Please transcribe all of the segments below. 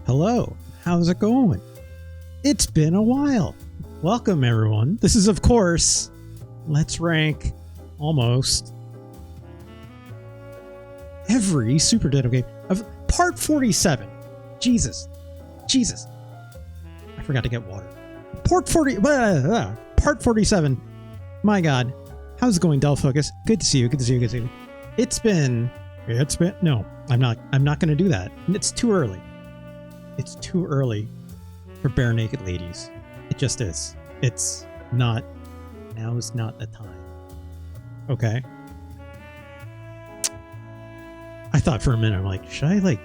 Hello, how's it going? It's been a while. Welcome, everyone. This is, of course, Let's Rank almost every Super Nintendo game of Part 47. Jesus. I forgot to get water. Part 47. My God. How's it going, Del Focus? Good to see you. It's been. No, I'm not going to do that. It's too early. It's too early for bare naked ladies. It just is. It's not. Now is not the time. Okay. I thought for a minute, I'm like, should I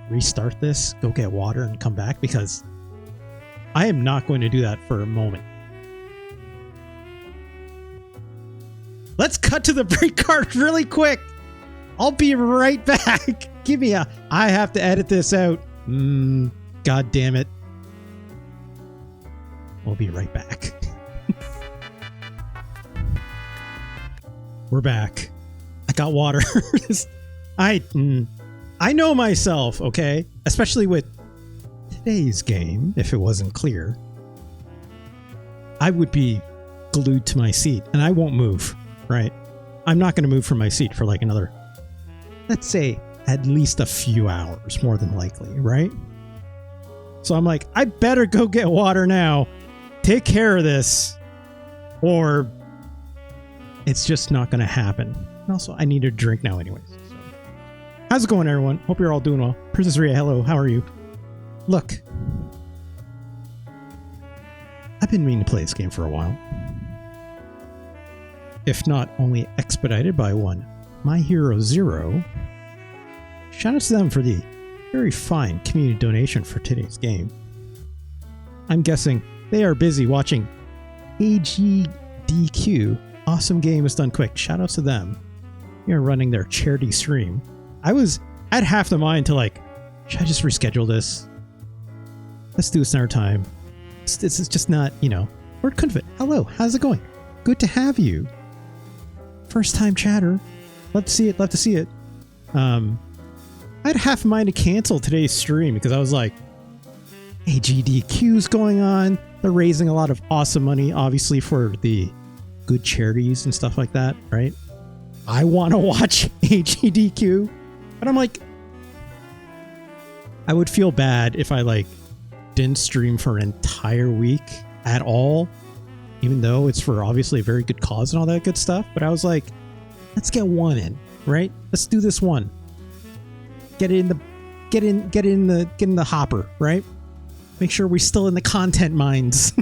restart this, go get water, and come back? Because I am not going to do that for a moment. Let's cut to the break card really quick. I'll be right back. I have to edit this out. God damn it. We'll be right back. We're back. I got water. I know myself, okay? Especially with today's game, if it wasn't clear. I would be glued to my seat, and I won't move, right? I'm not going to move from my seat for another, let's say, at least a few hours, more than likely, right? So I'm like, I better go get water now. Take care of this, or it's just not going to happen. And also, I need a drink now anyways. So. How's it going, everyone? Hope you're all doing well. Princess Ria, hello. How are you? Look. I've been meaning to play this game for a while. If not only expedited by one My Hero Zero. Shout out to them for the very fine community donation for today's game. I'm guessing they are busy watching AGDQ. Awesome game is done quick. Shout out to them. You're running their charity stream. I had half the mind to should I just reschedule this? Let's do this another time. This is just not, Word Kunfit. Hello, how's it going? Good to have you. First time chatter. Love to see it. I had half a mind to cancel today's stream because I was like, AGDQ's going on. They're raising a lot of awesome money, obviously, for the good charities and stuff like that, right? I want to watch AGDQ, but I'm like, I would feel bad if I didn't stream for an entire week at all, even though it's for obviously a very good cause and all that good stuff. But I was like, let's get one in, right? Let's do this one. Get in the hopper, right? Make sure we're still in the content mines.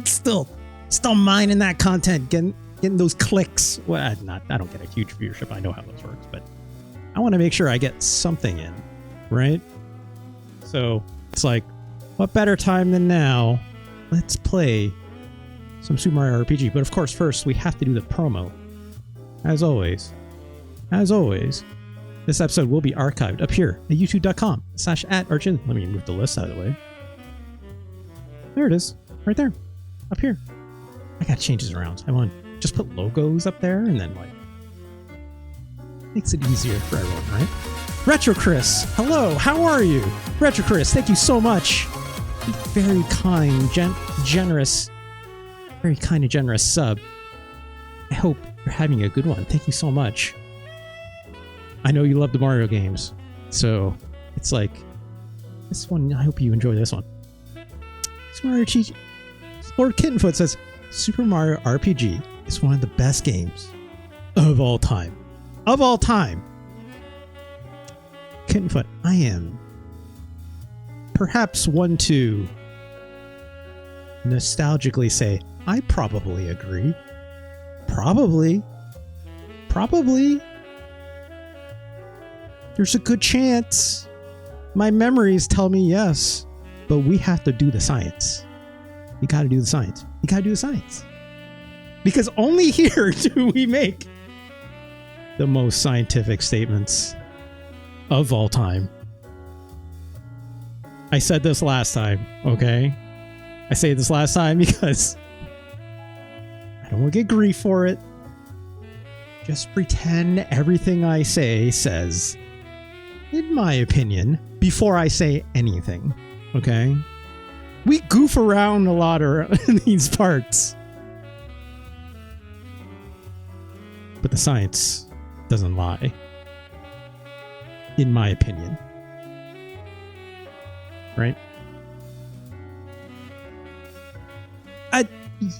still mining that content, getting those clicks. Well, I don't get a huge viewership. I know how this works, but I want to make sure I get something in, right? So it's like, what better time than now? Let's play some Super Mario RPG. But of course, first we have to do the promo. As always, this episode will be archived up here at youtube.com/@archin. Let me move the list out of the way. There it is. Right there. Up here. I gotta change this around. I want to just put logos up there and then makes it easier for everyone, right? Retro Chris, hello, how are you? Retro Chris, thank you so much. Very kind, generous sub. I hope you're having a good one. Thank you so much. I know you love the Mario games, so it's this one. I hope you enjoy this one. Super Mario RPG. Lord Kittenfoot says Super Mario RPG is one of the best games of all time. Of all time. Kittenfoot, I am perhaps one to nostalgically say I probably agree. Probably. There's a good chance. My memories tell me yes, but we have to do the science. You gotta do the science. Because only here do we make the most scientific statements of all time. I said this last time, okay? I say this last time because I don't want to get grief for it. Just pretend everything I say says, in my opinion, before I say anything. okay? We goof around a lot in these parts. But the science doesn't lie. In my opinion. Right?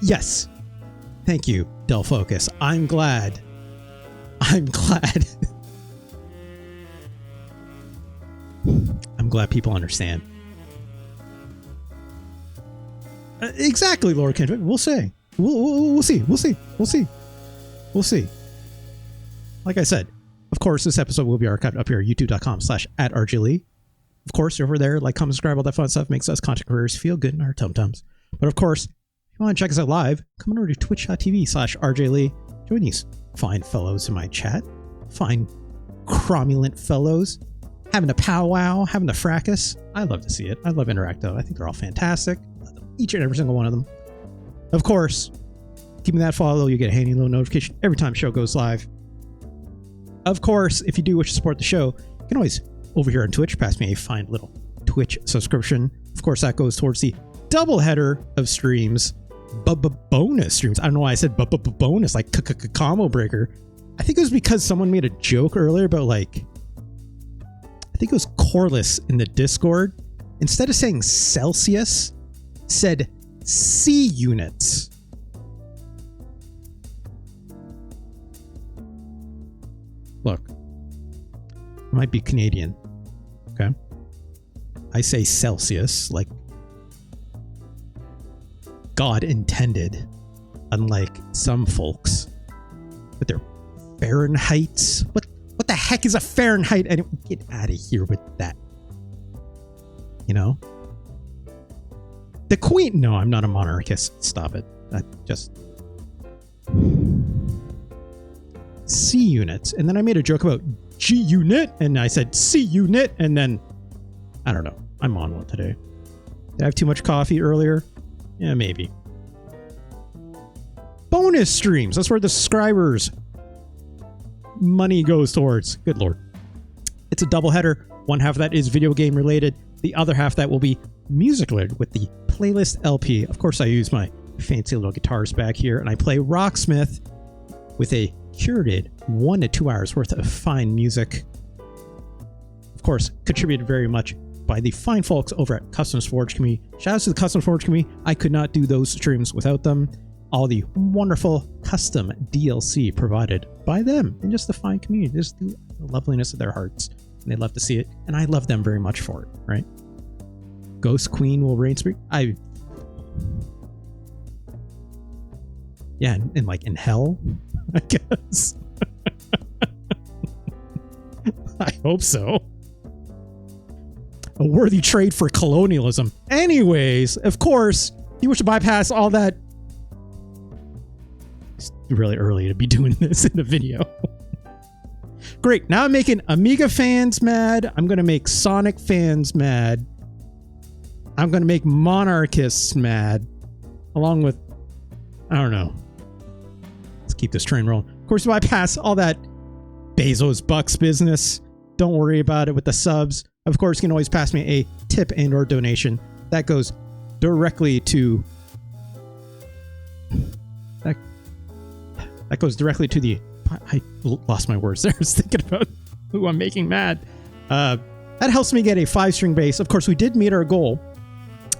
Yes. Thank you, Del Focus. I'm glad. I'm glad people understand. Exactly, Lord Kendrick. We'll see. We'll see. Like I said, of course, this episode will be archived up here at youtube.com/@RGLee. Of course, over there, like, comment, subscribe, all that fun stuff makes us content creators feel good in our tum-tums. But of course, if you want to check us out live, come on over to twitch.tv/RJLee. Join these fine fellows in my chat. Fine, cromulent fellows. Having a powwow, having a fracas. I love to see it. I love Interacto. I think they're all fantastic. Each and every single one of them. Of course, give me that follow. You get a handy little notification every time the show goes live. Of course, if you do wish to support the show, you can always, over here on Twitch, pass me a fine little Twitch subscription. Of course, that goes towards the double header of streams. Bonus streams. I don't know why I said bonus, like combo breaker. I think it was because someone made a joke earlier about, like, I think it was Corliss in the Discord. Instead of saying Celsius, said C units. Look, I might be Canadian, okay? I say Celsius like God intended, unlike some folks with their Fahrenheits. What the heck is a Fahrenheit? And get out of here with that. You know? The Queen. No, I'm not a monarchist. Stop it. I just. C units. And then I made a joke about G unit. And I said C unit. And then, I don't know. I'm on one today. Did I have too much coffee earlier? Yeah, maybe. Bonus streams. That's where the subscribers' money goes towards. Good Lord. It's a double header. One half of that is video game related. The other half that will be music related with the playlist LP. Of course, I use my fancy little guitars back here, and I play Rocksmith with a curated 1 to 2 hours worth of fine music. Of course, contributed very much by the fine folks over at Customs Forge community. Shout out to the Customs Forge community. I could not do those streams without them. All the wonderful custom DLC provided by them and just the fine community, just the loveliness of their hearts. And they love to see it, and I love them very much for it, right? Ghost Queen will reign supreme. Yeah, and like in hell, I guess. I hope so. A worthy trade for colonialism. Anyways, of course, you wish to bypass all that. It's really early to be doing this in the video. Great. Now I'm making Amiga fans mad. I'm going to make Sonic fans mad. I'm going to make monarchists mad. Along with, I don't know. Let's keep this train rolling. Of course, if I pass all that Bezos Bucks business, don't worry about it with the subs. Of course, you can always pass me a tip and or donation. That goes directly to... That goes directly to the... I lost my words there. I was thinking about who I'm making mad. That helps me get a 5-string bass. Of course, we did meet our goal.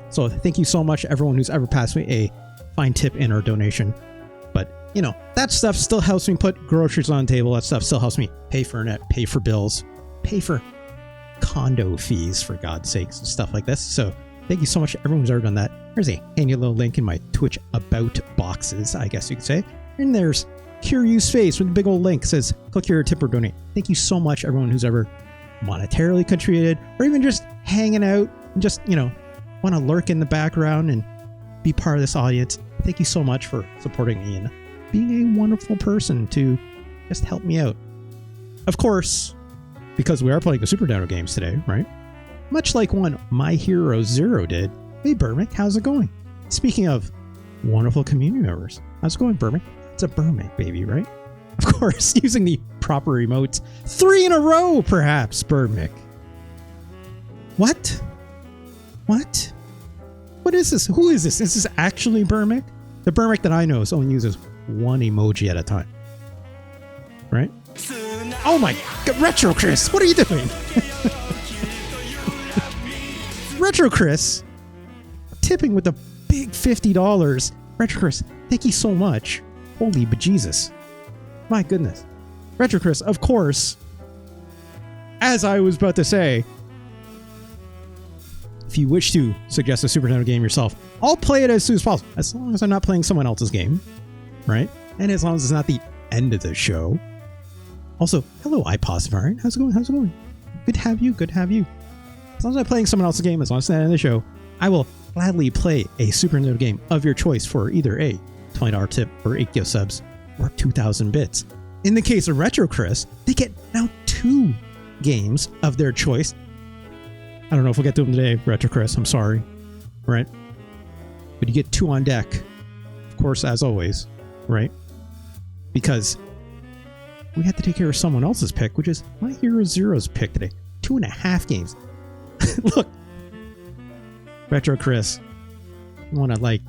So thank you so much, everyone who's ever passed me a fine tip and or donation. But, you know, that stuff still helps me put groceries on the table. That stuff still helps me pay for internet, pay for bills, pay for condo fees, for God's sakes, and stuff like this. So thank you so much to everyone who's ever done that. There's a handy little link in my Twitch about boxes, I guess you could say. And there's Curious Face with a big old link that says click here, tip or donate. Thank you so much, everyone who's ever monetarily contributed or even just hanging out and just, you know, want to lurk in the background and be part of this audience. Thank you so much for supporting me and being a wonderful person to just help me out. Of course, because we are playing the Super Dino games today, right? Much like one My Hero Zero did. Hey, Burmick, how's it going? Speaking of wonderful community members, how's it going, Burmick? It's a Burmick, baby, right? Of course, using the proper emotes. 3 in a row, perhaps, Burmick. What? What? What is this? Who is this? Is this actually Burmick? The Burmick that I know only uses one emoji at a time. Right? Oh my God, Retro Chris, what are you doing? Retro Chris, tipping with a big $50. Retro Chris, thank you so much. Holy bejesus. My goodness. Retro Chris, of course, as I was about to say, if you wish to suggest a Super Nintendo game yourself, I'll play it as soon as possible, as long as I'm not playing someone else's game, right? And as long as it's not the end of the show. Also, hello, iPosmarian. How's it going? How's it going? Good to have you. Good to have you. As long as I'm playing someone else's game, as long as it's not the end of the show, I will gladly play a Super Nintendo game of your choice for either a $20 tip or 8 gift subs or 2,000 bits. In the case of Retro Chris, they get now 2 games of their choice. I don't know if we'll get to them today, Retro Chris. I'm sorry. Right? But you get 2 on deck. Of course, as always. Right? Because we had to take care of someone else's pick, which is My Hero Zero's pick today. 2.5 games. Look. Retro Chris. You want to,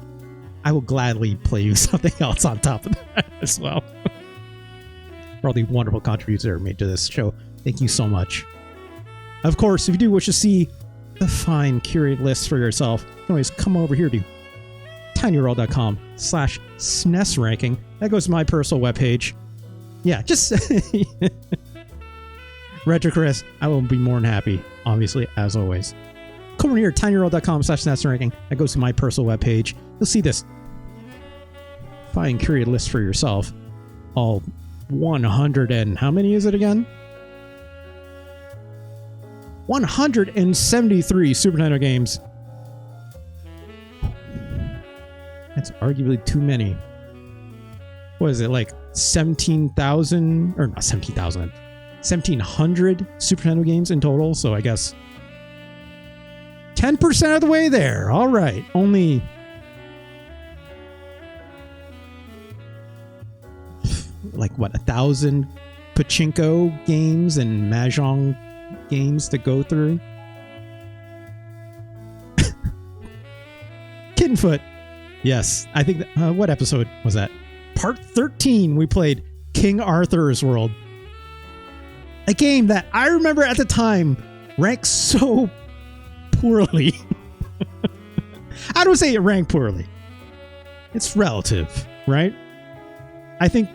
I will gladly play you something else on top of that as well. For all the wonderful contributions that are made to this show. Thank you so much. Of course, if you do wish to see the fine curated list for yourself, you can always come over here to tinyurl.com/SNES ranking. That goes to my personal webpage. Yeah, just Retro Chris, I will be more than happy, obviously, as always. Come over here, tinyurl.com/SNES ranking. That goes to my personal webpage. You'll see this fine curated list for yourself. All 100 and how many is it again? 173 Super Nintendo games. That's arguably too many. What is it, 17,000? Or not 17,000. 1,700 Super Nintendo games in total. So I guess 10% of the way there. All right. Only... what, 1,000 pachinko games and mahjong games to go through. Kittenfoot. Yes, I think that, what episode was that? Part 13. We played King Arthur's World, a game that I remember at the time ranked so poorly. I don't say it ranked poorly. It's relative, right? I think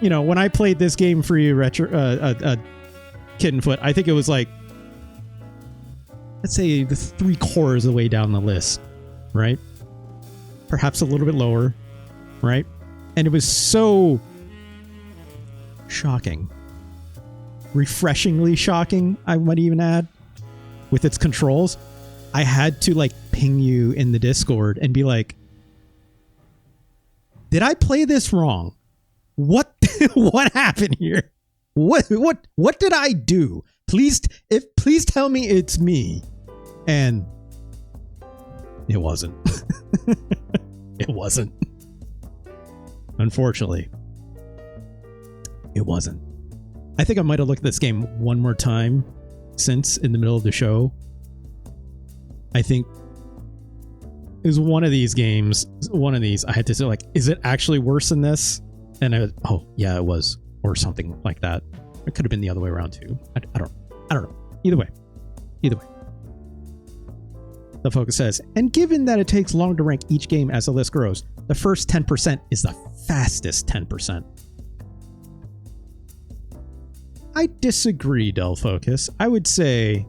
when I played this game for you, Kittenfoot, I think it was let's say the 3/4 of the way down the list, right? Perhaps a little bit lower, right? And it was so shocking, refreshingly shocking, I might even add, with its controls. I had to ping you in the Discord and be like, did I play this wrong? What what happened here? What did I do? Please tell me it's me. And it wasn't. It wasn't. Unfortunately. It wasn't. I think I might have looked at this game one more time since in the middle of the show. I think it was one of these games. I had to say, is it actually worse than this? And oh yeah, it was. Or something like that. It could have been the other way around too. I don't know. Either way. The focus says, and given that it takes longer to rank each game as the list grows, the first 10% is the fastest 10%. I disagree, Del Focus. I would say,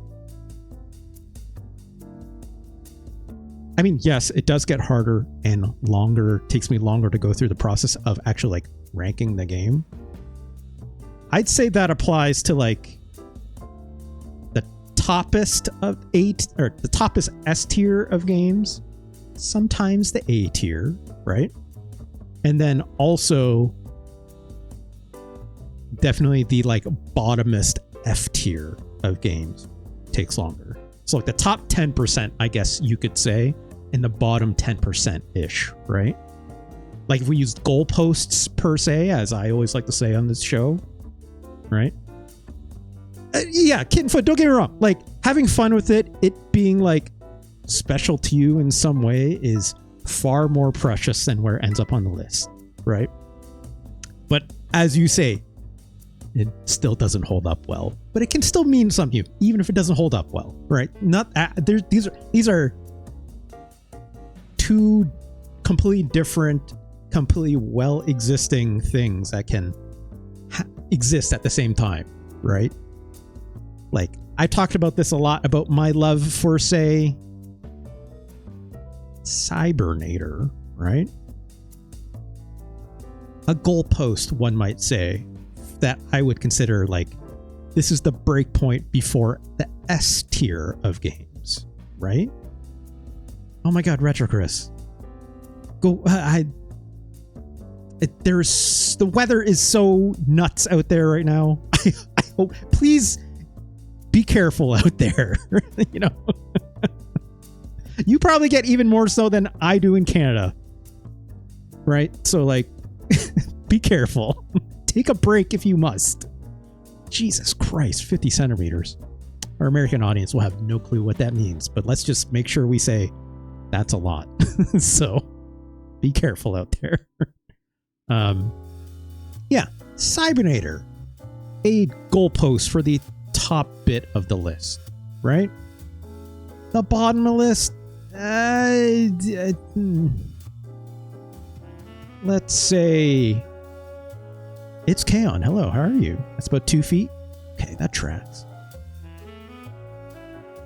yes, it does get harder and longer. Takes me longer to go through the process of actually ranking the game. I'd say that applies to the toppest of 8 or the toppest S tier of games, sometimes the A tier, right? And then also definitely the bottomest F tier of games takes longer. So the top 10%, I guess you could say, and the bottom 10% ish, right? If we use goalposts per se, as I always like to say on this show, right? Yeah, Kittenfoot, don't get me wrong. Like, having fun with it being like special to you in some way is far more precious than where it ends up on the list, right? But as you say, it still doesn't hold up well. But it can still mean something to you, even if it doesn't hold up well, right? Not these are two completely different, completely well existing things that can exist at the same time, right? Like, I talked about this a lot about my love for, say, Cybernator, right? A goalpost, one might say, that I would consider like this is the break point before the S tier of games, right? Oh my God, Retro Chris. Go, the weather is so nuts out there right now. I hope, please be careful out there. You know, you probably get even more so than I do in Canada, right? So like, be careful. Take a break if you must. Jesus Christ, 50 centimeters. Our American audience will have no clue what that means, but let's just make sure we say that's a lot. So be careful out there. Yeah, Cybernator, a goalpost for the top bit of the list, right? The bottom of the list, let's say it's Kaon. Hello, how are you? That's about 2 feet. Okay, that tracks.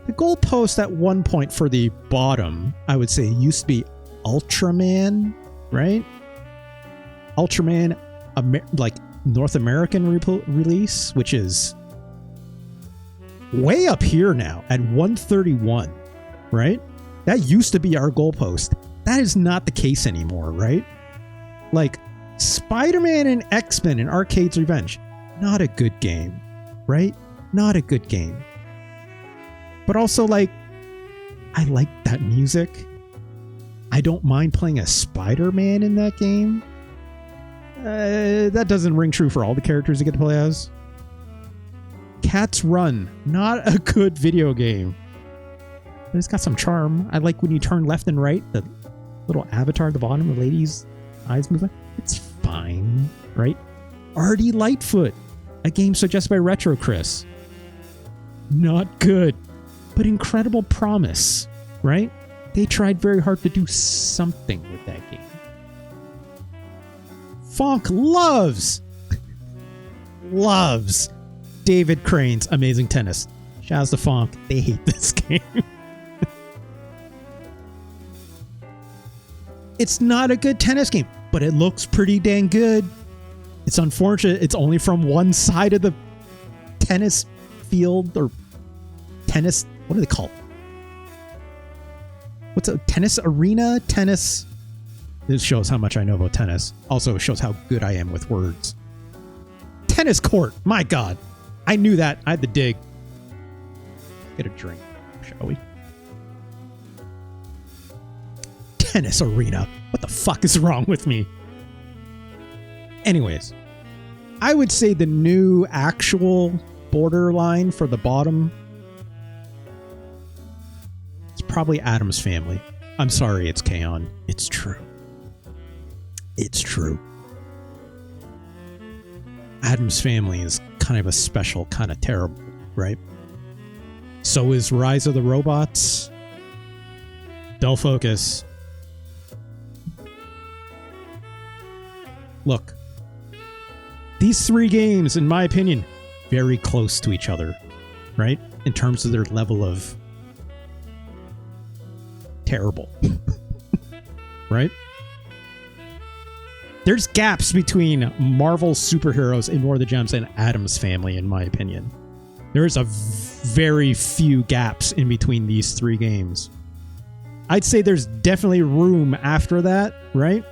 The goalpost at one point for the bottom, I would say, used to be Ultraman, right? Ultraman, like North American release, which is way up here now at 131, right? That used to be our goalpost. That is not the case anymore, right? Like, Spider-Man and X-Men and Arcade's Revenge, not a good game, right? Not a good game. But also, like, I like that music. I don't mind playing a Spider-Man in that game. That doesn't ring true for all the characters you get to play as. Cat's Run, not a good video game. But it's got some charm. I like when you turn left and right, the little avatar at the bottom, the lady's eyes move. It's fine, right? Artie Lightfoot, a game suggested by Retro Chris. Not good, but incredible promise, right? They tried very hard to do something with that game. Fonk loves David Crane's Amazing Tennis. Shouts to Fonk. They hate this game. It's not a good tennis game, but it looks pretty dang good. It's unfortunate it's only from one side of the tennis field or tennis. What do they call it? What's a tennis arena? Tennis. This shows how much I know about tennis. Also shows how good I am with words. Tennis court. My God. I knew that. I had to dig. Get a drink, shall we? Tennis arena. What the fuck is wrong with me? Anyways, I would say the new actual borderline for the bottom, it's probably Addams Family. I'm sorry, it's Kaon. It's true. It's true. Addams Family is kind of a special, kind of terrible, right? So is Rise of the Robots. Don't focus. Look, these three games, in my opinion, very close to each other, right? In terms of their level of terrible, right? There's gaps between Marvel superheroes in War of the Gems and Addams Family, in my opinion. There's a very few gaps in between these three games. I'd say there's definitely room after that, right?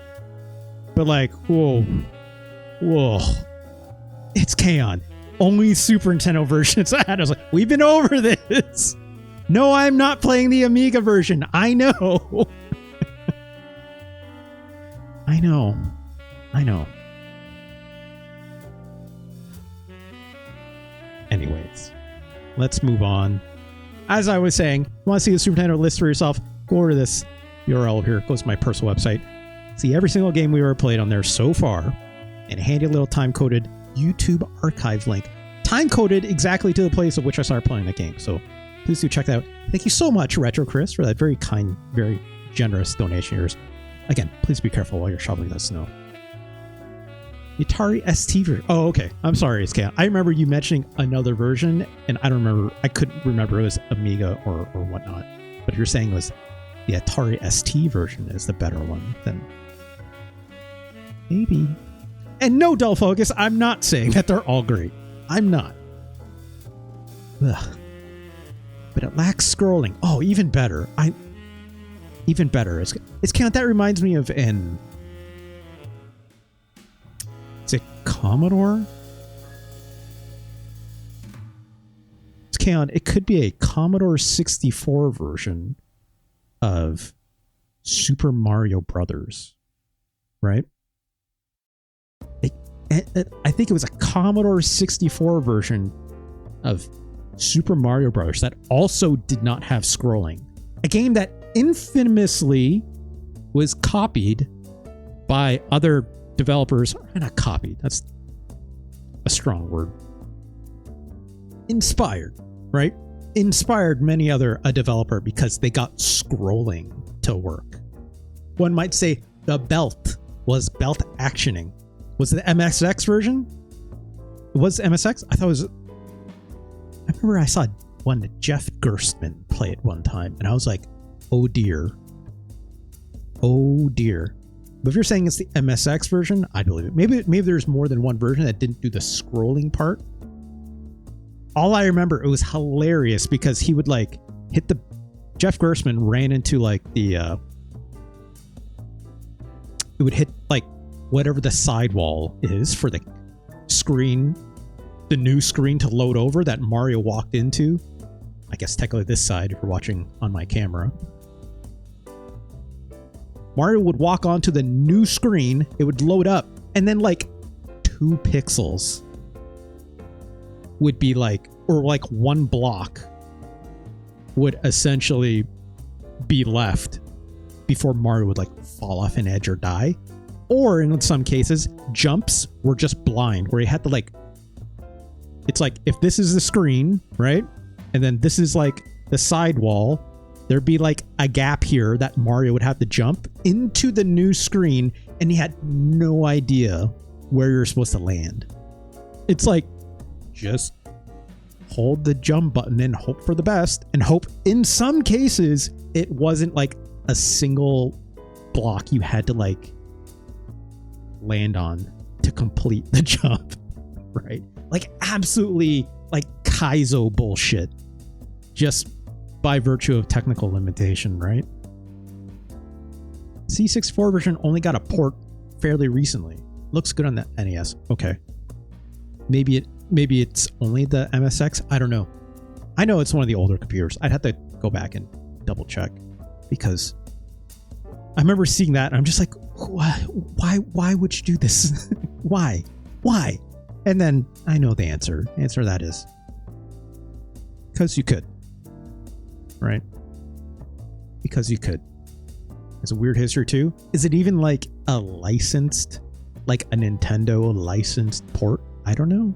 But like, whoa, it's Kaon. Only Super Nintendo versions. I was like, we've been over this. No, I'm not playing the Amiga version. I know. I know. Anyways, let's move on. As I was saying, you want to see the Super Nintendo list for yourself, go over to this URL here. It goes to my personal website. See every single game we ever played on there so far, and a handy little time-coded YouTube archive link. Time-coded exactly to the place of which I started playing the game. So please do check that out. Thank you so much, Retro Chris, for that very kind, very generous donation of yours. Again, please be careful while you're shoveling the snow. Atari ST version. Oh, okay. I'm sorry, SK. I remember you mentioning another version, and I don't remember. I couldn't remember it was Amiga or whatnot. But you're saying it was the Atari ST version is the better one, then maybe. And no, Dull Focus, I'm not saying that they're all great. I'm not. Ugh. But it lacks scrolling. Oh, even better. Even better. It's kind of, that reminds me of an. Is it Commodore? It's Kaon. It could be a Commodore 64 version of Super Mario Brothers, right? I think it was a Commodore 64 version of Super Mario Brothers that also did not have scrolling. A game that infamously was copied by other developers. Not copied, that's a strong word. Inspired, right? Inspired many other a developer because they got scrolling to work. One might say the belt was belt actioning. Was it the MSX version? Was it MSX? I thought it was. I remember I saw one that Jeff Gerstmann play it one time, and I was like, oh dear. Oh dear. But if you're saying it's the MSX version, I believe it. Maybe there's more than one version that didn't do the scrolling part. All I remember, it was hilarious because he would like hit the. Jeff Gerstmann ran into like the. It would hit like whatever the sidewall is for the screen, the new screen to load over that Mario walked into. I guess technically this side if you're watching on my camera. Mario would walk onto the new screen, it would load up, and then like 2 pixels would be like, or like 1 block would essentially be left before Mario would like fall off an edge or die. Or in some cases, jumps were just blind, where he had to like, it's like, if this is the screen, right? And then this is like the sidewall, there'd be like a gap here that Mario would have to jump into the new screen, and he had no idea where you're supposed to land. It's like, just hold the jump button and hope for the best, and hope in some cases it wasn't like a single block you had to like land on to complete the jump, right? Like absolutely like Kaizo bullshit, just by virtue of technical limitation, right? C64 version only got a port fairly recently. Looks good on the NES. Okay. Maybe it's only the MSX. I don't know. I know it's one of the older computers. I'd have to go back and double check because I remember seeing that and I'm just like, why would you do this? Why? And then I know the answer. The answer to that is because you could, right? Because you could. It's a weird history too. Is it even like a licensed, like a Nintendo licensed port? I don't know.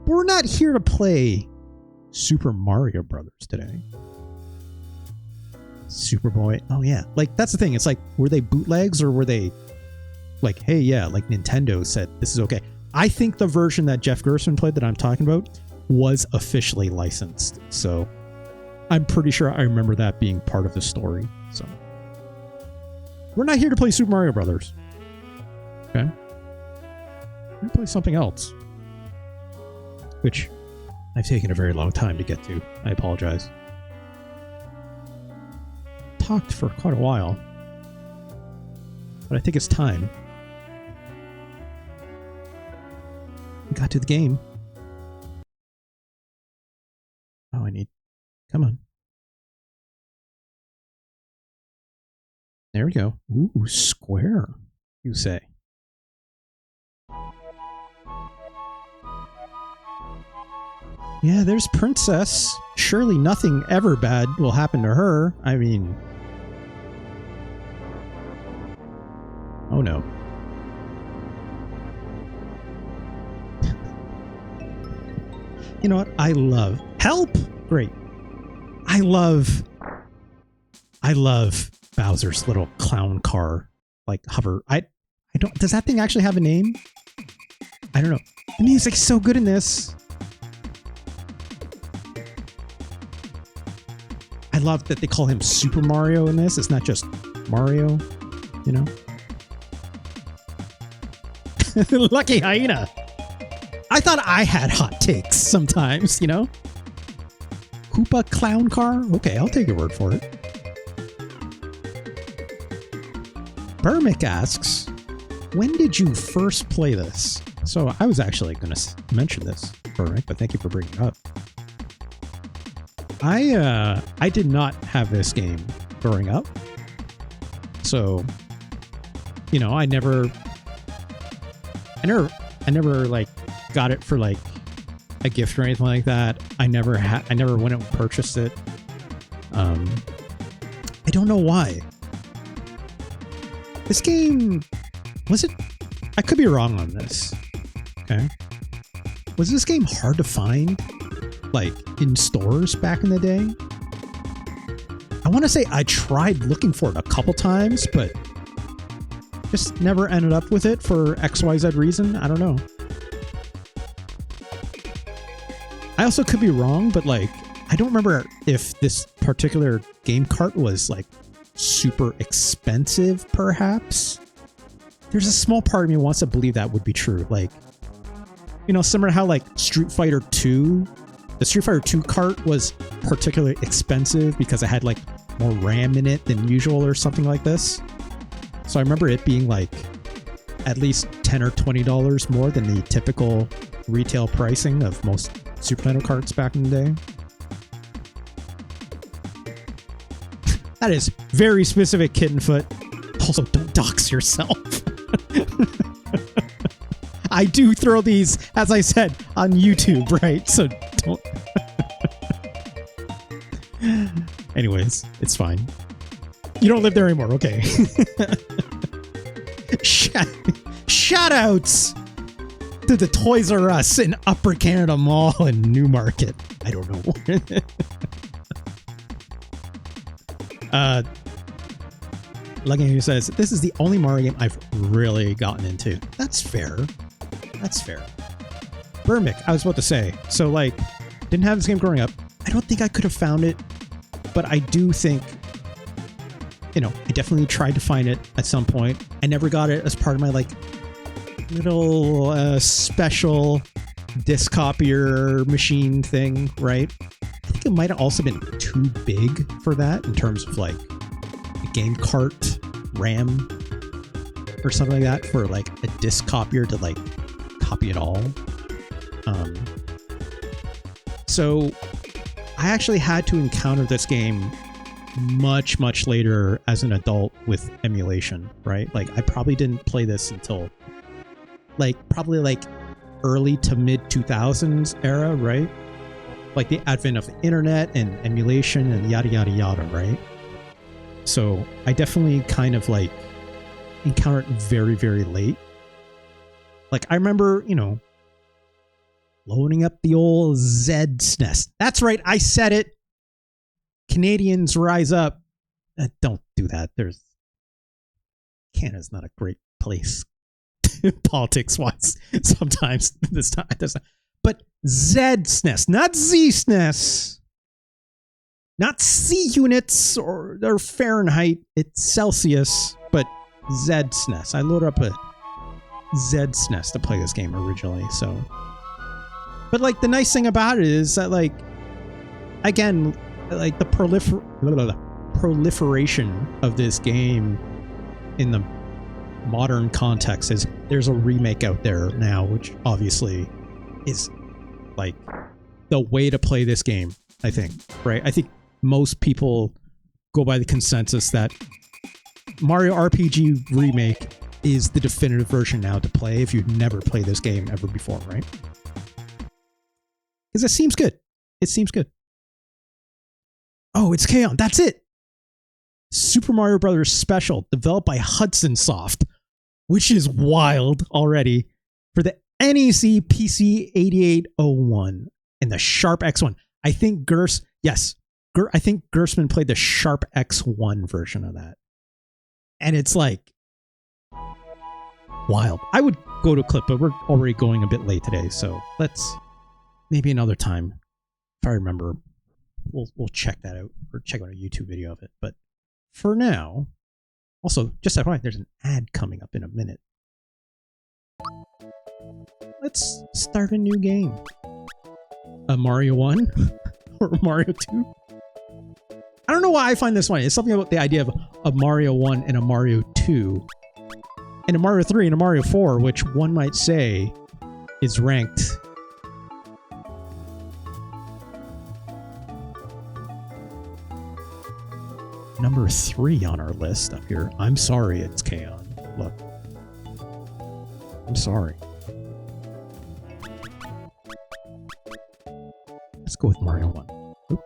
We're not here to play Super Mario Brothers today. Superboy. Oh yeah. Like that's the thing. It's like, were they bootlegs or were they like, hey, yeah, like Nintendo said this is okay. I think the version that Jeff Gerstmann played that I'm talking about was officially licensed. So I'm pretty sure I remember that being part of the story. So we're not here to play Super Mario Brothers. Okay. We're going to play something else, which I've taken a very long time to get to. I apologize. Talked for quite a while, but I think it's time. We got to the game. Oh, come on. There we go. Ooh, square, you say. Yeah, there's Princess. Surely nothing ever bad will happen to her. I mean... Oh no. You know what? I love... Help! Great. I love Bowser's little clown car. Like, hover... I don't... Does that thing actually have a name? I don't know. The music's so good in this. I love that they call him Super Mario in this. It's not just Mario, you know? Lucky hyena. I thought I had hot takes sometimes, you know? Koopa clown car? Okay, I'll take your word for it. Burmick asks, when did you first play this? So I was actually going to mention this, Burmick, but thank you for bringing it up. I did not have this game growing up. So, you know, I never like got it for like a gift or anything like that. I never went and purchased it. I don't know why. This game, was it? I could be wrong on this. Okay. Was this game hard to find? Like in stores back in the day? I want to say I tried looking for it a couple times, but just never ended up with it for XYZ reason. I don't know. I also could be wrong, but like, I don't remember if this particular game cart was like super expensive, perhaps. There's a small part of me wants to believe that would be true. Like, you know, similar to how like Street Fighter 2, the Street Fighter 2 cart was particularly expensive because it had like more RAM in it than usual or something like this. So I remember it being like at least $10 or $20 more than the typical retail pricing of most Super Nintendo carts back in the day. That is very specific, Kittenfoot. Also, don't dox yourself. I do throw these, as I said, on YouTube, right? So don't... Anyways, it's fine. You don't live there anymore, okay. Shout-outs to the Toys R Us in Upper Canada Mall in Newmarket. I don't know. Lucky says, this is the only Mario game I've really gotten into. That's fair. That's fair. Burmick, I was about to say. So, like, didn't have this game growing up. I don't think I could have found it, but I do think, you know, I definitely tried to find it at some point. I never got it as part of my, like, little special disc copier machine thing, right? I think it might have also been too big for that in terms of, like, a game cart RAM or something like that for, like, a disc copier to, like, copy it all. So I actually had to encounter this game much later as an adult with emulation, right? Like, I probably didn't play this until like probably like early to mid 2000s era, right? Like the advent of the internet and emulation and yada yada yada, right? So I definitely kind of like encountered it very late. Like, I remember, you know, loading up the old SNES. That's right, I said it. Canadians rise up. Don't do that. Canada's not a great place politics-wise. Sometimes this time, but SNES, not Z-SNES, not C units or Fahrenheit. It's Celsius, but SNES. I loaded up a SNES to play this game originally, so. But like the nice thing about it is that, like, again, like the proliferation of this game in the modern context is there's a remake out there now, which obviously is like the way to play this game, I think, right? I think most people go by the consensus that Mario RPG Remake is the definitive version now to play if you've never played this game ever before, right? Because it seems good. It seems good. Oh, it's K-On! That's it! Super Mario Brothers Special, developed by Hudson Soft, which is wild already, for the NEC PC 8801 and the Sharp X1. I think I think Gersman played the Sharp X1 version of that. And it's like wild. I would go to a clip, but we're already going a bit late today, so let's maybe another time. If I remember, we'll check that out, or check out a YouTube video of it. But for now, also, just FYI, there's an ad coming up in a minute. Let's start a new game. A Mario 1 or Mario 2? I don't know why I find this funny. It's something about the idea of a Mario 1 and a Mario 2, and a Mario 3 and a Mario 4, which one might say is ranked number 3 on our list up here. I'm sorry, it's K-On! Look. I'm sorry. Let's go with Mario 1. Oop.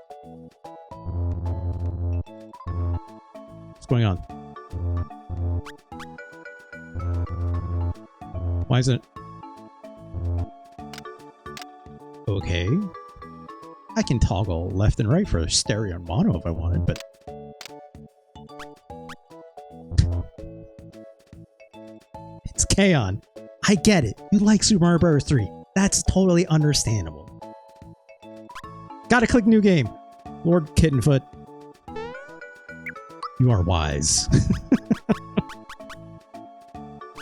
What's going on? Why is it? Okay. I can toggle left and right for stereo and mono if I wanted, but it's K-On! I get it. You like Super Mario Bros. 3. That's totally understandable. Gotta click new game. Lord Kittenfoot. You are wise.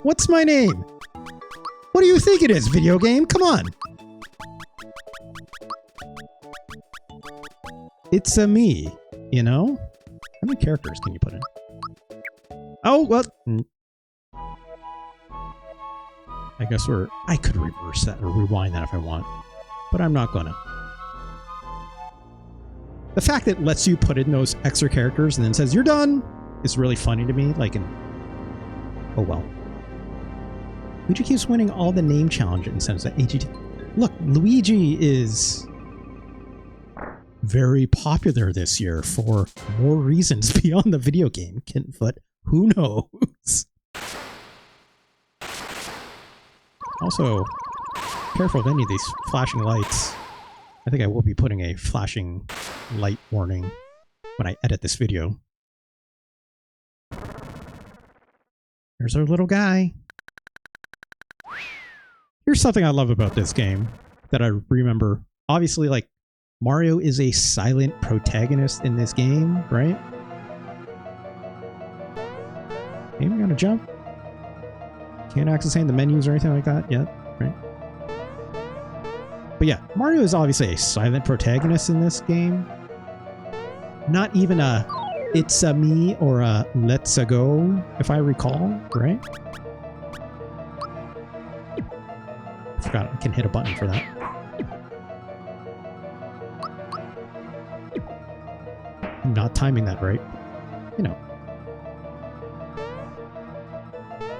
What's my name? What do you think it is, video game? Come on. It's a me, you know? How many characters can you put in? Oh, well. I guess I could reverse that or rewind that if I want, but I'm not gonna. The fact that it lets you put in those extra characters and then says you're done is really funny to me. Like, oh well. Luigi keeps winning all the name challenge incentives at AGT. Look, Luigi is very popular this year for more reasons beyond the video game. Kittenfoot, who knows? Also, careful of any of these flashing lights. I think I will be putting a flashing light warning when I edit this video. There's our little guy. Here's something I love about this game that I remember. Obviously, like, Mario is a silent protagonist in this game, right? Hey, we're gonna jump. Can't access any of the menus or anything like that yet, right? But yeah, Mario is obviously a silent protagonist in this game. Not even a "it's a me" or a "let's a go," if I recall, right? I forgot I can hit a button for that. I'm not timing that right. You know.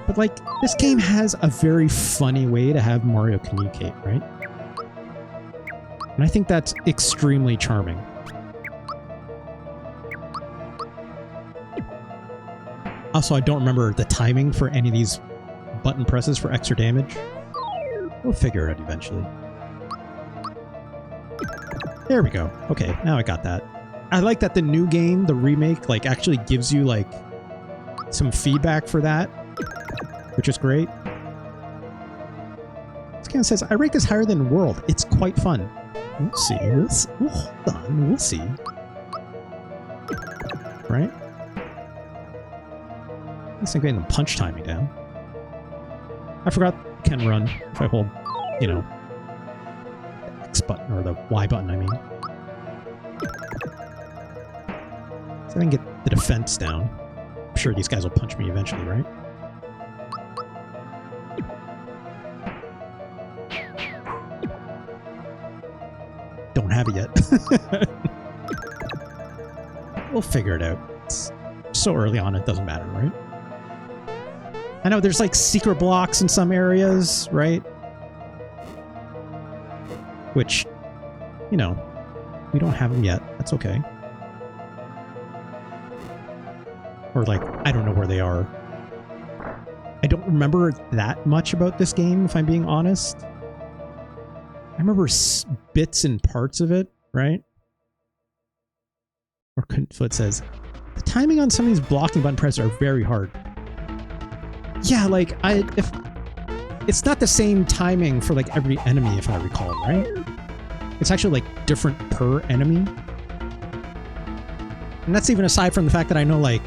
But like, this game has a very funny way to have Mario communicate, right? And I think that's extremely charming. Also, I don't remember the timing for any of these button presses for extra damage. We'll figure it out eventually. There we go. Okay, now I got that. I like that the new game, the remake, like actually gives you like some feedback for that, which is great. This game says, I rate this higher than World. It's quite fun. We'll see. Hold on. We'll see. Right? At least I'm getting the punch timing down. I forgot you can run if I hold, you know, the X button, or the Y button, I mean. So I can get the defense down. I'm sure these guys will punch me eventually, right? Don't have it yet. We'll figure it out. It's so early on, it doesn't matter, right? I know there's like secret blocks in some areas, right? Which you know, we don't have them yet. That's okay. Or like, I don't know where they are. I don't remember that much about this game, if I'm being honest. I remember bits and parts of it, right? Or Foot says, the timing on some of these blocking button presses are very hard. Yeah, like, if it's not the same timing for like every enemy, if I recall, right? It's actually like different per enemy. And that's even aside from the fact that I know like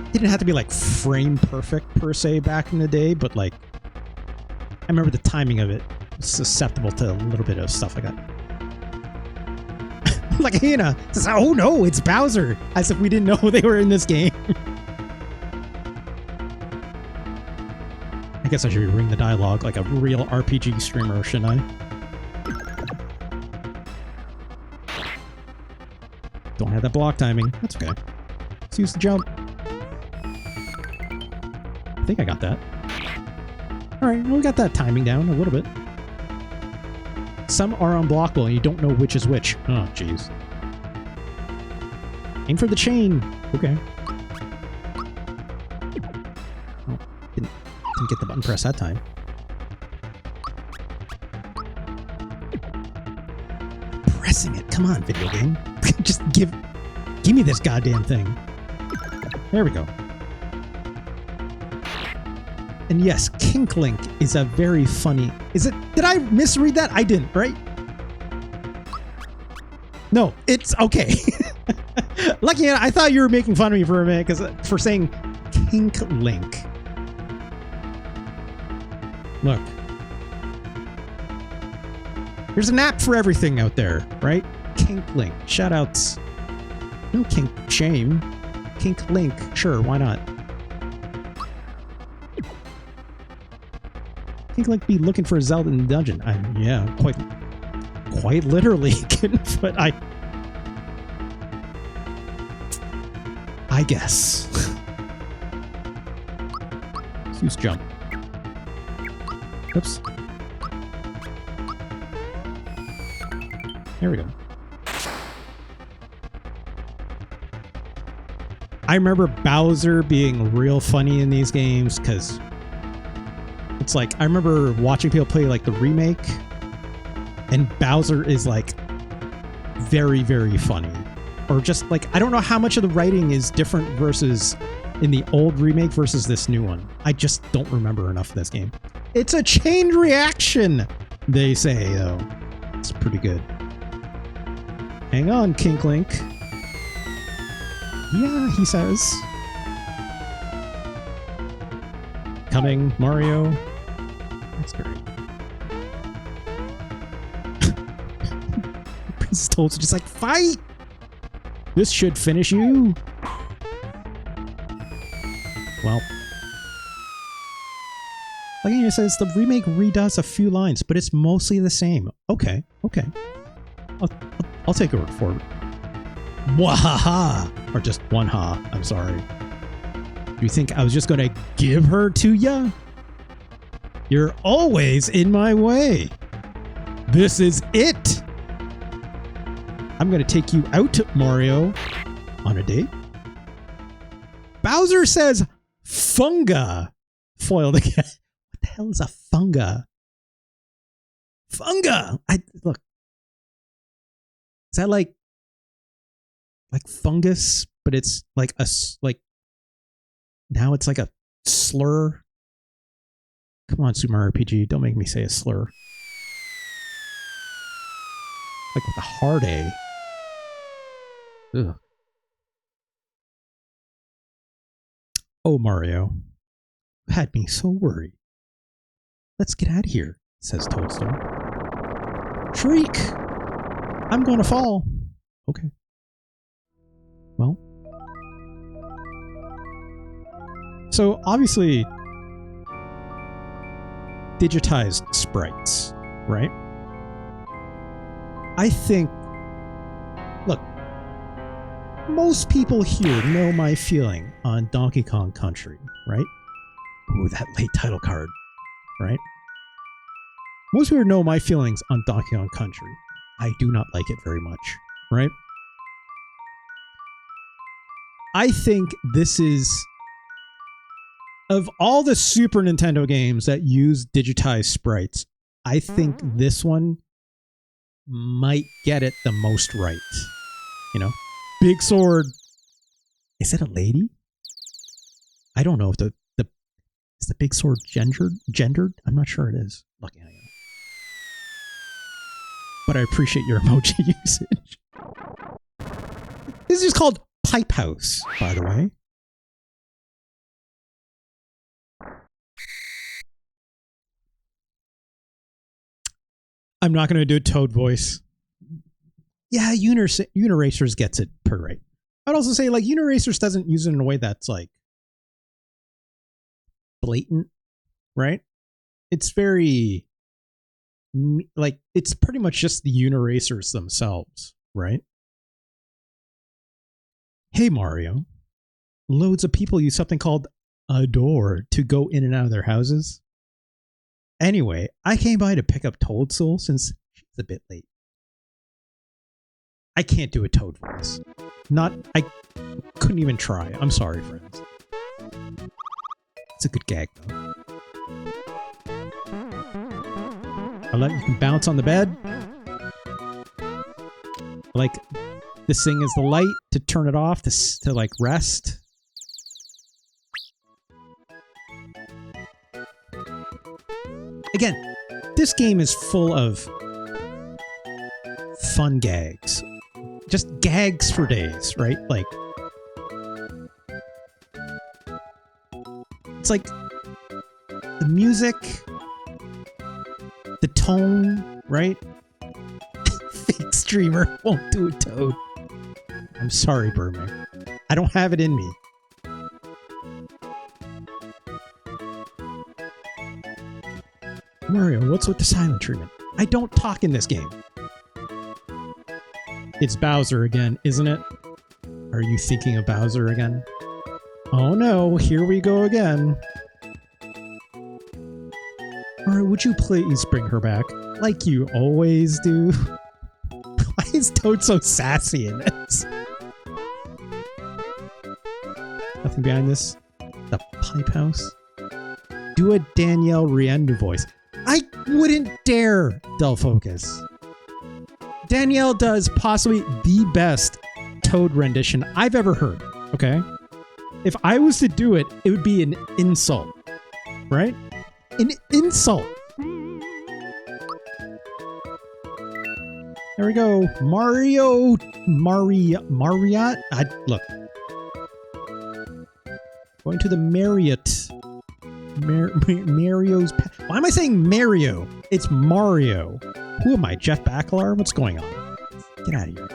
it didn't have to be like frame perfect per se back in the day, but like I remember the timing of it was susceptible to a little bit of stuff like that. Like Hannah says, oh no, it's Bowser, as if we didn't know they were in this game. I guess I should ring the dialogue like a real RPG streamer, shouldn't I? Don't have that block timing. That's okay. Let's use the jump. I think I got that. Alright, well, we got that timing down a little bit. Some are unblockable and you don't know which is which. Oh, jeez. Aim for the chain. Okay. Oh, didn't get the button press that time. Pressing it. Come on, video game. Just give me this goddamn thing. There we go. And yes, Kink Link is a very funny... Is it... Did I misread that? I didn't, right? No, it's okay. Lucky, I thought you were making fun of me for a minute for saying Kink Link. Look. There's an app for everything out there, right? Kink Link. Shoutouts. No kink shame. Kink Link. Sure, why not? Kink Link be looking for a Zelda in the dungeon. Yeah, quite literally. But I guess. Let's use jump. Oops. There we go. I remember Bowser being real funny in these games because it's like, I remember watching people play like the remake and Bowser is like very, very funny. Or just like, I don't know how much of the writing is different versus in the old remake versus this new one. I just don't remember enough of this game. It's a chain reaction, they say, though. It's pretty good. Hang on, Kink Link. Yeah, he says. Coming, Mario. That's great. Princess Toad's just like, fight! This should finish you. Well. Like it says, the remake redoes a few lines, but it's mostly the same. Okay, okay. I'll take a word for it. Wahaha! Or just one ha, I'm sorry. Do you think I was just gonna give her to ya? You're always in my way. This is it! I'm gonna take you out, Mario, on a date. Bowser says funga. Foiled again. What the hell is a funga? Funga! Look. Is that like fungus, but it's like now it's like a slur? Come on, Super Mario RPG, don't make me say a slur. Like with a hard A. Ugh. Oh, Mario. You had me so worried. Let's get out of here, says Toadstool. Shriek! I'm gonna fall. Okay. Well. So, obviously, digitized sprites, right? I think, look, most people here know my feeling on Donkey Kong Country, right? Ooh, that late title card, right? Most people know my feelings on Donkey Kong Country. I do not like it very much, right? I think this is, of all the Super Nintendo games that use digitized sprites, I think this one might get it the most right. You know, big sword. Is it a lady? I don't know if is the big sword gendered? I'm not sure it is. Looking at you. But I appreciate your emoji usage. This is just called Pipe House, by the way. I'm not going to do a Toad voice. Yeah, Uniracers gets it pretty right. I'd also say, like, Uniracers doesn't use it in a way that's, like, blatant, right? It's very, like, it's pretty much just the Uniracers themselves, right? Hey, Mario. Loads of people use something called a door to go in and out of their houses. Anyway, I came by to pick up Toadstool since she's a bit late. I can't do a Toad voice. I couldn't even try. I'm sorry, friends. It's a good gag, though. I like you can bounce on the bed. Like, this thing is the light to turn it off, to like rest. Again, this game is full of fun gags. Just gags for days, right? Like, it's like the music, the tone, right? Fake streamer won't do a Toad. I'm sorry, Birdman. I don't have it in me. Mario, what's with the silent treatment? I don't talk in this game. It's Bowser again, isn't it? Are you thinking of Bowser again? Oh no, here we go again. Alright, would you please bring her back? Like you always do. Why is Toad so sassy in this? Nothing behind this? The Pipe House? Do a Danielle Riendeau voice. I wouldn't dare, Dull Focus. Danielle does possibly the best Toad rendition I've ever heard, okay? If I was to do it, it would be an insult, right? An insult. There we go. Marriott? Look. Going to the Marriott. Mario's... Why am I saying Mario? It's Mario. Who am I, Jeff Baclar? What's going on? Get out of here.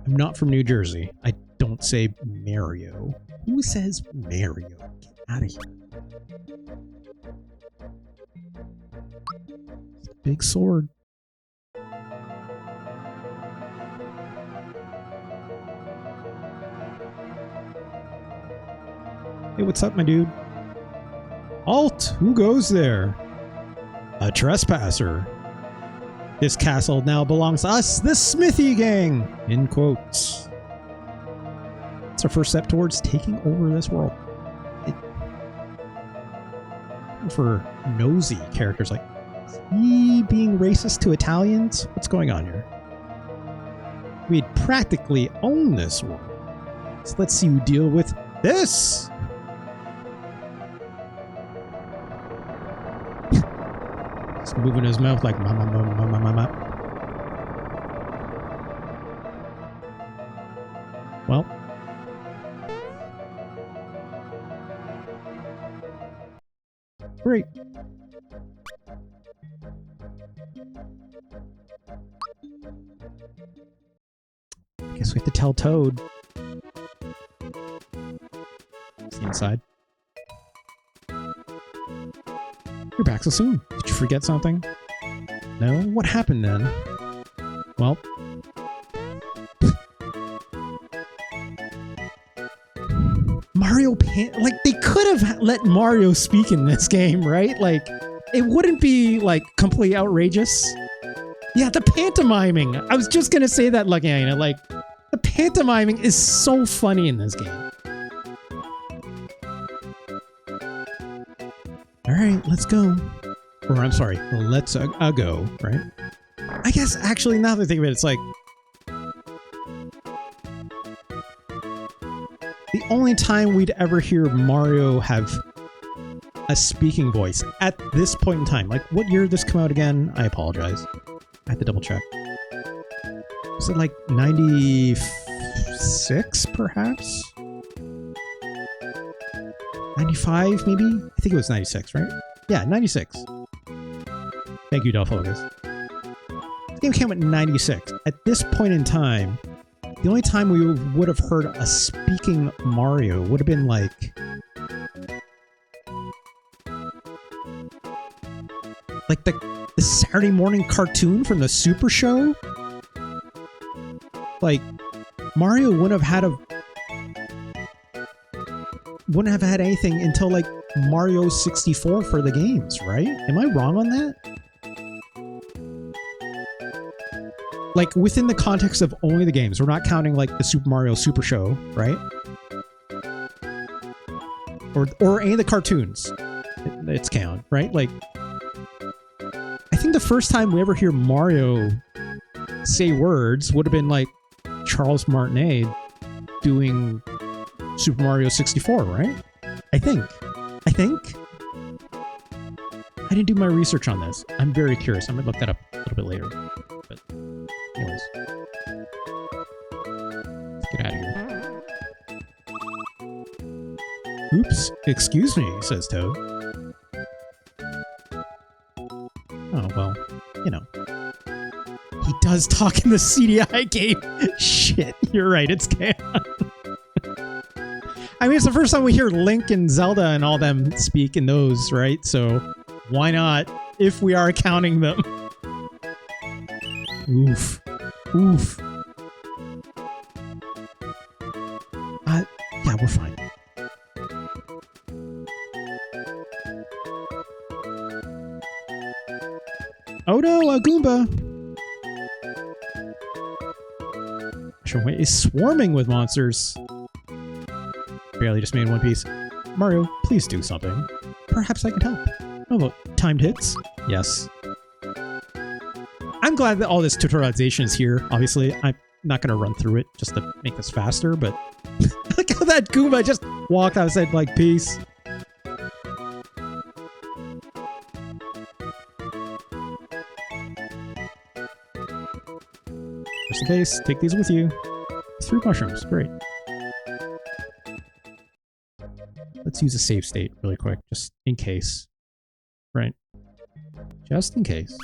I'm not from New Jersey. I don't say Mario. Who says Mario? Get out of here. It's a big sword. Hey, what's up, my dude? Halt! Who goes there? A trespasser. This castle now belongs to us, the Smithy Gang! In quotes. It's our first step towards taking over this world. For nosy characters like, is he being racist to Italians? What's going on here? We'd practically own this world. So let's see who deal with this! Moving his mouth like mama. Well. Great. I guess we have to tell Toad. Is he inside? You're back so soon. Did you forget something? No? What happened then? Well. Mario like they could have let Mario speak in this game, right? Like it wouldn't be like completely outrageous. Yeah, the pantomiming. I was just gonna say that, like, you know, like the pantomiming is so funny in this game. All right, let's go. Or I'm sorry, let's go, right? I guess actually now that I think of it, it's like the only time we'd ever hear Mario have a speaking voice at this point in time. Like, what year did this come out again? I apologize. I have to double check. Was it like 96, perhaps? 95, maybe? I think it was 96, right? Yeah, 96. Thank you, Focus. This game came out in 96. At this point in time, the only time we would have heard a speaking Mario would have been like the Saturday morning cartoon from the Super Show. Like Mario wouldn't have had anything until like Mario 64 for the games, right? Am I wrong on that? Like within the context of only the games, we're not counting like the Super Mario Super Show, right? Or any of the cartoons. It's count, right? Like I think the first time we ever hear Mario say words would have been like Charles Martinet doing Super Mario 64, right? I think. I didn't do my research on this. I'm very curious. I'm gonna look that up a little bit later. But anyways. Let's get out of here. Oops. Excuse me, says Toad. Oh, well, you know. He does talk in the CDI game. Shit, you're right, it's canon. I mean, it's the first time we hear Link and Zelda and all them speak in those, right? So, why not, if we are counting them? Oof. Oof. Yeah, we're fine. Oh no, a Goomba! Showway is swarming with monsters. Barely just made one piece. Mario, please do something. Perhaps I can help. Oh, timed hits? Yes. I'm glad that all this tutorialization is here, obviously. I'm not going to run through it just to make this faster, but look how that Goomba just walked outside like, peace. Just in case, take these with you. 3 mushrooms, great. Let's use a save state really quick, just in case. Right? Just in case.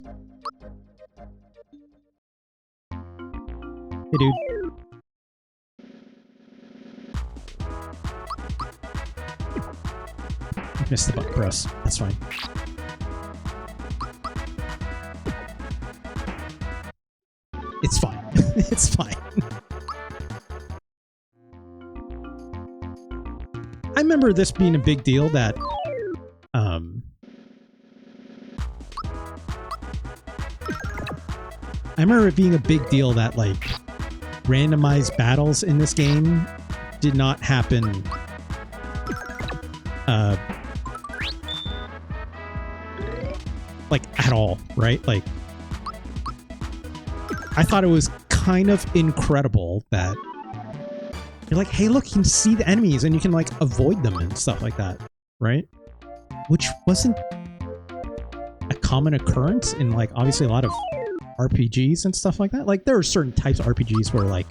Hey, dude. I missed the button press. That's fine. It's fine. It's fine. I remember this being a big deal that I remember it being a big deal that like randomized battles in this game did not happen like at all, right? Like I thought it was kind of incredible that you're like, hey, look, you can see the enemies and you can like avoid them and stuff like that, right? Which wasn't a common occurrence in like obviously a lot of RPGs and stuff like that. Like there are certain types of RPGs where like,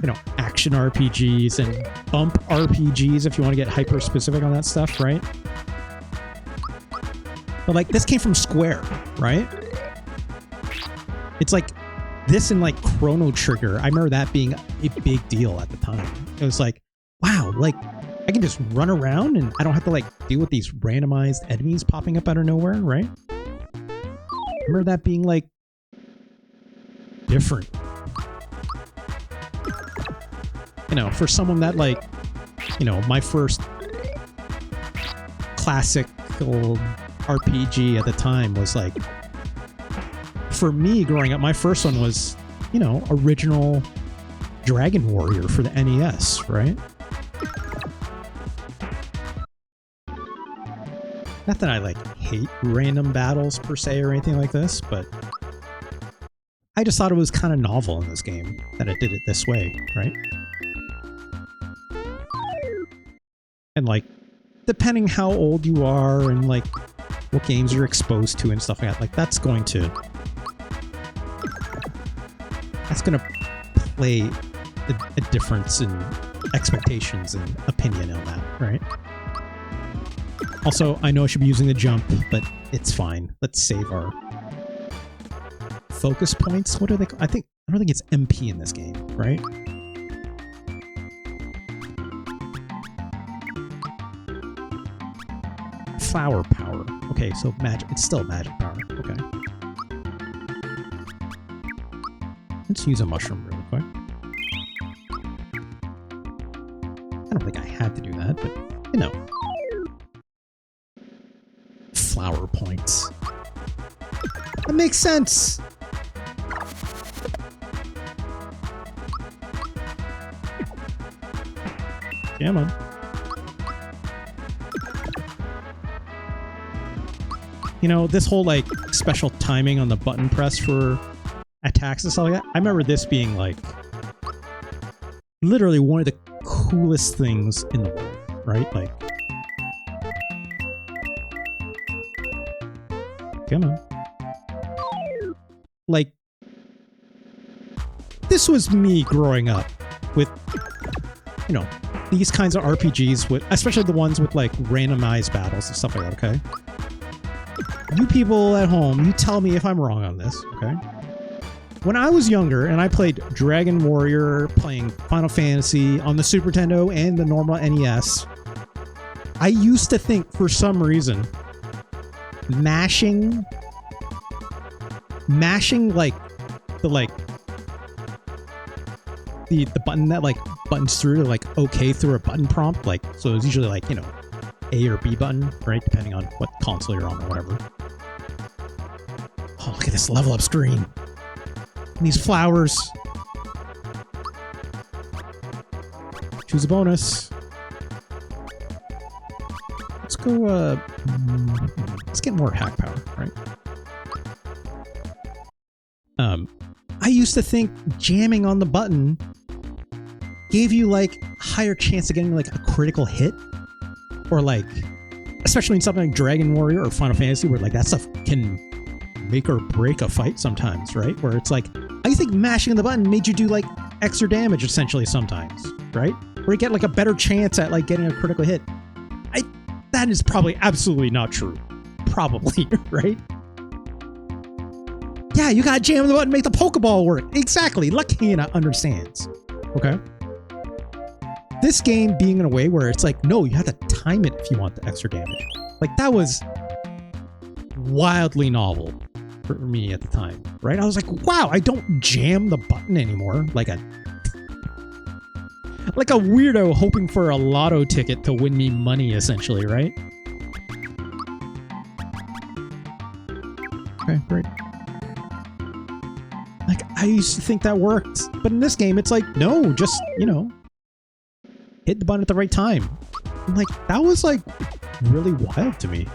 you know, action RPGs and bump RPGs if you want to get hyper specific on that stuff, right? But like this came from Square, right? It's like this and like Chrono Trigger. I remember that being a big deal at the time. It was like, wow, like I can just run around and I don't have to like deal with these randomized enemies popping up out of nowhere, right? I remember that being like different. You know, for someone that like you know, my first classical RPG at the time was like, for me growing up, my first one was, you know, original Dragon Warrior for the NES, right? Not that I like hate random battles per se or anything like this, but I just thought it was kind of novel in this game that it did it this way, right? And like, depending how old you are and like what games you're exposed to and stuff like that, like that's going to play a difference in expectations and opinion on that, right? Also, I know I should be using the jump, but it's fine. Let's save our focus points. What are they? I don't think it's MP in this game, right? Flower power. Okay, so magic. It's still magic power. Okay. Let's use a mushroom really quick. I don't think I had to do that, but you know. Flower points. That makes sense! Come on. You know, this whole like special timing on the button press for attacks and stuff like that, I remember this being like literally one of the coolest things in the world, right? Like, come on. Like, this was me growing up with, you know, these kinds of RPGs with, especially the ones with like randomized battles and stuff like that, okay? You people at home, you tell me if I'm wrong on this, okay? When I was younger and I played Dragon Warrior, playing Final Fantasy on the Super Nintendo and the normal NES, I used to think for some reason mashing like the button that like buttons through to like okay through a button prompt, like, so it's usually like, you know, A or B button, right, depending on what console you're on or whatever. Oh, look at this level up screen and these flowers. Choose a bonus. Let's go let's get more hack power, right? I used to think jamming on the button gave you like higher chance of getting like a critical hit, or like, especially in something like Dragon Warrior or Final Fantasy, where like that stuff can make or break a fight sometimes, right? Where it's like, I think mashing the button made you do like extra damage essentially sometimes, right? Or you get like a better chance at like getting a critical hit. That is probably absolutely not true. Probably, right? Yeah, you gotta jam the button, make the Pokeball work. Exactly. Lucana understands. Okay. This game being in a way where it's like, no, you have to time it if you want the extra damage. Like, that was wildly novel for me at the time, right? I was like, wow, I don't jam the button anymore. Like a weirdo hoping for a lotto ticket to win me money, essentially, right? Okay, great. Like, I used to think that worked, but in this game, it's like, no, just, you know, hit the button at the right time. I'm like, that was like really wild to me.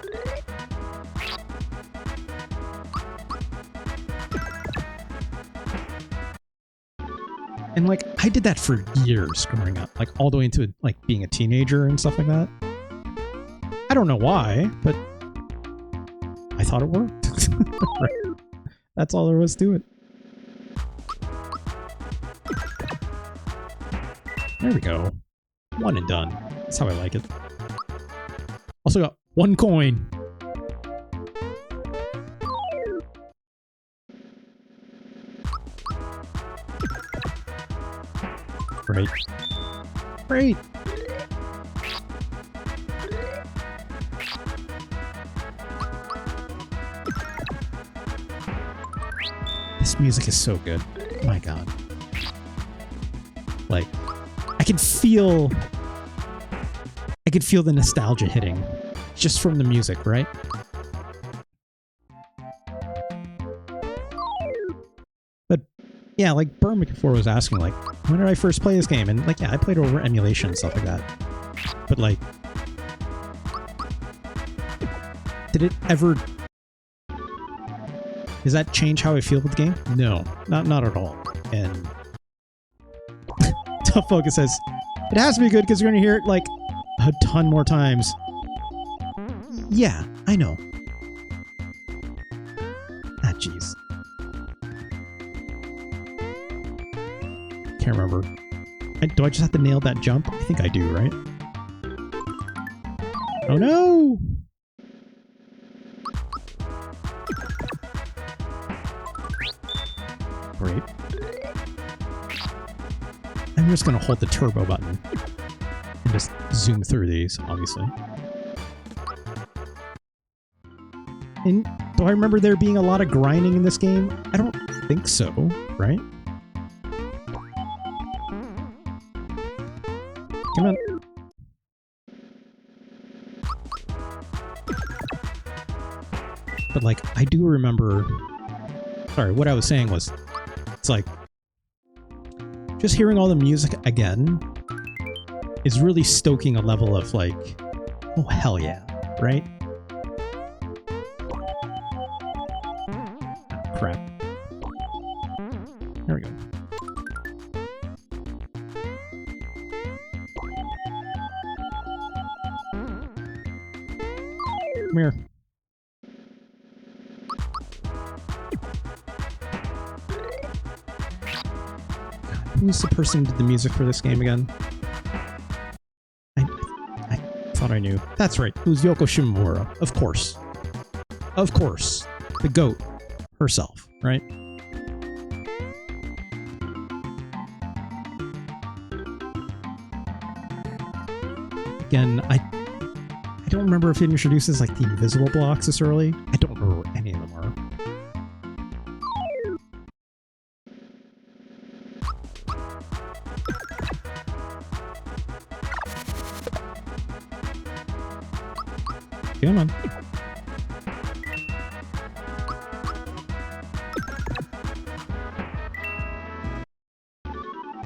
And like, I did that for years growing up, like all the way into like being a teenager and stuff like that. I don't know why, but I thought it worked. Right? That's all there was to it. There we go. One and done. That's how I like it. Also got 1 coin. Great. Great. This music is so good. Oh my god. Like, I can feel I could feel the nostalgia hitting just from the music, right? But yeah, like Burn before was asking, like, when did I first play this game? And like, yeah, I played over emulation and stuff like that. But like, did it ever... Does that change how I feel with the game? No, not at all. And Tough Focus says, it has to be good because you're going to hear it like a ton more times. Yeah, I know. Ah, jeez. Can't remember. Do I just have to nail that jump? I think I do, right? Oh no! Great. I'm just going to hold the turbo button and just zoom through these, obviously. And do I remember there being a lot of grinding in this game? I don't think so, right? Come on. But like, I do remember... Sorry, what I was saying was, it's like, just hearing all the music again is really stoking a level of like, oh hell yeah, right? Ah, crap. There we go. Come here. Who's the person who did the music for this game again? I thought I knew. That's right. It was Yoko Shimomura. Of course. Of course. The GOAT herself, right? Again, I don't remember if it introduces like the invisible blocks this early. I don't remember what any of them are. Come on.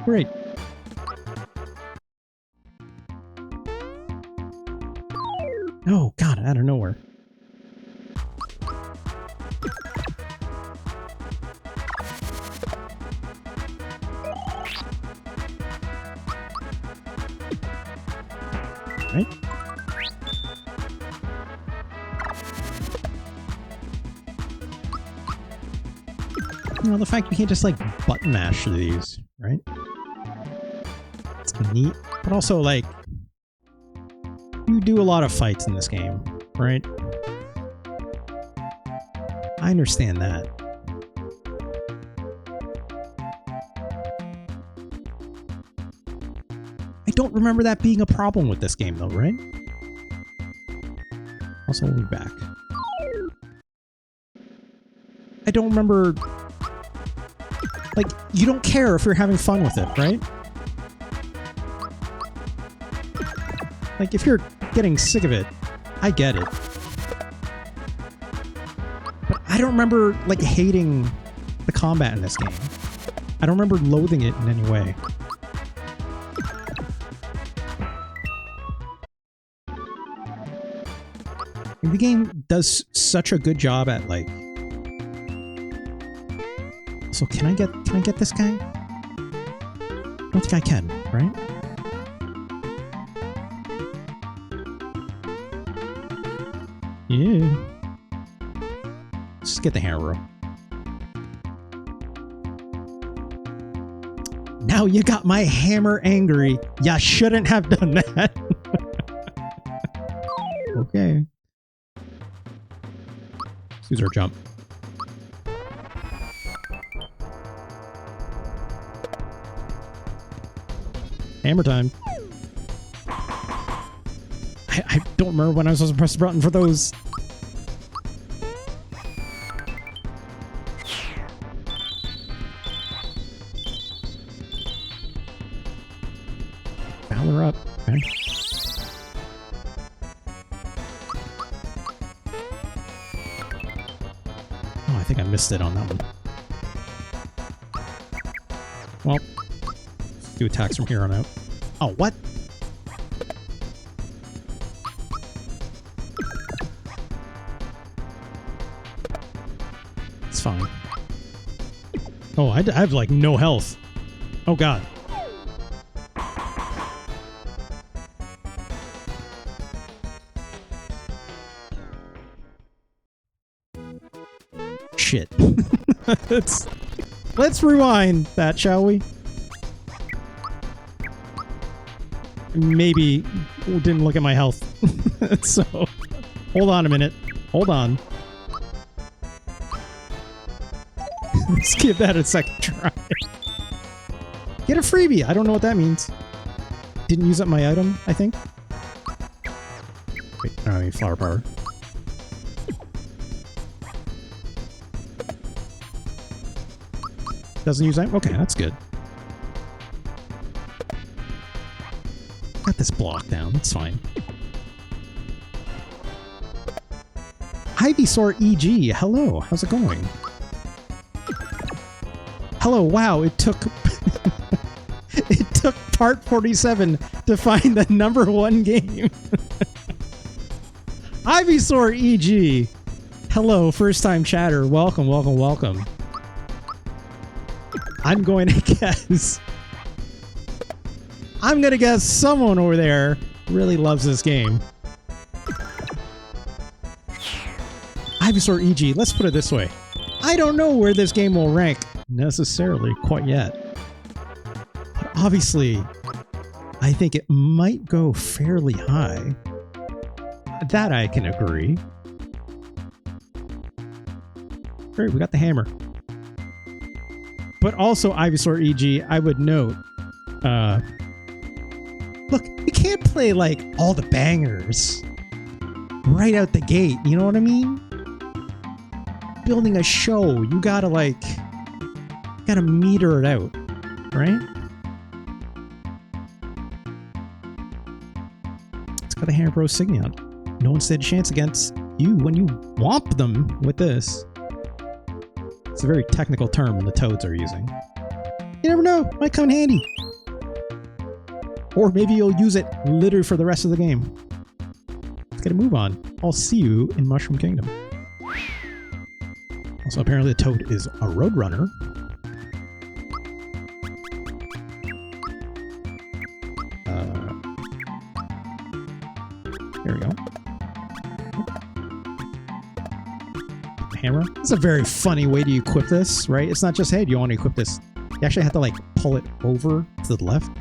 Great. Oh, God, out of nowhere. Right? You know, the fact you can't just, like, button mash through these, right? It's neat. But also, like, you do a lot of fights in this game, right? I understand that. I don't remember that being a problem with this game, though, right? Also, we'll be back. I don't remember... Like, you don't care if you're having fun with it, right? Like, if you're getting sick of it, I get it. But I don't remember, like, hating the combat in this game. I don't remember loathing it in any way. And the game does such a good job at, like... So can I get this guy? I don't think I can, right? Yeah. Let's just get the hammer. Now you got my hammer angry. Ya shouldn't have done that. Okay. Let's use our jump. Hammer time. I don't remember when I was supposed to press the button for those. Power up. Okay. I think I missed it on that one. Well, let's do attacks from here on out. Oh, what? It's fine. Oh, I have like no health. Oh god. Shit. Let's rewind that, shall we? Maybe didn't look at my health. So, hold on a minute. Hold on. Let's give that a second try. Get a freebie. I don't know what that means. Didn't use up my item, I think. Wait, I don't need flower power. Doesn't use item? Okay, that's good. Got this block down. That's fine. Ivysaur EG. Hello. How's it going? Hello. Wow. It took... it took part 47 to find the #1 game. Ivysaur EG. Hello. First time chatter. Welcome, welcome, welcome. I'm going to guess... I'm going to guess someone over there really loves this game. Ivysaur EG, let's put it this way. I don't know where this game will rank necessarily quite yet. But obviously, I think it might go fairly high. That I can agree. Great, we got the hammer. But also Ivysaur EG, I would note, look, you can't play like all the bangers right out the gate, you know what I mean? Building a show, you gotta like, gotta meter it out, right? It's got a Hammer Bros Signion. No one stood a chance against you when you whomp them with this. It's a very technical term the Toads are using. You never know, might come in handy. Or maybe you'll use it literally for the rest of the game. Let's get a move on. I'll see you in Mushroom Kingdom. Also, apparently the Toad is a Roadrunner. There we go. Hammer. It's a very funny way to equip this, right? It's not just, hey, do you want to equip this? You actually have to like pull it over to the left.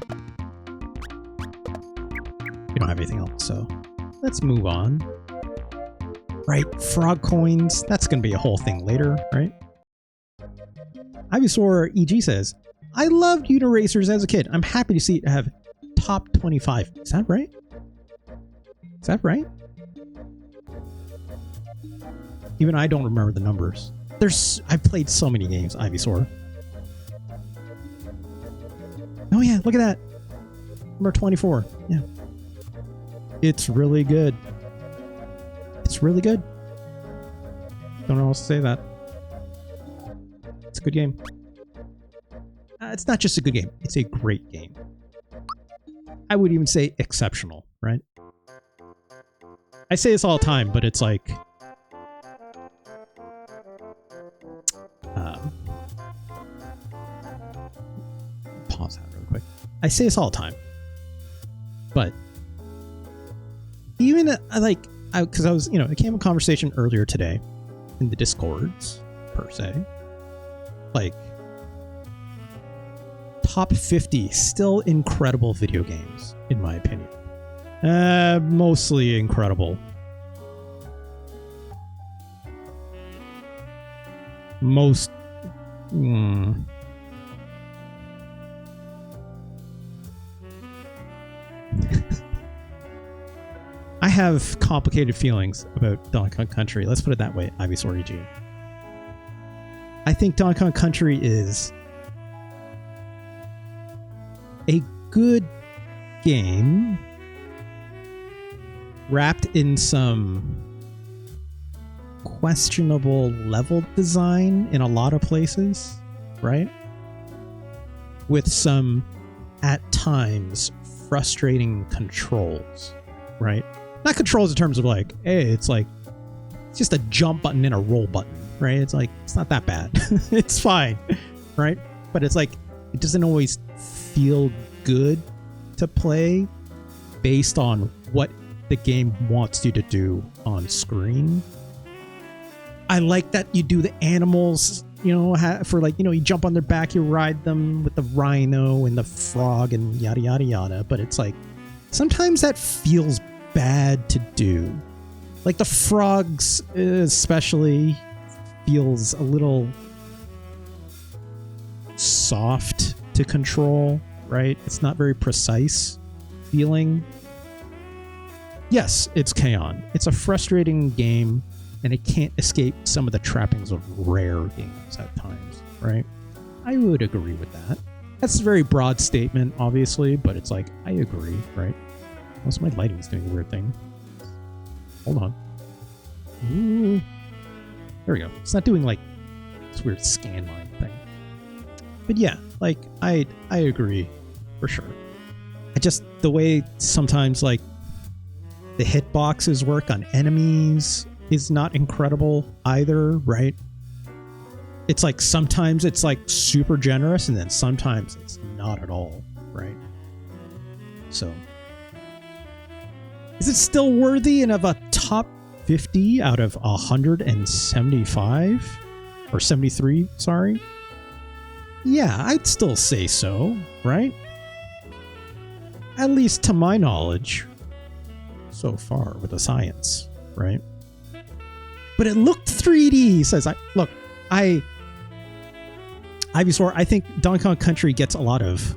You don't have anything else, so let's move on. Right, frog coins. That's going to be a whole thing later, right? Ivysaur EG says, I loved Uniracers as a kid. I'm happy to see it have top 25. Is that right? Is that right? Even I don't remember the numbers. I've played so many games, Ivysaur. Oh yeah, look at that. Number 24. Yeah. It's really good. It's really good. Don't know how else to say that. It's a good game. It's not just a good game. It's a great game. I would even say exceptional, right? I say this all the time, but it's like... pause that real quick. I say this all the time, but even because I was, it came a conversation earlier today in the Discords, per se, like top 50 still incredible video games, in my opinion. Mostly incredible. Most... I have complicated feelings about Donkey Kong Country. Let's put it that way, Ivysaur EG. I think Donkey Kong Country is a good game wrapped in some questionable level design in a lot of places, right? With some, at times, frustrating controls, right? Not controls in terms of like, hey, it's just a jump button and a roll button, right? It's like, it's not that bad. It's fine, right? But it's like, it doesn't always feel good to play based on what the game wants you to do on screen. I like that you do the animals, you know, for like, you know, you jump on their back, you ride them with the rhino and the frog and yada, yada, yada. But it's like, sometimes that feels bad to do. Like the frogs especially feels a little soft to control, right? It's not very precise feeling. Yes, it's K-On! It's a frustrating game, and it can't escape some of the trappings of rare games at times, right? I would agree with that. That's a very broad statement, obviously, but it's like, I agree, right? Also, my lighting's doing a weird thing. Hold on. Ooh. There we go. It's not doing like this weird scan line thing. But yeah, like I agree for sure. I just, the way sometimes like the hitboxes work on enemies is not incredible either, right? It's like sometimes it's like super generous and then sometimes it's not at all, right? So is it still worthy of a top 50 out of 175 or 73? Sorry. Yeah, I'd still say so, right? At least to my knowledge so far with the science, right? But it looked 3D, says I. Look, Ivysaur, I think Donkey Kong Country gets a lot of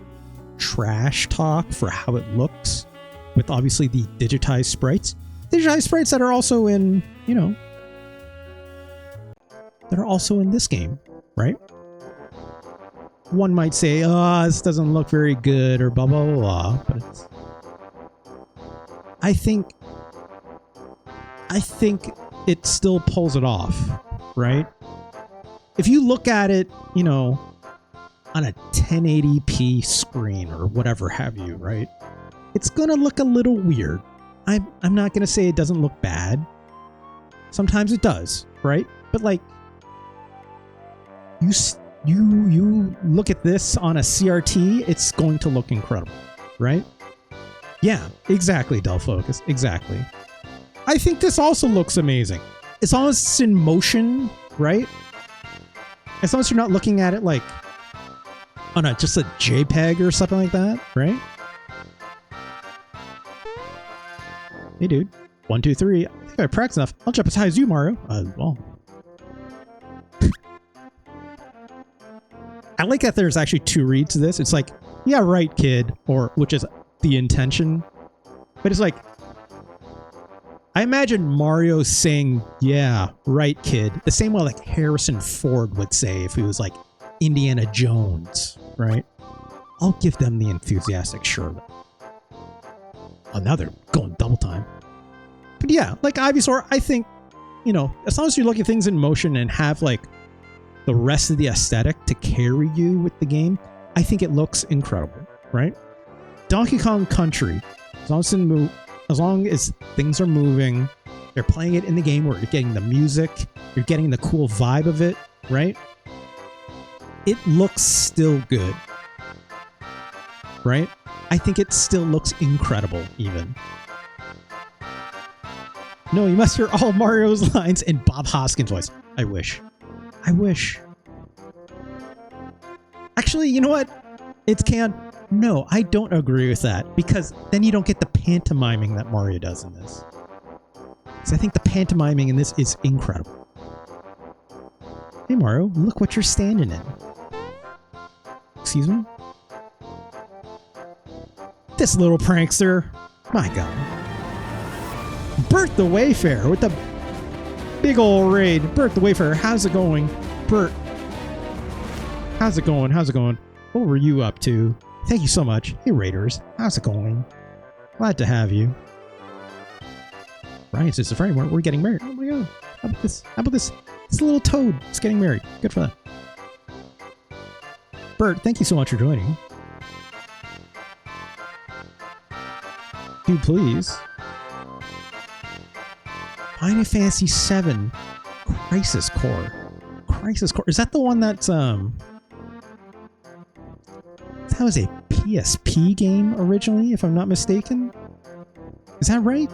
trash talk for how it looks with obviously the digitized sprites. Digitized sprites that are also in, you know, that are also in this game, right? One might say, oh, this doesn't look very good or blah, blah, blah, blah. But it's, I think it still pulls it off, right? If you look at it, you know, on a 1080p screen or whatever have you, right? It's going to look a little weird. I'm not going to say it doesn't look bad. Sometimes it does, right? But like, you look at this on a CRT, it's going to look incredible, right? Yeah, exactly, Del Focus, exactly. I think this also looks amazing. As long as it's in motion, right? As long as you're not looking at it like on just a JPEG or something like that, right? Hey, dude. 1, 2, 3. I think I practiced enough. I'll jump as high as you, Mario. Well. I like that there's actually 2 reads to this. It's like, yeah, right, kid, or which is the intention. But it's like, I imagine Mario saying, yeah, right, kid, the same way like Harrison Ford would say if he was like Indiana Jones, right? I'll give them the enthusiastic sure. Oh, now they're going double time. But yeah, like Ivysaur, I think, you know, as long as you're looking at things in motion and have like the rest of the aesthetic to carry you with the game, I think it looks incredible, right? Donkey Kong Country, as long as things are moving, they're playing it in the game where you're getting the music, you're getting the cool vibe of it, right? It looks still good, right? I think it still looks incredible, even. No, you must hear all Mario's lines in Bob Hoskins' voice. I wish. I wish. Actually, you know what? It's K-On! No, I don't agree with that, because then you don't get the pantomiming that Mario does in this. So I think the pantomiming in this is incredible. Hey Mario, look what you're standing in. Excuse me? This little prankster. My god. Bert the Wayfarer with the big ol' raid. Bert the Wayfarer, how's it going? Bert. How's it going? How's it going? What were you up to? Thank you so much. Hey Raiders, how's it going? Glad to have you. Right, it's a friend. We're getting married. Oh my god. How about this? How about this? This little toad is getting married. Good for them. Bert, thank you so much for joining. Dude, please. Final Fantasy VII Crisis Core. Crisis Core. Is that the one that's that was a PSP game originally, if I'm not mistaken? Is that right?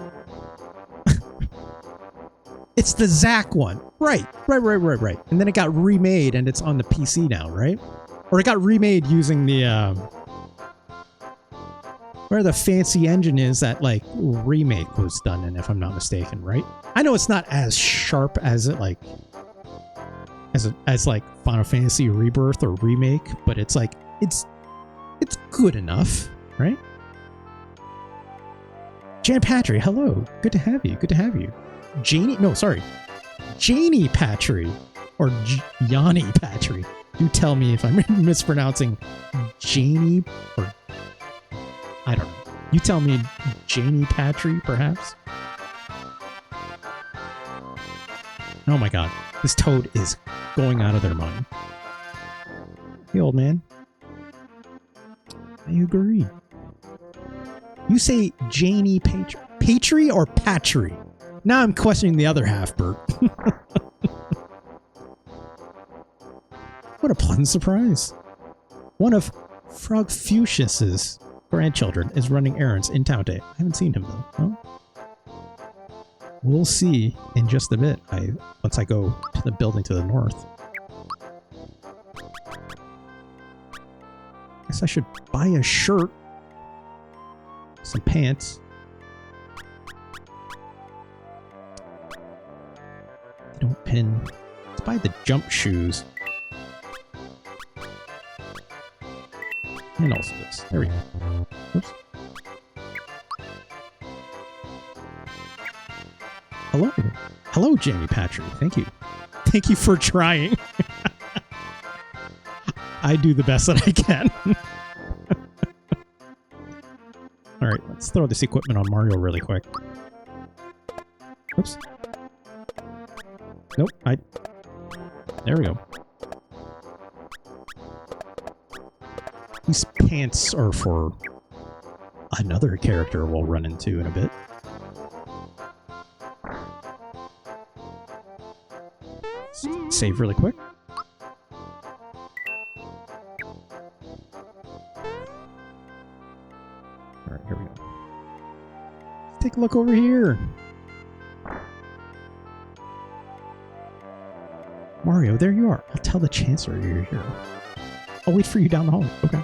It's the Zack one. Right. And then it got remade and it's on the PC now, right? Or it got remade using the where the fancy engine is that like remake was done in, if I'm not mistaken, right? I know it's not as sharp as it like as like Final Fantasy Rebirth or Remake, but it's like it's good enough, right? Jan Patry, hello. Good to have you. Good to have you. Janie Patry or Yanni Patry. Do tell me if I'm mispronouncing Janie or I don't know. You tell me, Janie Patry, perhaps? Oh my god. This toad is going out of their mind. Hey, old man. I agree. You say Janie Patry or Patry? Now I'm questioning the other half, Bert. What a pleasant surprise. One of Frogfucius's grandchildren is running errands in town today. I haven't seen him though. Well, we'll see in just a bit. Once I go to the building to the north. Guess I should buy a shirt, some pants. They don't pin. Let's buy the jump shoes. And also this. There we go. Oops. Hello. Hello, Jamie Patry. Thank you. Thank you for trying. I do the best that I can. Alright, let's throw this equipment on Mario really quick. Oops. Nope, there we go. These pants are for another character we'll run into in a bit. Save really quick. Alright, here we go. Let's take a look over here. Mario, there you are. I'll tell the Chancellor you're here. I'll wait for you down the hall. Okay.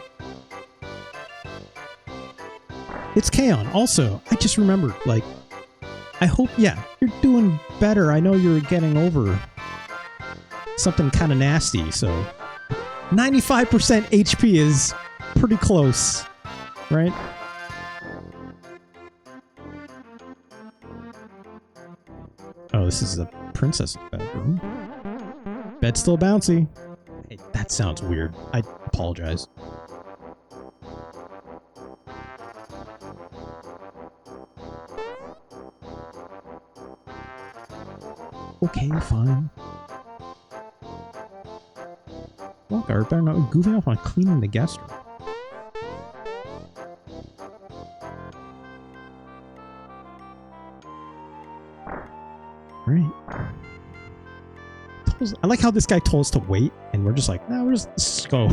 It's Kaon. Also, I just remembered, like, I hope, yeah, you're doing better. I know you're getting over something kind of nasty, so 95% HP is pretty close, right? Oh, this is the princess's bedroom. Bed's still bouncy. Hey, that sounds weird. I apologize. Okay, fine. Well, guard better not goofing off on cleaning the guest room. Right. I like how this guy told us to wait, and we're just like, no, we're just go.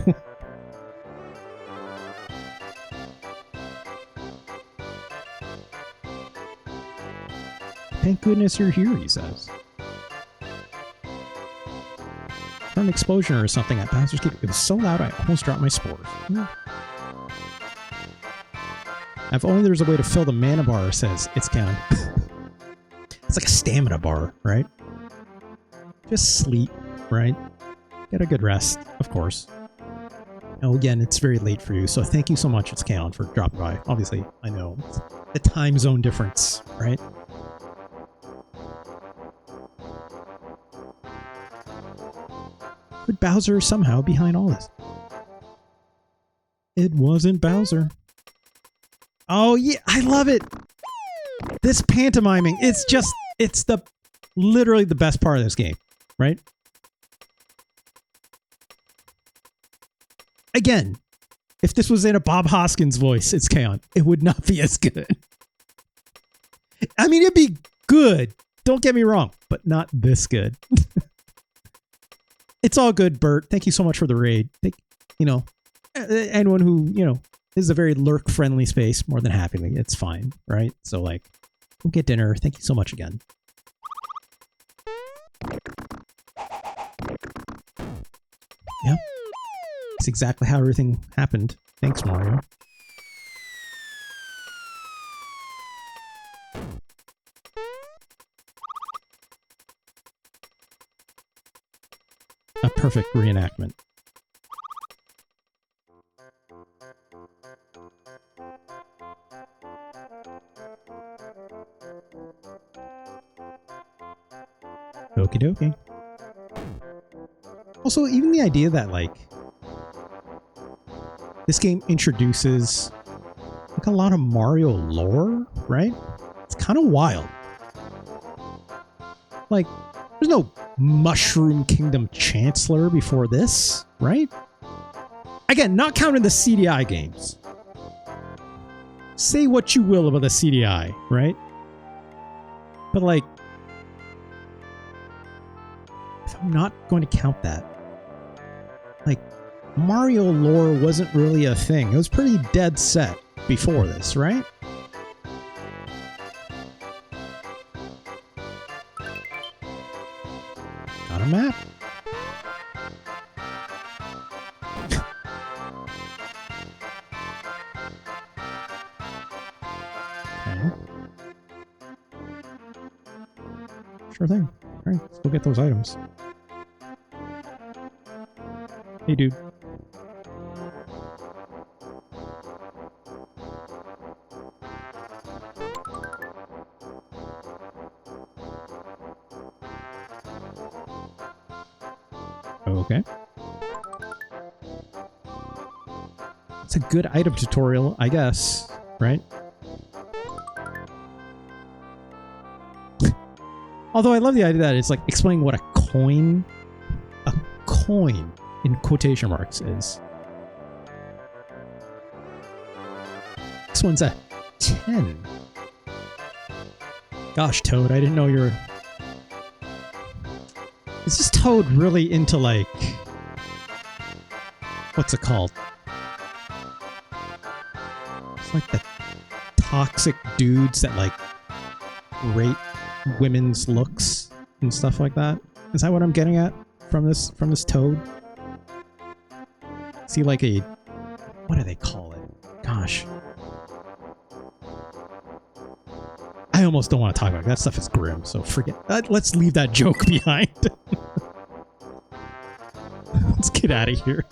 Thank goodness you're here, he says. An explosion or something at Bowser's Keep. It was so loud I almost dropped my spores. If only there's a way to fill the mana bar, says It's Count. It's like a stamina bar, right? Just sleep, right? Get a good rest, of course. Oh, again, it's very late for you, so thank you so much, It's Count, for dropping by. Obviously, I know the time zone difference, right? But Bowser somehow behind all this. It wasn't Bowser. Oh yeah, I love it. This pantomiming, it's literally the best part of this game, right? Again, if this was in a Bob Hoskins voice, it's K-On! It would not be as good. I mean, it'd be good. Don't get me wrong, but not this good. It's all good, Bert. Thank you so much for the raid. Anyone who, this is a very lurk-friendly space, more than happily. It's fine, right? So, like, go get dinner. Thank you so much again. Yep. That's exactly how everything happened. Thanks, Mario. A perfect reenactment. Okie dokie. Also, even the idea that, like, this game introduces, like, a lot of Mario lore, right? It's kind of wild. Like, there's no Mushroom Kingdom Chancellor before this, right? Again, not counting the CDI games. Say what you will about the CDI, right? But, like, if I'm not going to count that, like, Mario lore wasn't really a thing. It was pretty dead set before this, right? Got a map. Okay. Sure thing. All right, let's go get those items. Hey, dude. Okay. It's a good item tutorial, I guess, right? Although I love the idea that it's like explaining what a coin in quotation marks is. This one's a 10. Gosh, Toad, I didn't know you were... Is this Toad really into, like... What's it called? It's like the toxic dudes that, like, rate women's looks and stuff like that. Is that what I'm getting at from this Toad? Is he like a... What do they call it? Gosh. I almost don't want to talk about it. That stuff is grim, so forget... let's leave that joke behind. Let's get out of here.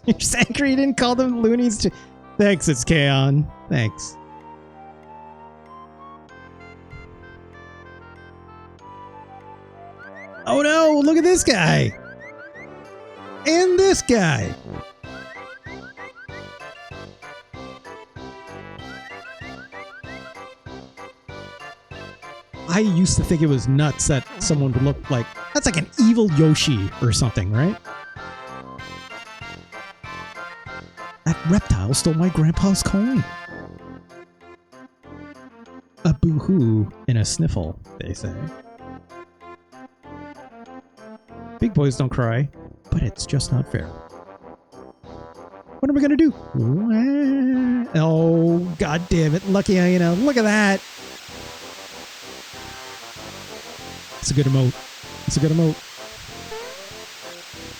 You're just angry you didn't call them loonies to... Thanks, it's K-On! Thanks. Oh no! Look at this guy! And this guy! I used to think it was nuts that someone would look like... That's like an evil Yoshi or something, right? That reptile stole my grandpa's coin. A boo-hoo and a sniffle, they say. Big boys don't cry, but it's just not fair. What am I gonna do? Oh, god damn it. Lucky I, look at that. It's a good emote. It's a good emote.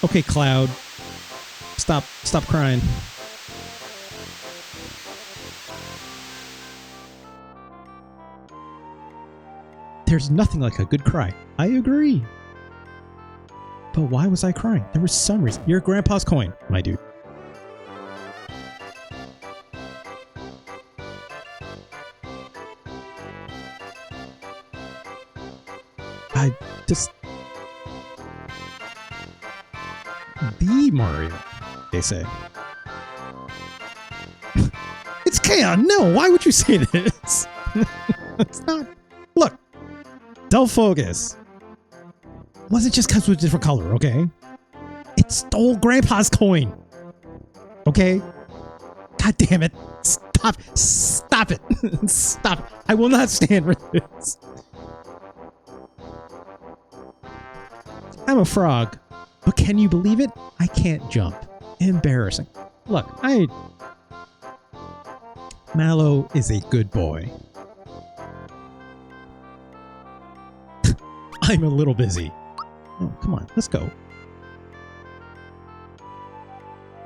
Okay, Cloud. Stop crying. There's nothing like a good cry. I agree. But why was I crying? There was some reason. Your grandpa's coin, my dude. I just... The Mario. they say. It's chaos. No, why would you say this? It's not. Look, don't focus. It wasn't just because it was a different color, okay? It stole Grandpa's coin. Okay? God damn it. Stop. Stop it. Stop it. I will not stand for this. I'm a frog, but can you believe it? I can't jump. Embarrassing. Look, Mallow is a good boy. I'm a little busy. Oh, come on, let's go.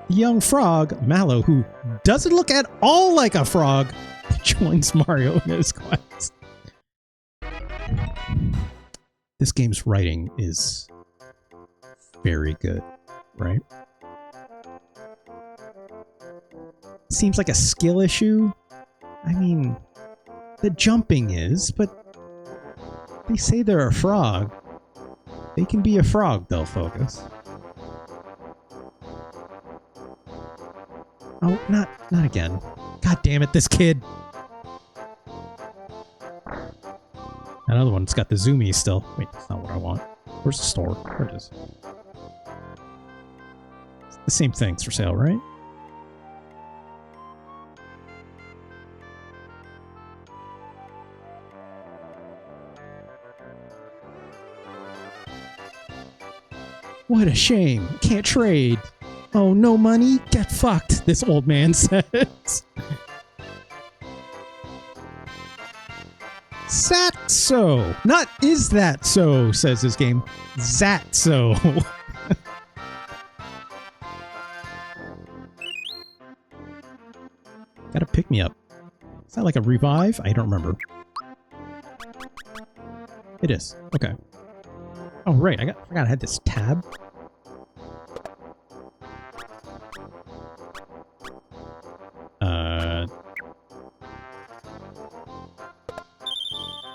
The young frog, Mallow, who doesn't look at all like a frog, joins Mario in his quest. This game's writing is very good, right? Seems like a skill issue. I mean, the jumping is, but they say they're a frog. They can be a frog, they'll focus. Oh, not again. God damn it, this kid. Another one's got the zoomies still. Wait, that's not what I want. Where's the store? Where it is? It's the same things for sale, right? What a shame. Can't trade. Oh, no money? Get fucked, this old man says. Zat so. Not is that so, says this game. Zat so. Gotta pick me up. Is that like a revive? I don't remember. It is. Okay. Oh, right. I forgot I had this tab.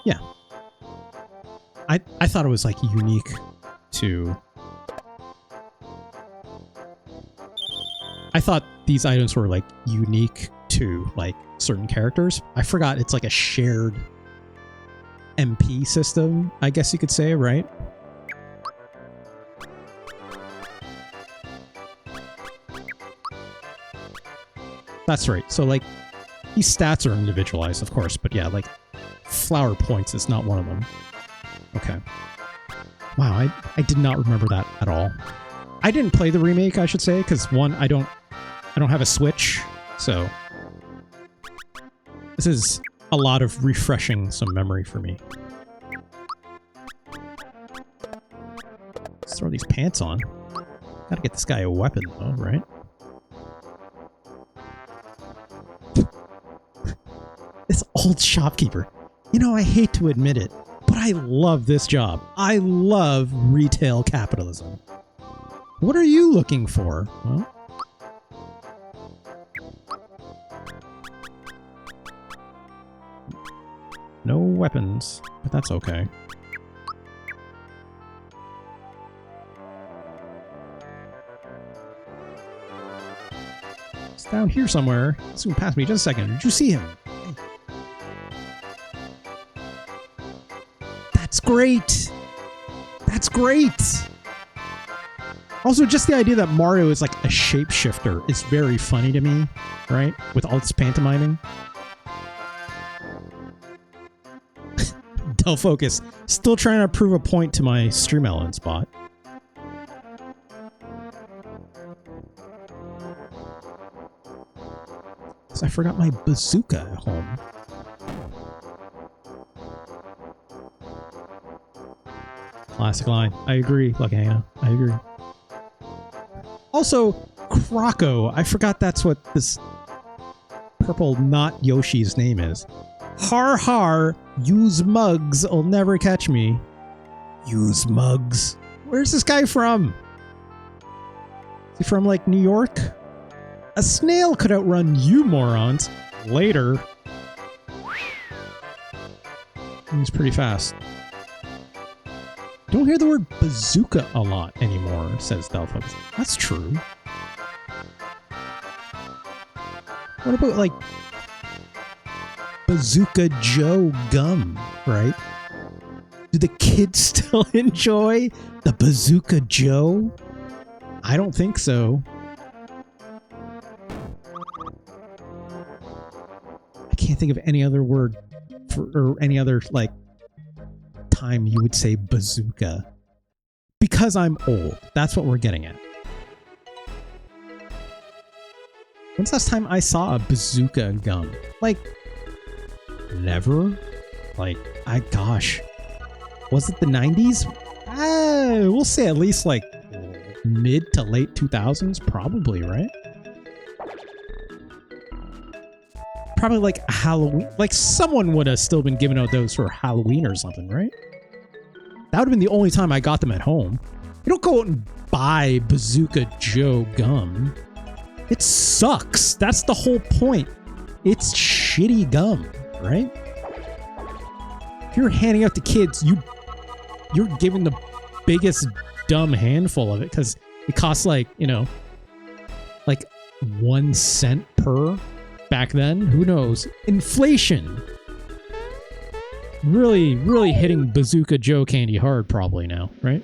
Yeah. I thought it was like unique to... I thought these items were like unique to like certain characters. I forgot it's like a shared MP system, I guess you could say, right? That's right. So like these stats are individualized, of course, but yeah, like flower points is not one of them. Okay. Wow, I did not remember that at all. I didn't play the remake, I should say, because one, I don't have a Switch, so this is a lot of refreshing some memory for me. Let's throw these pants on. Gotta get this guy a weapon though, right? This old shopkeeper. You know, I hate to admit it, but I love this job. I love retail capitalism. What are you looking for? Well, no weapons, but that's okay. It's down here somewhere. It's going to pass me just a second. Did you see him? That's great. That's great. Also, just the idea that Mario is like a shapeshifter is very funny to me, right? With all this pantomiming. Del Focus. Still trying to prove a point to my Stream Elements bot. Because I forgot my bazooka at home. Classic line. I agree, Lucky Hannah. I agree. Also, Croco. I forgot that's what this purple not Yoshi's name is. Har har, use mugs, will never catch me. Use mugs. Where's this guy from? Is he from, like, New York? A snail could outrun you morons. Later. He's pretty fast. Don't hear the word bazooka a lot anymore, says Delphos. That's true. What about like Bazooka Joe gum, right? Do the kids still enjoy the Bazooka Joe? I don't think so. I can't think of any other word for, or any other like time you would say bazooka. Because I'm old. That's what we're getting at. When's the last time I saw a bazooka gum? Like, never? Like, gosh. Was it the 90s? We'll say at least like mid to late 2000s, probably, right? Probably like Halloween. Like someone would have still been giving out those for Halloween or something, right? That would have been the only time I got them at home. You don't go out and buy Bazooka Joe gum. It sucks. That's the whole point. It's shitty gum, right? If you're handing out to kids, you're giving the biggest dumb handful of it because it costs like, you know, like 1 cent per back then. Who knows? Inflation. Really, really hitting Bazooka Joe candy hard probably now, right?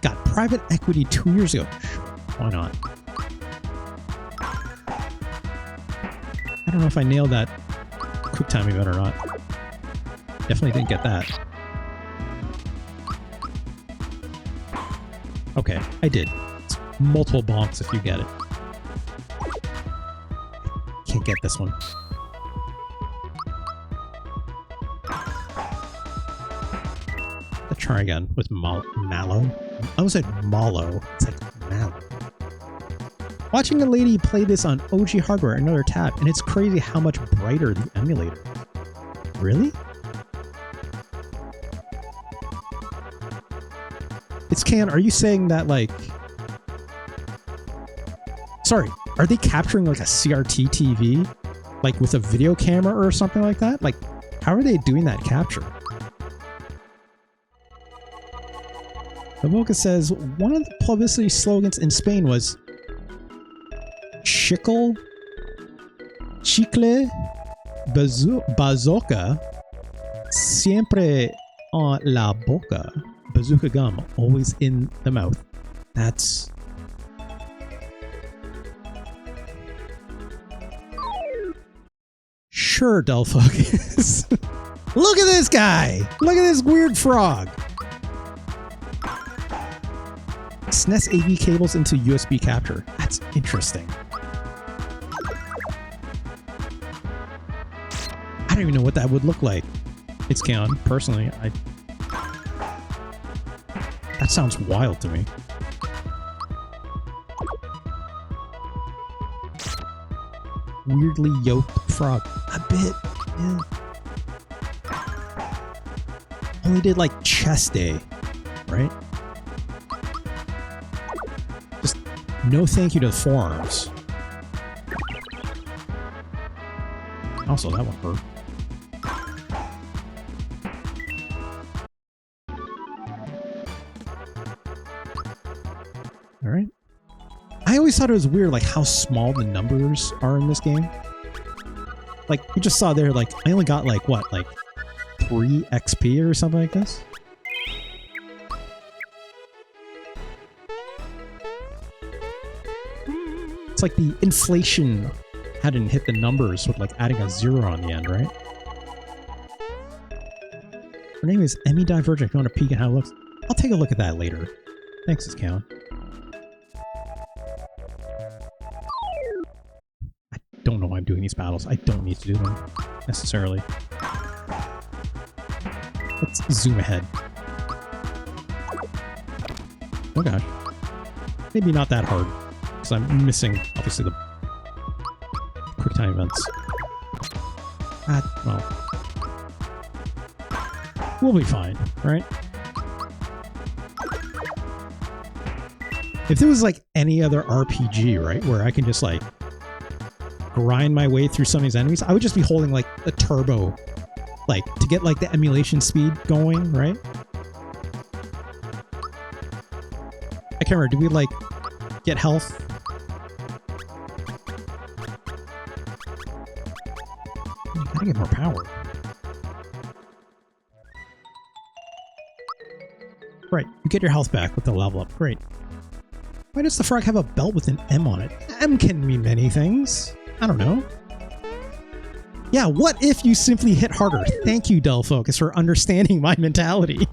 Got private equity 2 years ago. Why not? I don't know if I nailed that quick time event or not. Definitely didn't get that. Okay, I did. It's multiple bonks if you get it. Can't get this one. Let's try again with Mallow. I almost said Mallow. It's like Mallow. Watching a lady play this on OG hardware, another tab, and it's crazy how much brighter the emulator is. Really? It's Can, are you saying that like... Sorry, are they capturing like a CRT TV? Like with a video camera or something like that? Like, how are they doing that capture? The Mocha says, one of the publicity slogans in Spain was Chicle, bazooka, siempre en la boca. Bazooka gum, always in the mouth. That's... Sure, Delphocus. Look at this guy! Look at this weird frog! SNES AV cables into USB capture. That's interesting. I don't even know what that would look like. It's Keon, personally. That sounds wild to me. Weirdly yoked frog. A bit, yeah. Only did like chest day, right? Just no thank you to the forearms. Also, that one hurt. Alright. I always thought it was weird, like, how small the numbers are in this game. Like, you just saw there, like, I only got, like, what, like, 3 XP or something like this? It's like the inflation hadn't hit the numbers with, like, adding a 0 on the end, right? Her name is Emmy Divergent. If you want to peek at how it looks, I'll take a look at that later. Thanks, Discount. I don't know why I'm doing these battles. I don't need to do them, necessarily. Let's zoom ahead. Oh gosh. Maybe not that hard, because I'm missing, obviously, the quick time events. Well. We'll be fine, right? If there was, like, any other RPG, right, where I can just, like, grind my way through some of these enemies, I would just be holding, like, the turbo, like, to get, like, the emulation speed going, right? I can't remember, did we, like, get health? I get more power. Right, you get your health back with the level up. Great. Why does the frog have a belt with an M on it? M can mean many things. I don't know. Yeah, what if you simply hit harder? Thank you, Del Focus, for understanding my mentality.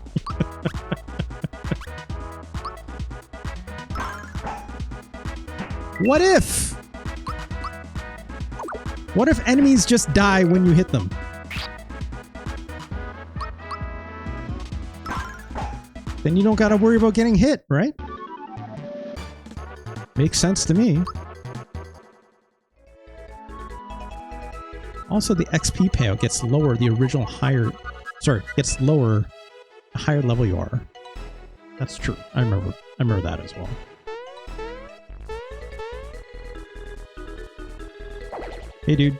What if? What if enemies just die when you hit them? Then you don't gotta worry about getting hit, right? Makes sense to me. Also, the XP payout gets lower the original higher... Sorry, gets lower the higher level you are. That's true. I remember that as well. Hey, dude.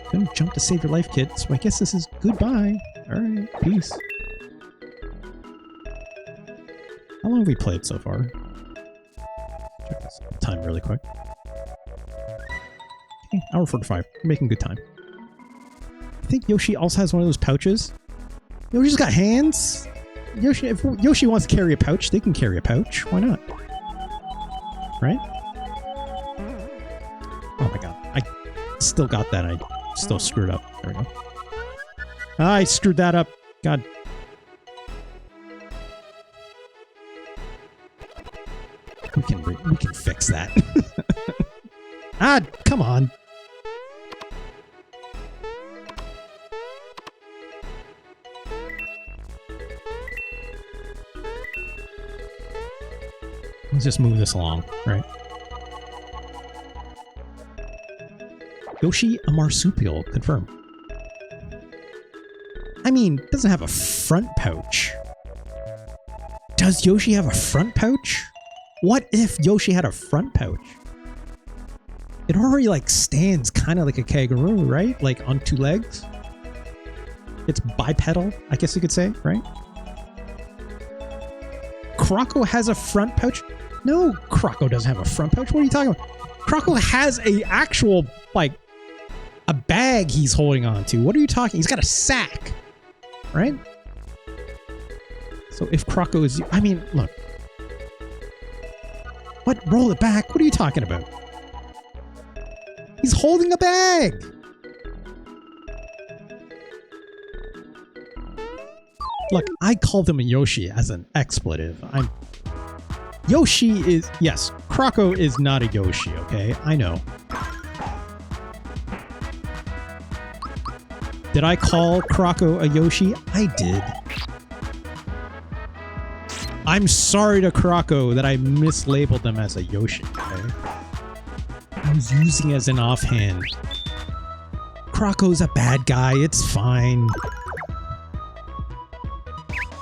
Couldn't jump to save your life, kid, so I guess this is goodbye. Alright, peace. How long have we played so far? Check this time really quick. Okay, hour 45. We're making good time. I think Yoshi also has one of those pouches. Yoshi's got hands. Yoshi, if Yoshi wants to carry a pouch, they can carry a pouch. Why not? Right? Oh my god. I still got that. I still screwed up. There we go. I screwed that up. God. We can fix that. Ah, come on. Let's just move this along, right? Yoshi, a marsupial, confirm. I mean, doesn't have a front pouch. Does Yoshi have a front pouch? What if Yoshi had a front pouch? It already, like, stands kind of like a kangaroo, right? Like, on two legs. It's bipedal, I guess you could say, right? Croco has a front pouch? No, Croco doesn't have a front pouch. What are you talking about? Croco has a actual, like, a bag he's holding on to. What are you talking? He's got a sack, right? So if Croco is... I mean, look. What? Roll it back? What are you talking about? He's holding a bag! Look, I called him a Yoshi as an expletive. Yoshi is... Yes, Croco is not a Yoshi, okay? I know. Did I call Croco a Yoshi? I did. I'm sorry to Croco that I mislabeled them as a Yoshi, okay? I was using it as an offhand. Croco's a bad guy, it's fine.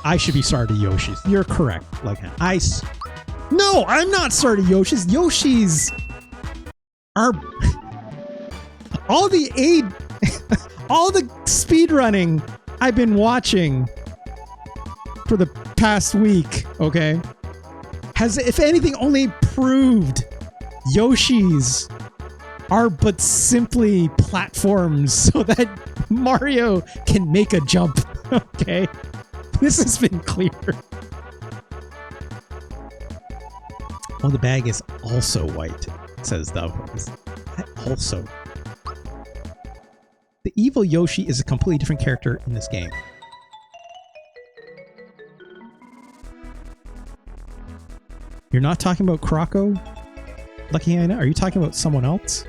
I should be sorry to Yoshis. You're correct. Like, No, I'm not sorry to Yoshis. Yoshis are... all the speedrunning I've been watching for the past week, okay, has, if anything, only proved Yoshis are but simply platforms so that Mario can make a jump, okay? This has been clear. Oh, the bag is also white, says Dove. Also. The evil Yoshi is a completely different character in this game. You're not talking about Croco? Lucky Anna? Are you talking about someone else?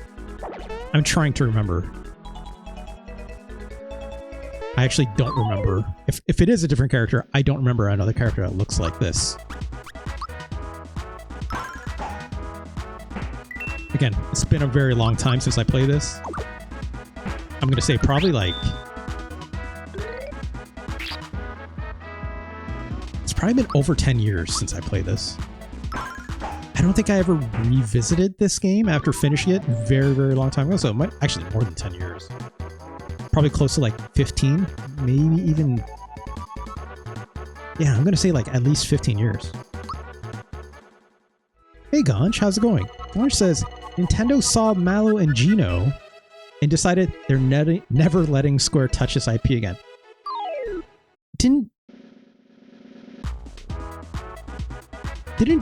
I'm trying to remember. I actually don't remember. If it is a different character, I don't remember another character that looks like this. Again, it's been a very long time since I played this. I'm gonna say probably like... It's probably been over 10 years since I played this. I don't think I ever revisited this game after finishing it very, very long time ago. So it might actually more than 10 years. Probably close to like 15, maybe even... Yeah, I'm gonna say like at least 15 years. Hey Gonch, how's it going? Gonch says, Nintendo saw Mallow and Gino and decided they're never letting Square touch this IP again. Didn't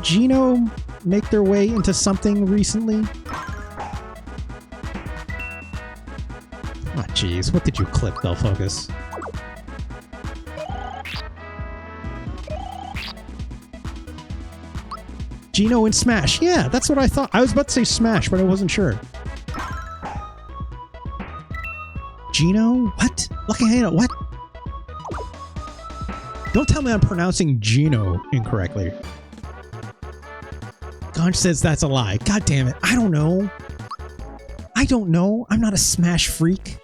Geno make their way into something recently? Oh, jeez. What did you clip, They'll Focus? Geno in Smash. Yeah, that's what I thought. I was about to say Smash, but I wasn't sure. Geno? What? Lucky Halo, what? Don't tell me I'm pronouncing Geno incorrectly. Ganj says that's a lie. God damn it. I don't know. I don't know. I'm not a Smash freak.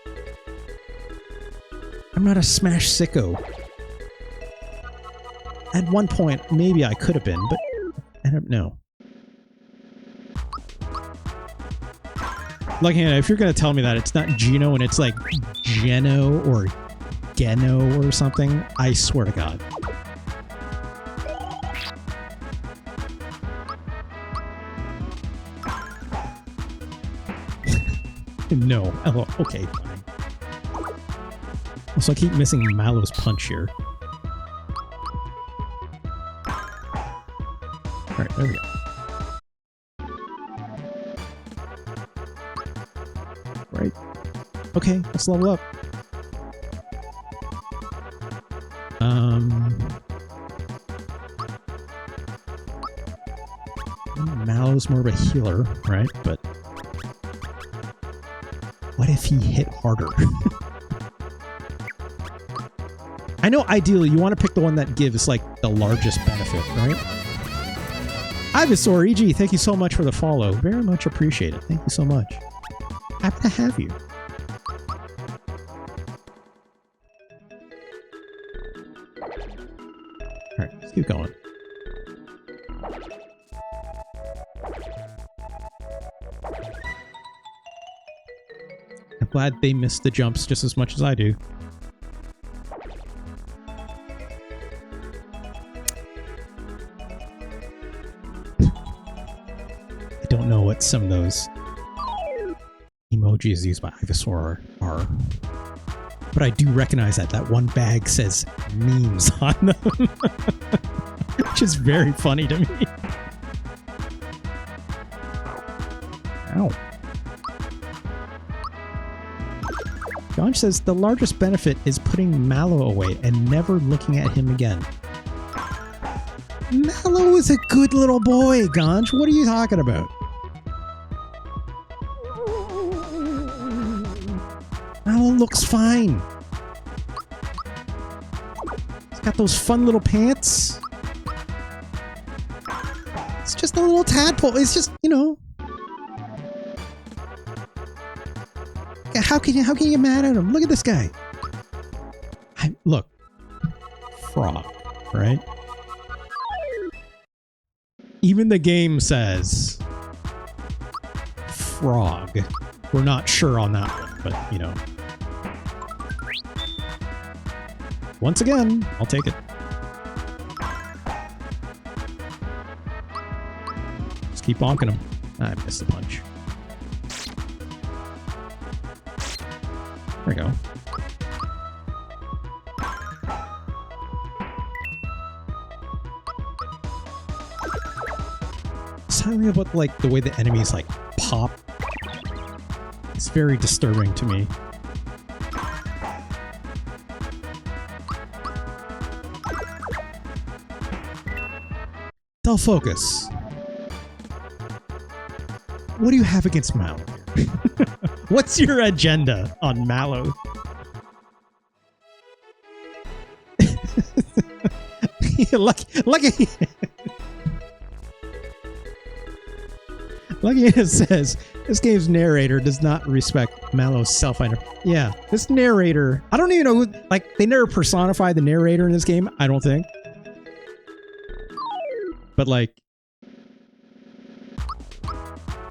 I'm not a Smash sicko. At one point, maybe I could have been, but I don't know. Lucky Hannah, if you're going to tell me that it's not Geno and it's like Geno or Geno or something, I swear to God. No. Oh, okay, fine. Also, I keep missing Mallow's punch here. Alright, there we go. Right. Okay, let's level up. Mallow's more of a healer, right? But what if he hit harder? I know ideally you want to pick the one that gives like the largest benefit, right? Ivysaur EG, thank you so much for the follow. Very much appreciated. Thank you so much. Happy to have you. Alright, let's keep going. I'm glad they missed the jumps just as much as I do. I don't know what some of those emojis used by Ivysaur are. But I do recognize that one bag says memes on them. Which is very funny to me. Ow. Ganj says the largest benefit is putting Mallow away and never looking at him again. Mallow is a good little boy, Ganj. What are you talking about? Mallow looks fine. He's got those fun little pants. It's just a little tadpole. It's just, you know. How can you get mad at him? Look at this guy. Look. Frog, right? Even the game says frog. We're not sure on that one, but you know. Once again, I'll take it. Just keep bonking him. I missed the punch. There we go. Something about like the way the enemies like pop. It's very disturbing to me. They'll focus. What do you have against Mallow? What's your agenda on Mallow? Lucky it says this game's narrator does not respect Mallow's self-identity. Yeah, this narrator. I don't even know who. Like, they never personify the narrator in this game. I don't think. But like,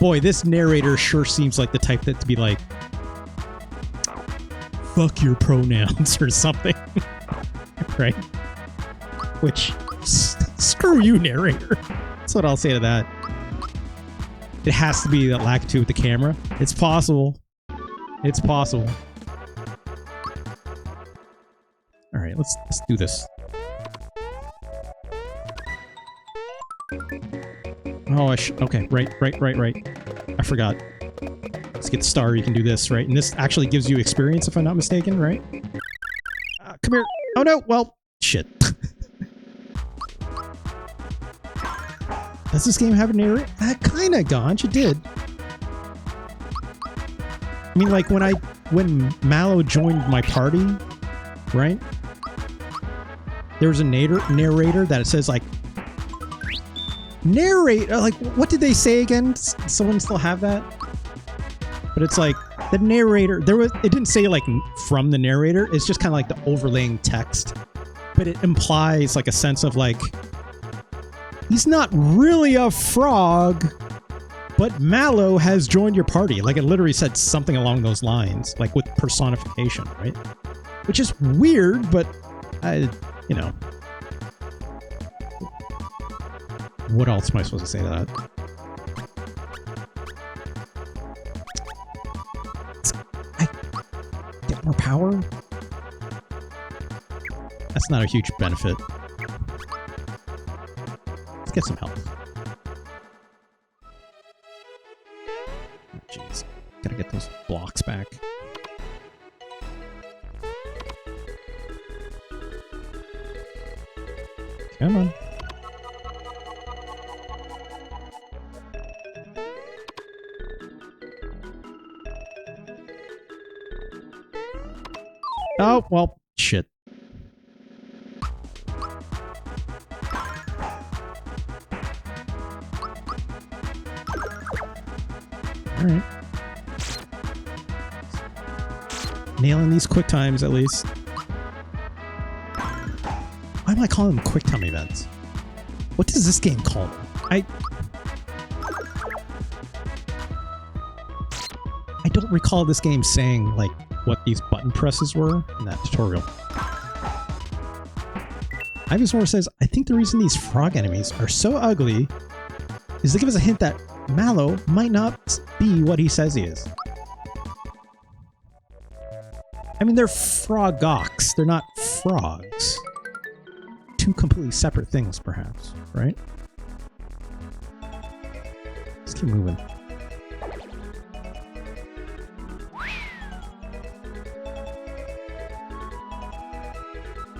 boy, this narrator sure seems like the type that to be like, fuck your pronouns or something. Right? Which, screw you, narrator. That's what I'll say to that. It has to be that lackitude with the camera. It's possible. It's possible. All right, let's do this. Oh, okay, right. I forgot. Let's get star. You can do this, right? And this actually gives you experience, if I'm not mistaken, right? Come here. Oh no. Well, shit. Does this game have a narrator? Kinda, Gonch. It did. I mean, like when Mallow joined my party, right? There was a narrator that it says like narrate. Like, what did they say again? Someone still have that? But it's like the narrator. It didn't say like from the narrator. It's just kind of like the overlaying text, but it implies like a sense of like he's not really a frog, but Mallow has joined your party. Like it literally said something along those lines, like with personification, right? Which is weird, but you know, what else am I supposed to say to that? I get more power? That's not a huge benefit. Let's get some health. Oh, jeez. Gotta get those blocks back. Come on. Oh, well, shit. Alright. Nailing these quick times, at least. Why am I calling them quick time events? What does this game call them? I don't recall this game saying, like, what these button presses were in that tutorial. Ivysaur says, I think the reason these frog enemies are so ugly is to give us a hint that Mallow might not be what he says he is. I mean, they're frogox. They're not frogs. Two completely separate things, perhaps, right? Let's keep moving.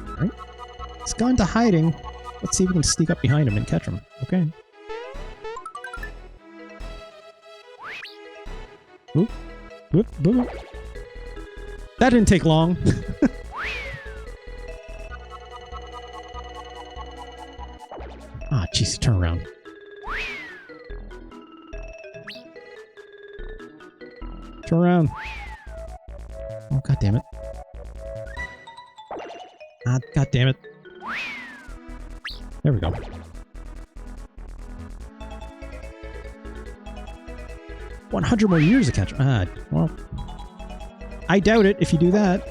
Alright. He's gone to hiding. Let's see if we can sneak up behind him and catch him. Okay. Whoop. Whoop. Whoop. That didn't take long. Ah, jeez, turn around. Turn around. Oh, god damn it. Ah, god damn it. There we go. $100 more years to catch. Ah, well. I doubt it if you do that.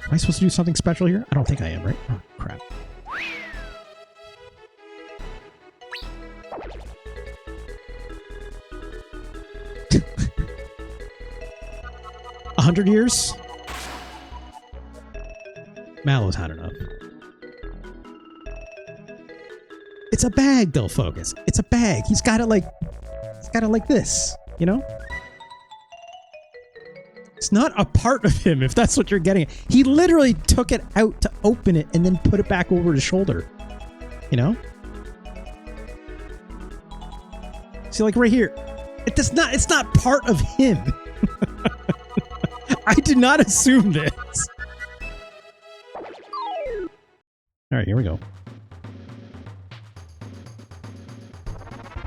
Am I supposed to do something special here? I don't think I am, right? Oh, crap. $100 years? Mallow's had enough. It's a bag, they'll focus. It's a bag. He's got it like this, you know? It's not a part of him, if that's what you're getting. He literally took it out to open it and then put it back over his shoulder. You know? See, like right here. It's not part of him. I did not assume this. Alright, here we go.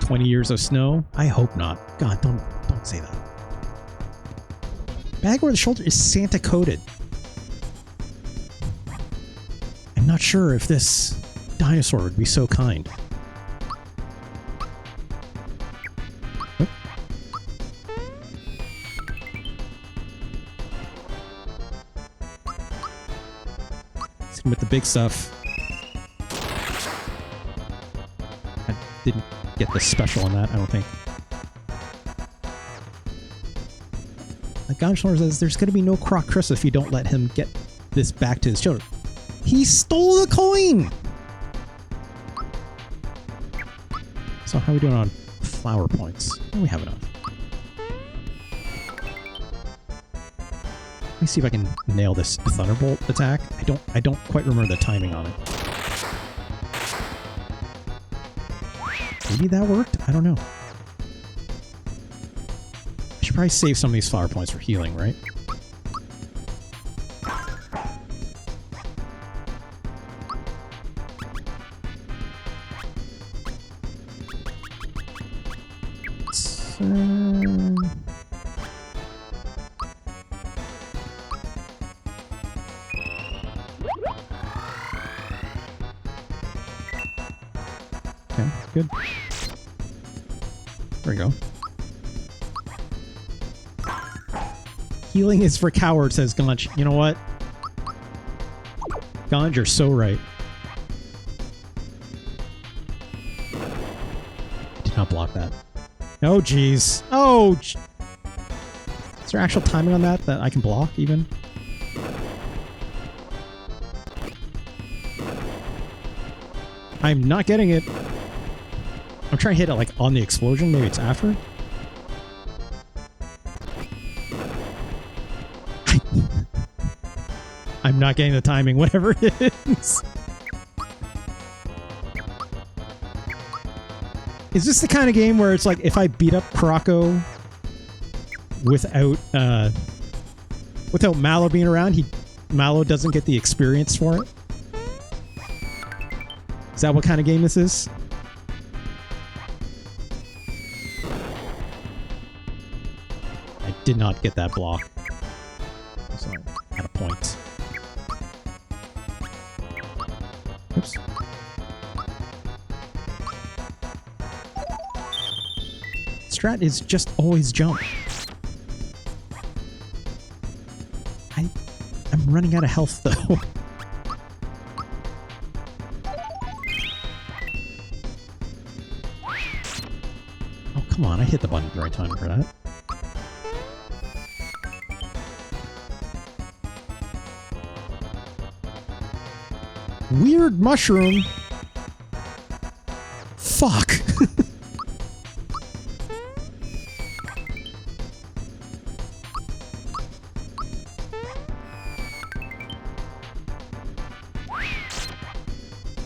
20 years of snow? I hope not. God, don't say that. Bag over the shoulder is Santa coated. I'm not sure if this dinosaur would be so kind. Oh. With the big stuff. I didn't get the special on that, I don't think. Like Gonchler says, there's going to be no Croc Chris if you don't let him get this back to his children. He stole the coin! So how are we doing on flower points? Oh, we have enough. Let me see if I can nail this Thunderbolt attack. I don't quite remember the timing on it. Maybe that worked? I don't know. I should probably save some of these flower points for healing, right? Okay, good. There we go. Healing is for cowards, says Gonch. You know what? Gonch, you're so right. Did not block that. Oh, jeez. Oh! Is there actual timing on that I can block, even? I'm not getting it. I'm trying to hit it, like, on the explosion. Maybe it's after? I'm not getting the timing, whatever it is. Is this the kind of game where it's like, if I beat up Croco without Mallow being around, Mallow doesn't get the experience for it? Is that what kind of game this is? I did not get that block. So I had a point. Oops. Strat is just always jump. I'm running out of health though. Oh, come on, I hit the button at the right time for that. Weird mushroom. Fuck.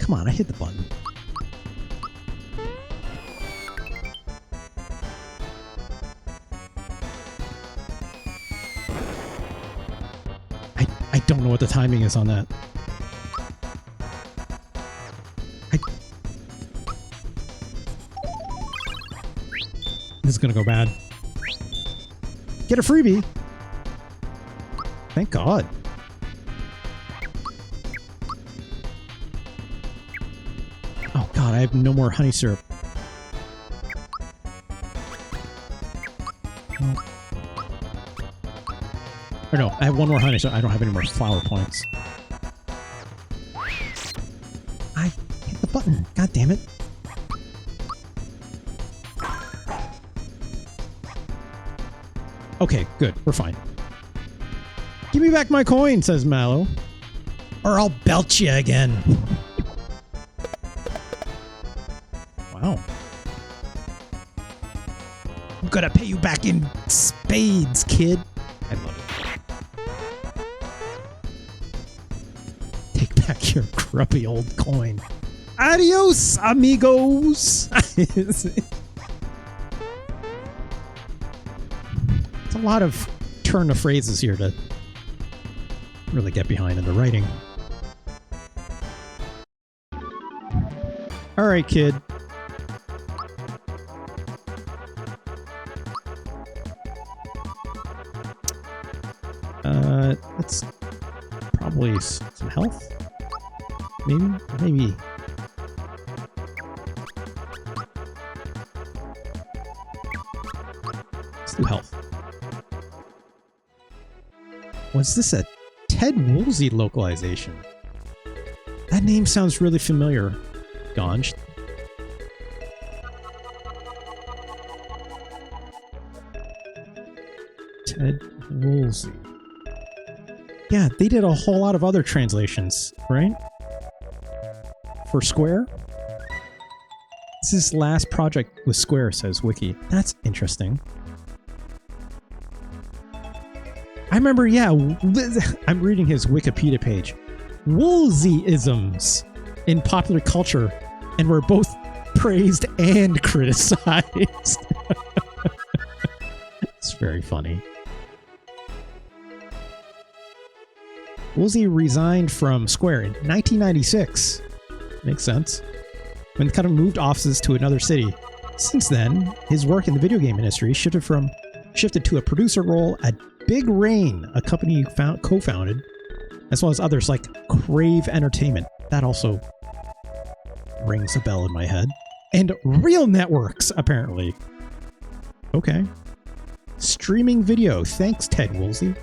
Come on, I hit the button. I don't know what the timing is on that. This is gonna go bad. Get a freebie! Thank God. Oh God, I have no more honey syrup. Oh. Or no, I have one more honey, so I don't have any more flower points. I hit the button. God damn it. Okay, good. We're fine. Give me back my coin, says Mallow. Or I'll belch you again. Wow. I'm gonna pay you back in spades, kid. I love it. Take back your grubby old coin. Adios, amigos. It's a lot of turn of phrases here to really get behind in the writing. All right, kid. Let's probably some health. Maybe. Let's do health. Was this a Ted Woolsey localization? That name sounds really familiar, Gonch. Ted Woolsey. Yeah, they did a whole lot of other translations, right? For Square? This is his last project with Square, says Wiki. That's interesting. I remember, yeah, I'm reading his Wikipedia page. Woolseyisms in popular culture, and were both praised and criticized. It's very funny. Woolsey resigned from Square in 1996. Makes sense. When the company moved offices to another city. Since then, his work in the video game industry shifted to a producer role at Big Rain, a company he co-founded, as well as others like Crave Entertainment. That also rings a bell in my head. And Real Networks, apparently. Okay. Streaming video. Thanks, Ted Woolsey.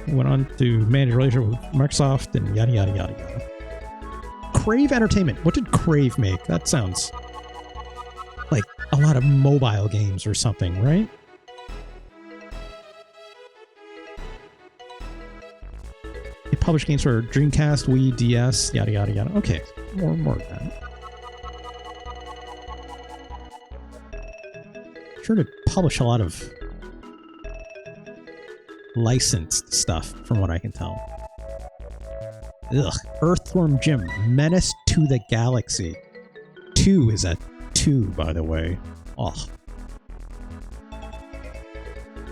He went on to manage a relationship with Microsoft and yada, yada, yada, yada. Crave Entertainment. What did Crave make? That sounds like a lot of mobile games or something, right? They published games for Dreamcast, Wii, DS, yada, yada, yada. Okay, more of that. Sure to publish a lot of licensed stuff, from what I can tell. Ugh. Earthworm Jim, Menace to the Galaxy. 2 is a 2, by the way. Ugh.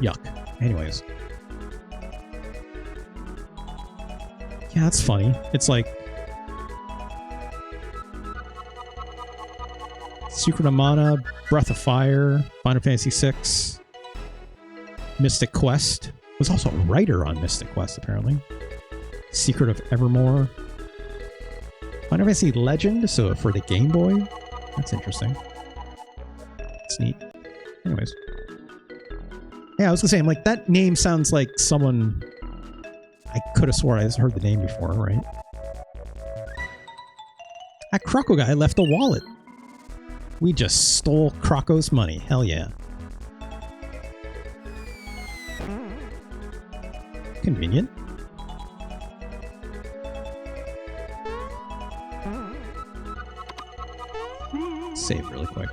Yuck. Anyways. Yeah, that's funny. It's like Secret of Mana, Breath of Fire, Final Fantasy VI, Mystic Quest. Was also a writer on Mystic Quest, apparently. Secret of Evermore. Final Fantasy Legend, so for the Game Boy. That's interesting. It's neat. Anyways. Yeah, I was gonna say, I'm like, that name sounds like someone I could have sworn I heard the name before, right? That Croco guy left a wallet. We just stole Croco's money. Hell yeah. Convenient. Save really quick.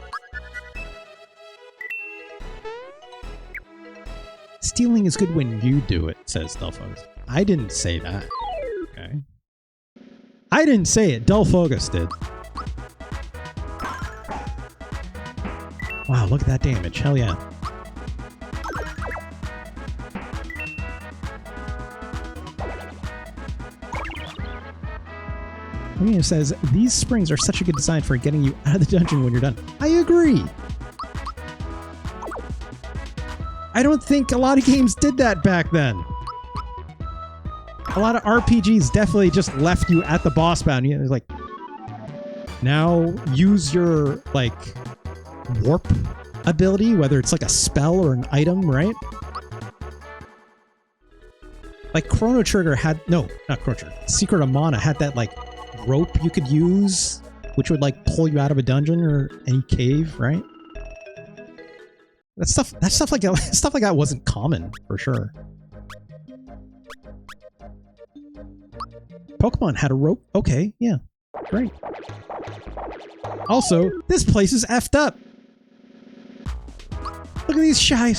Stealing is good when you do it, says Delphos. I didn't say that. Okay. I didn't say it. Delphogos did. Wow, look at that damage. Hell yeah. It says, these springs are such a good design for getting you out of the dungeon when you're done. I agree. I don't think a lot of games did that back then. A lot of RPGs definitely just left you at the boss battle. You know, like, now use your, like, warp ability, whether it's like a spell or an item, right? Like Chrono Trigger had, no, not Chrono Trigger. Secret of Mana had that, like, rope you could use, which would like pull you out of a dungeon or any cave, right? Stuff like that wasn't common for sure. Pokemon had a rope. Okay, yeah, great. Also, this place is effed up. Look at these shy.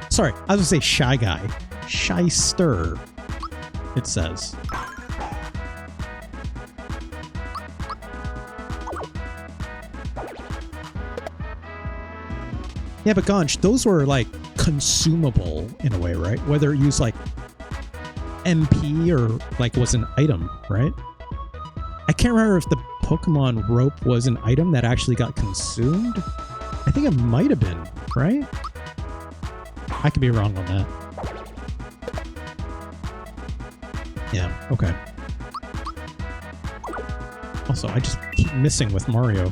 Sorry, I was gonna say shy guy. Shyster. It says. Yeah, but Gonch, those were like consumable in a way, right? Whether it used like MP or like was an item, right? I can't remember if the Pokemon rope was an item that actually got consumed. I think it might have been, right? I could be wrong on that. Yeah, okay. Also, I just keep missing with Mario.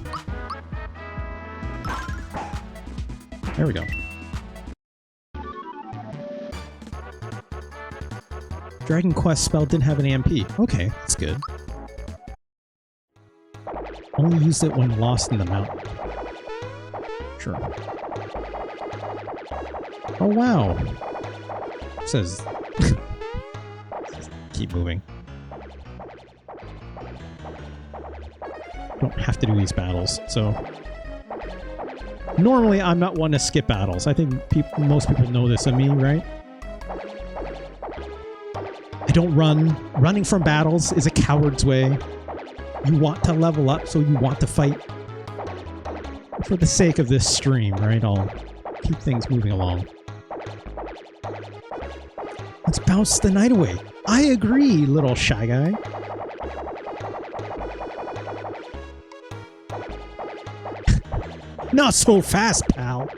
There we go. Dragon Quest spell didn't have an AMP. Okay, that's good. Only used it when lost in the mountain. Sure. Oh, wow. It says... keep moving. Don't have to do these battles, so... Normally, I'm not one to skip battles. I think most people know this of me, right? I don't run. Running from battles is a coward's way. You want to level up, so you want to fight. For the sake of this stream, right? I'll keep things moving along. Let's bounce the night away. I agree, little shy guy. Not so fast, pal.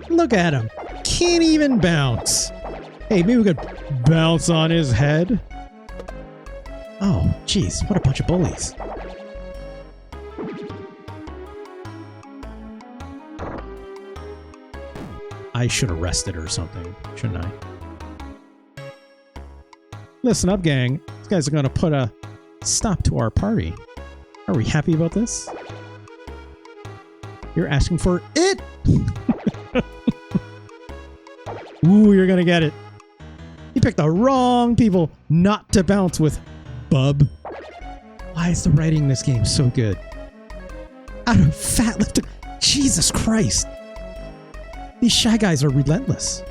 Look at him. Can't even bounce. Hey, maybe we could bounce on his head. Oh, jeez. What a bunch of bullies. I should have rested or something, shouldn't I? Listen up, gang. These guys are going to put a stop to our party. Are we happy about this? You're asking for it? Ooh, you're going to get it. You picked the wrong people not to bounce with, bub. Why is the writing in this game so good? Out of fat lifter. Jesus Christ. These shy guys are relentless.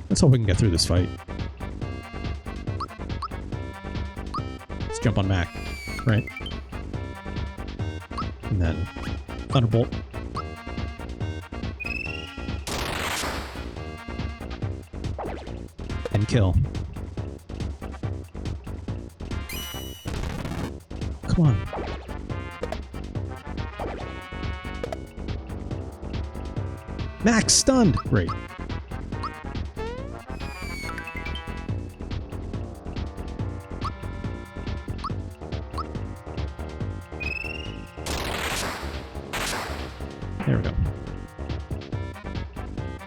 Let's hope we can get through this fight. Let's jump on Mac, right? And then Thunderbolt. And kill. Come on. Max stunned. Great. There we go.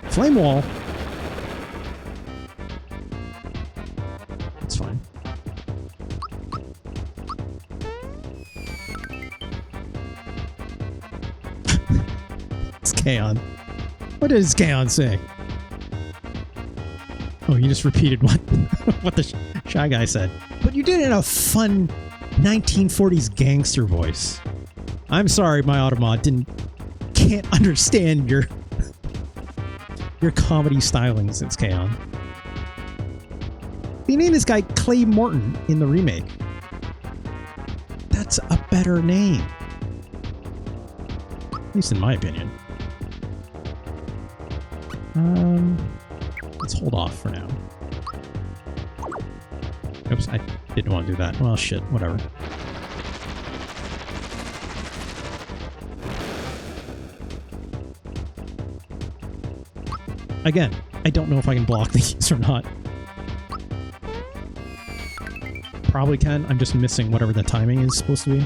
Flame wall. That's fine. It's Kaon. What does Kaon say? Oh, you just repeated what the shy guy said. But you did it in a fun 1940s gangster voice. I'm sorry, my Automod can't understand your comedy styling since Kaon. They named this guy Clay Morton in the remake. That's a better name. At least in my opinion. Let's hold off for now. Oops, I didn't want to do that. Well, shit, whatever. Again, I don't know if I can block these or not. Probably can. I'm just missing whatever the timing is supposed to be.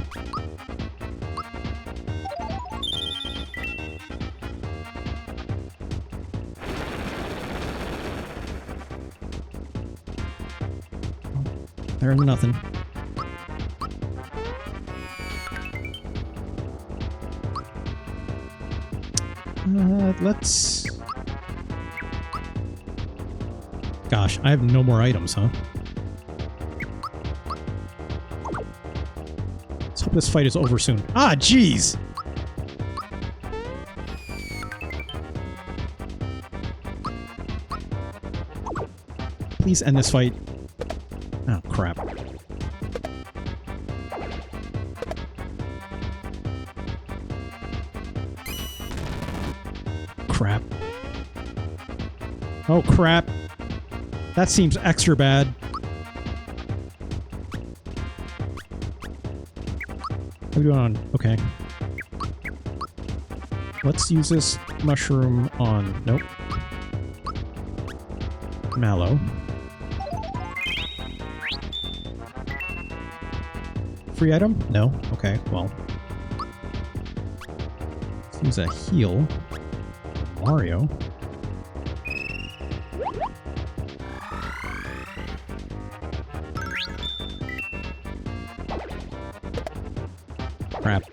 Better than nothing. Let's... Gosh, I have no more items, huh? Let's hope this fight is over soon. Ah, jeez! Please end this fight. Oh, crap. Crap. Oh, crap. That seems extra bad. What are we doing on? Okay. Let's use this mushroom on... Nope. Mallow. Free item? No? Okay, well. Let's use a heal. Mario. Crap.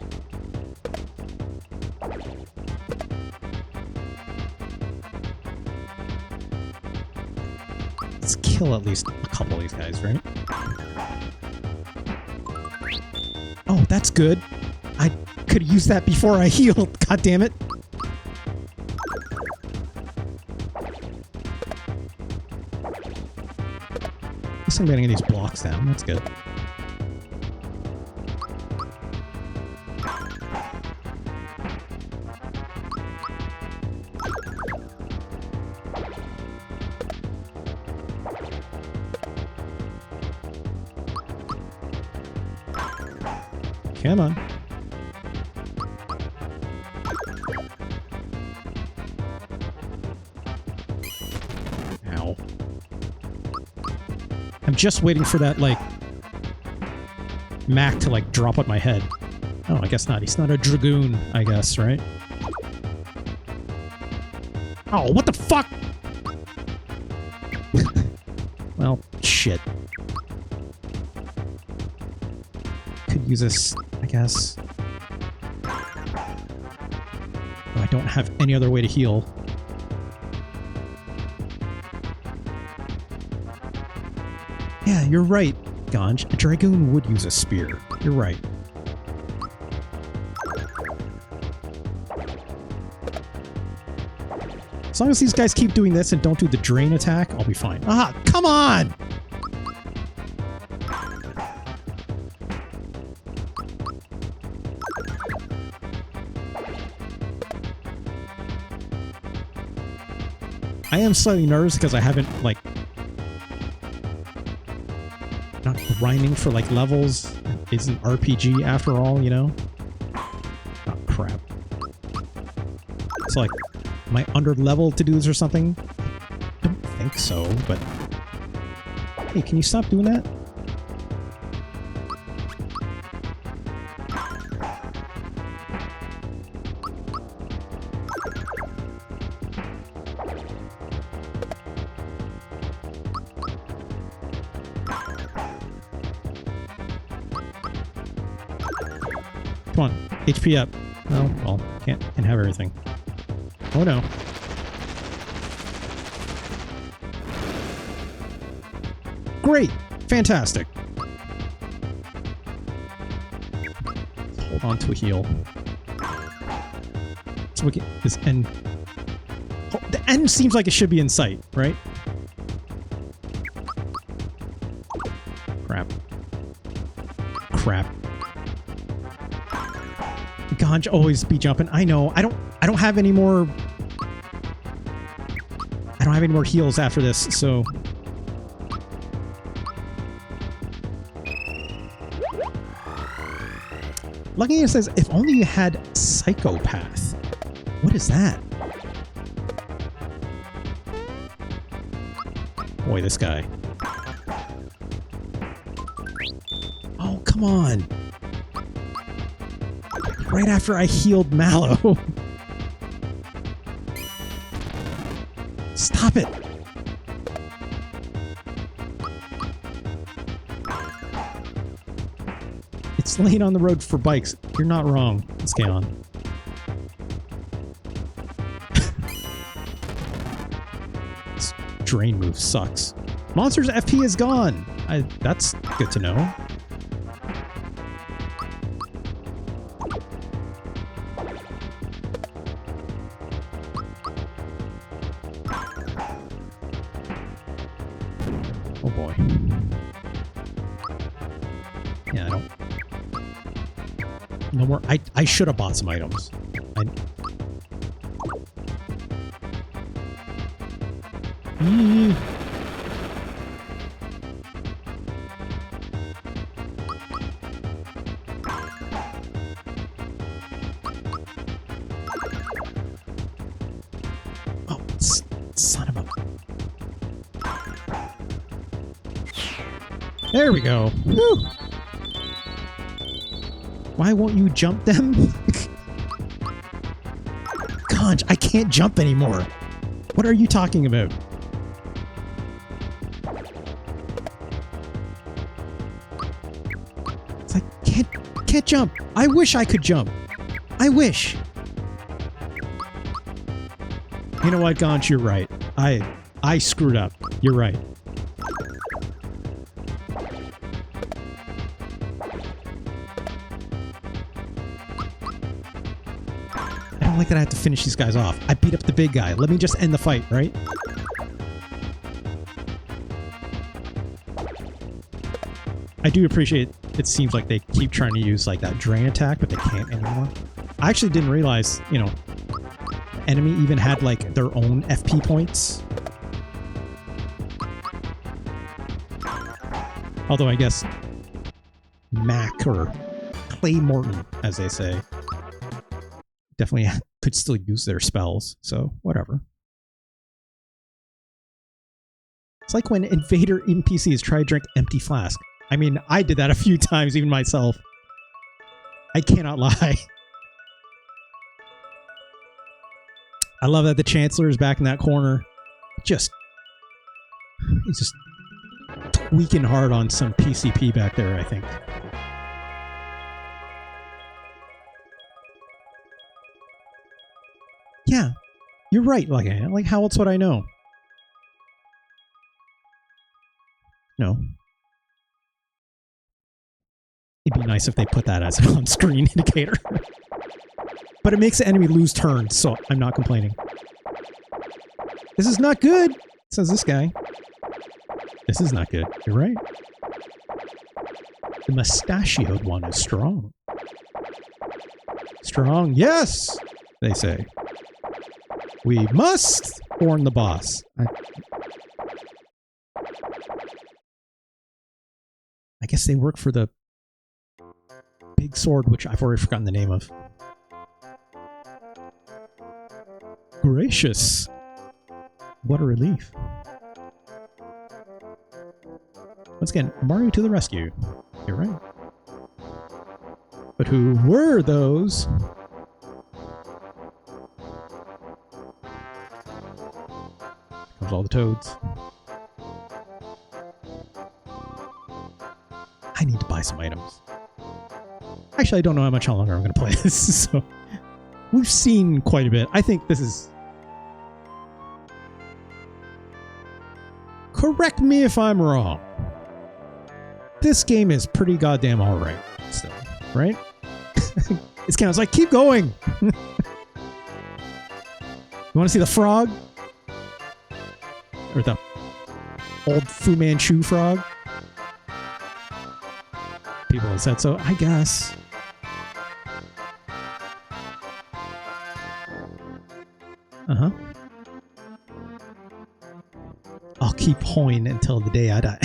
kill at least a couple of these guys, right? Oh, that's good. I could use that before I healed. God damn it. At least I'm getting these blocks down. That's good. Come on. Ow. I'm just waiting for that, like, Mac to, like, drop on my head. Oh, I guess not. He's not a dragoon, I guess, right? Oh, what the fuck? Well, shit. Could use this, I guess. Oh, I don't have any other way to heal. Yeah, you're right, Ganj. A dragoon would use a spear. You're right. As long as these guys keep doing this and don't do the drain attack, I'll be fine. Ah, come on! I am slightly nervous because I haven't, like, not grinding for, like, levels. It's an RPG after all, you know? Oh, crap. So, like, am I under level to do this or something? I don't think so, but... Hey, can you stop doing that? Come on, HP up. Oh, well, can't have everything. Oh no. Great! Fantastic! Hold on to a heal. So we get this end. Oh, the end seems like it should be in sight, right? Crap. Crap. Ganj always be jumping. I know. I don't have any more. I don't have any more heals after this, so. Lucky it says, if only you had Psychopath. What is that? Boy, this guy. Oh, come on. Right after I healed Mallow. Stop it. It's late on the road for bikes. You're not wrong. Let's get on. This drain move sucks. Monster's FP is gone. That's good to know. Oh boy. Yeah, I don't... No more... I should have bought some items. Oh, son of a... There we go. Woo. Why won't you jump them? Ganj, I can't jump anymore. What are you talking about? It's like, can't jump. I wish I could jump. I wish. You know what, Ganj, you're right. I screwed up. You're right. don't like that I have to finish these guys off. I beat up the big guy. Let me just end the fight, right? I do appreciate it seems like they keep trying to use like that drain attack, but they can't anymore. I actually didn't realize, you know, enemy even had like their own FP points. Although I guess Mac or Clay Morton, as they say, definitely could still use their spells, so whatever. It's like when invader NPCs try to drink empty flask. I mean, I did that a few times, even myself. I cannot lie. I love that the Chancellor is back in that corner. He's just tweaking hard on some PCP back there, I think. Yeah, you're right. Like how else would I know? No. It'd be nice if they put that as an on-screen indicator. But it makes the enemy lose turns, so I'm not complaining. This is not good, says this guy. This is not good. You're right. The mustachioed one is strong. Strong, yes, they say. We must warn the boss. I guess they work for the big sword, which I've already forgotten the name of. Gracious. What a relief. Once again, Mario to the rescue. You're right. But who were those? Comes all the toads. I need to buy some items. Actually, I don't know how longer I'm going to play this, so we've seen quite a bit. I think this is... Correct me if I'm wrong. This game is pretty goddamn alright still, right? It's kind of like, keep going! You want to see the frog? Or the old Fu Manchu frog? People have said so, I guess. Uh-huh. I'll keep hoeing until the day I die.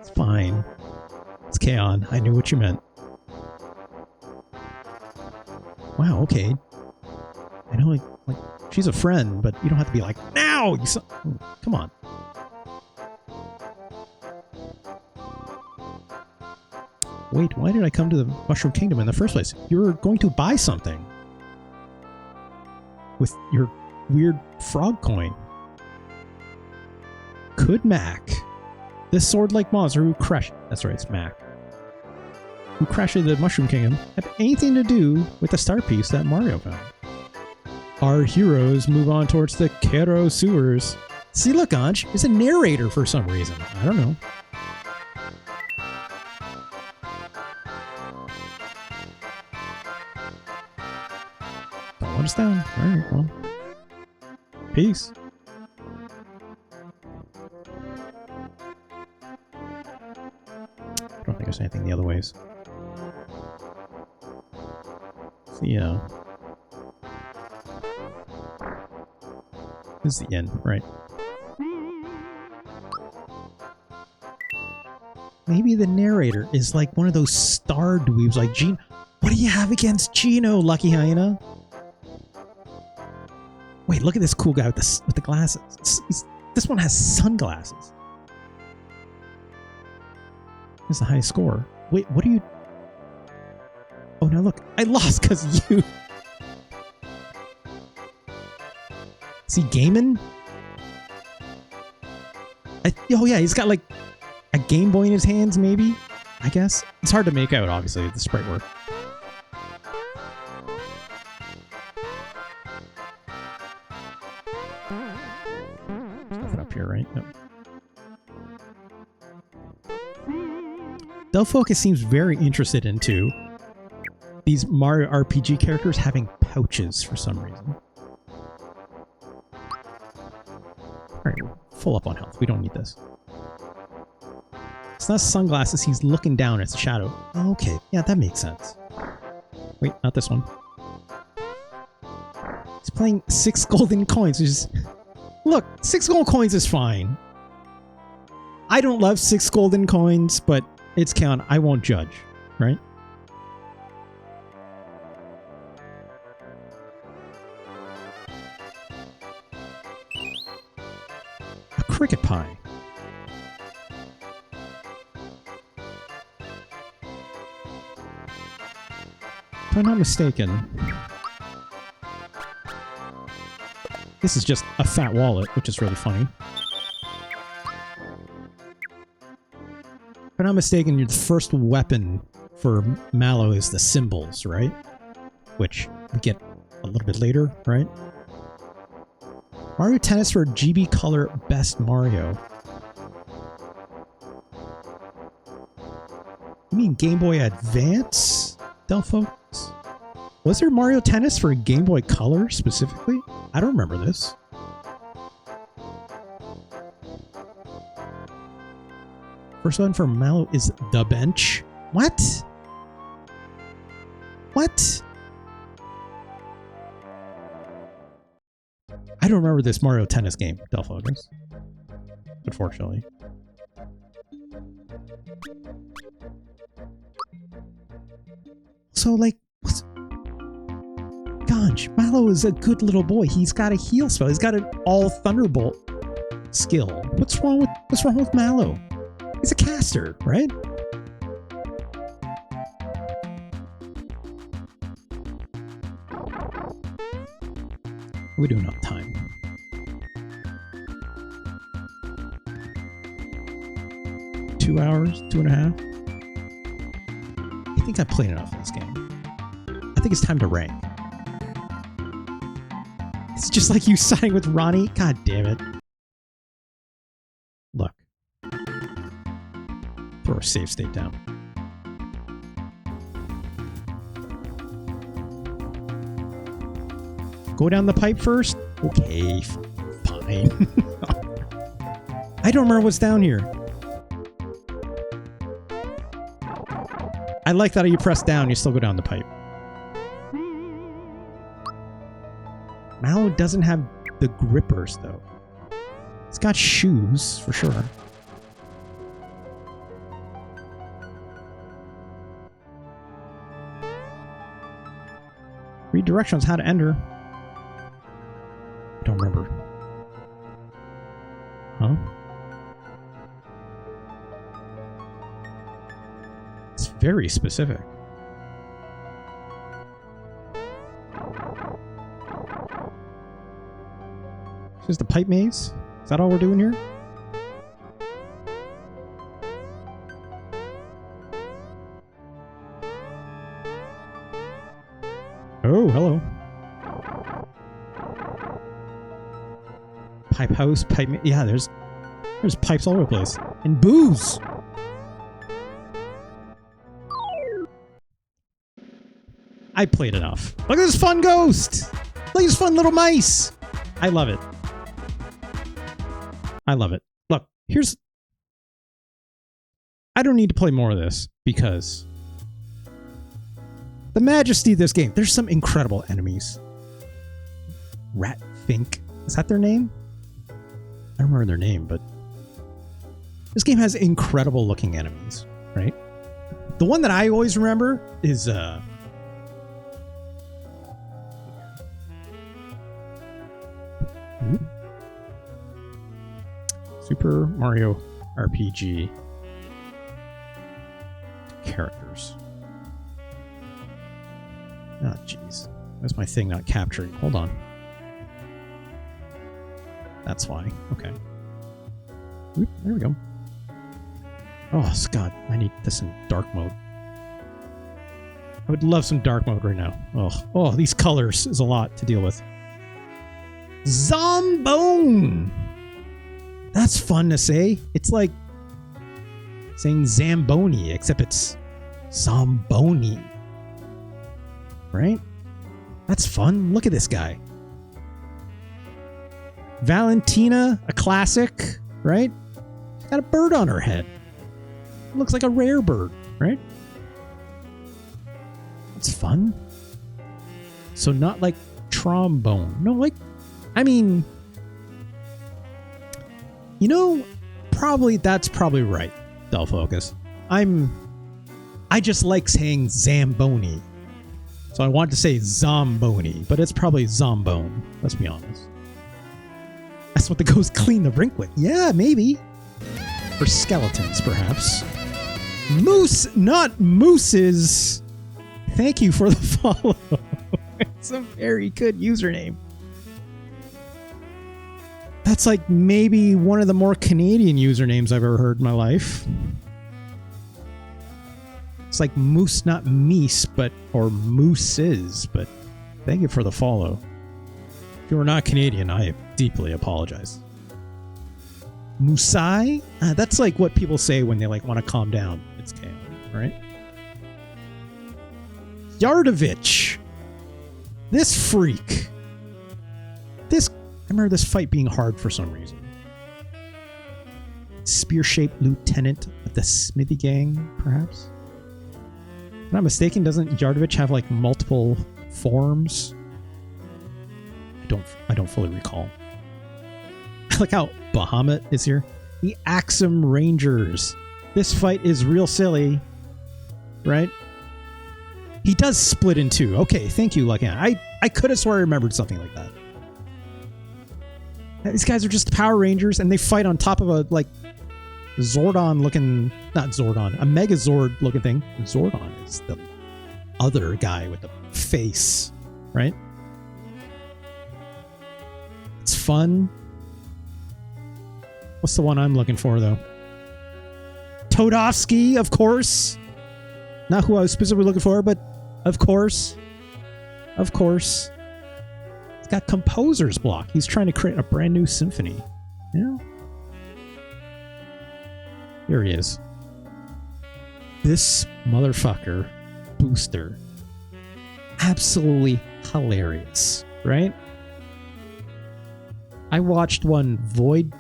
It's fine. It's K-On! I knew what you meant. Wow, okay. I know, like she's a friend, but you don't have to be like, now! Come on. Wait, why did I come to the Mushroom Kingdom in the first place? You were going to buy something. With your weird frog coin. Could Mac, this sword-like monster who crashed... That's right, it's Mac. Who crashed the Mushroom Kingdom, have anything to do with the star piece that Mario found? Our heroes move on towards the Kero sewers. See, look, Anj, it's a narrator for some reason. I don't know. Don't let us down. Alright, well. Peace. I don't think there's anything the other ways. So, yeah. This is the end, right? Maybe the narrator is like one of those star dweebs like Gino. What do you have against Gino, Lucky Hyena? Wait, look at this cool guy with the glasses. This one has sunglasses. Here's the highest score. Wait, what are you... Oh, now look. I lost because of you. Is he gaming? Oh, yeah, he's got like a Game Boy in his hands, maybe? I guess. It's hard to make out, obviously, with the sprite work. Nothing up here, right? No. Del Focus seems very interested into these Mario RPG characters having pouches for some reason. Alright, full up on health. We don't need this. It's not sunglasses. He's looking down at the shadow. Oh, okay. Yeah, that makes sense. Wait, not this one. He's playing 6 golden coins. Which is... Look, 6 gold coins is fine. I don't love 6 golden coins, but it's count. I won't judge, right? A cricket pie. If I'm not mistaken, this is just a fat wallet, which is really funny. If I'm not mistaken, the first weapon for Mallow is the symbols, right? Which we get a little bit later, right? Mario Tennis for GB Color Best Mario. You mean Game Boy Advance? Delpho? Was there Mario Tennis for Game Boy Color specifically? I don't remember this. First one for Mallow is The Bench. What? What? I don't remember this Mario Tennis game, Delpho, unfortunately. So, like, gosh, Mallow is a good little boy. He's got a heal spell. He's got an all Thunderbolt skill. What's wrong with Mallow? He's a caster, right? What are we doing on time? Two hours? 2.5? I think I played enough of this game. I think it's time to rank. It's just like you siding with Ronnie. God damn it. Look. Throw a save state down. Go down the pipe first? Okay, fine. I don't remember what's down here. I like that you press down, you still go down the pipe. Mallow doesn't have the grippers, though. It's got shoes, for sure. Read directions how to enter. I don't remember. Huh? It's very specific. This is the pipe maze? Is that all we're doing here? Oh, hello. Pipe house, pipe... Yeah, there's pipes all over the place. And booze! I played enough. Look at this fun ghost! Look at this fun little mice! I love it. I love it. Look, here's... I don't need to play more of this, because... the majesty of this game. There's some incredible enemies. Rat Fink. Is that their name? I don't remember their name, but... this game has incredible looking enemies, right? The one that I always remember is, Super Mario RPG characters. Oh, jeez. Where's my thing not capturing? Hold on. That's why. Okay. Oop, there we go. Oh, Scott. I need this in dark mode. I would love some dark mode right now. Oh, these colors is a lot to deal with. Zombone! That's fun to say. It's like saying Zamboni, except it's Zomboni. right? That's fun. Look at this guy. Valentina, a classic, right? Got a bird on her head. Looks like a rare bird, right? That's fun. So not like trombone. No, like, I mean, you know, that's probably right, Del Focus. I just like saying Zamboni. So I want to say Zomboni, but it's probably Zombone. Let's be honest. That's what the ghosts clean the rink with. Yeah, maybe. Or skeletons, perhaps. Moose, not mooses. Thank you for the follow. It's a very good username. That's like maybe one of the more Canadian usernames I've ever heard in my life. It's like moose, not meese, or mooses, but thank you for the follow. If you are not Canadian, I deeply apologize. Musai? That's like what people say when they like want to calm down. It's chaotic, right? Yardovich. This freak. I remember this fight being hard for some reason. Spear-shaped lieutenant of the Smithy gang, perhaps? If I'm not mistaken, doesn't Yardovich have like multiple forms? I don't fully recall. I like how Bahamut is here. The Axum Rangers. This fight is real silly, right? He does split in two. Okay, thank you, Lucky. I could have swore I remembered something like that. These guys are just Power Rangers, and they fight on top of a like Zordon looking, not Zordon, a Megazord looking thing. Zordon is the other guy with the face, right? It's fun. What's the one I'm looking for, though? Todovsky, of course. Not who I was specifically looking for, but of course. Of course. He's got composer's block. He's trying to create a brand new symphony. You know? Here he is. This motherfucker, Booster. Absolutely hilarious, right? I watched one Voidburger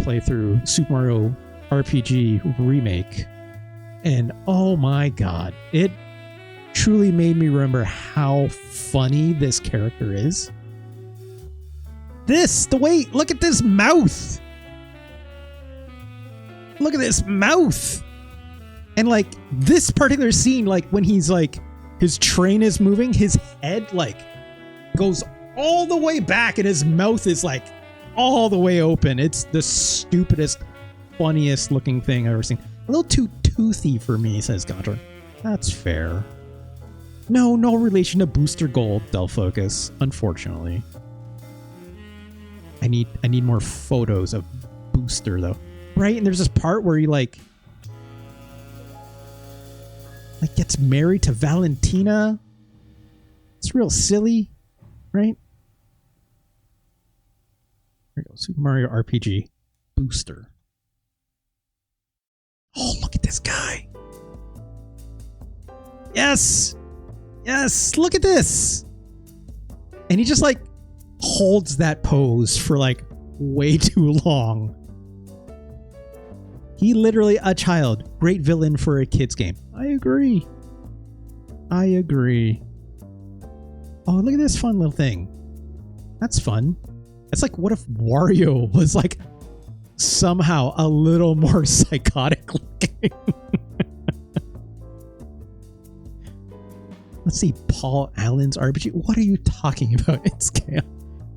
play through Super Mario RPG Remake, and oh my god, it truly made me remember how funny this character is. Look at this mouth! Look at this mouth! And like, this particular scene, like when he's like, his train is moving, his head like goes all the way back and his mouth is like all the way open. It's the stupidest, funniest looking thing I've ever seen. A little too toothy for me, says Gontor. That's fair. No relation to Booster Gold, Del Focus, unfortunately. I need more photos of Booster though. Right? And there's this part where he like gets married to Valentina. It's real silly, right? There we go. Super Mario RPG Booster. Oh, look at this guy. Yes. Yes. Look at this. And he just like holds that pose for like way too long. He literally a child. Great villain for a kid's game. I agree. Oh, look at this fun little thing. That's fun. It's like, what if Wario was like somehow a little more psychotic looking? Let's see, Paul Allen's RPG. What are you talking about? It's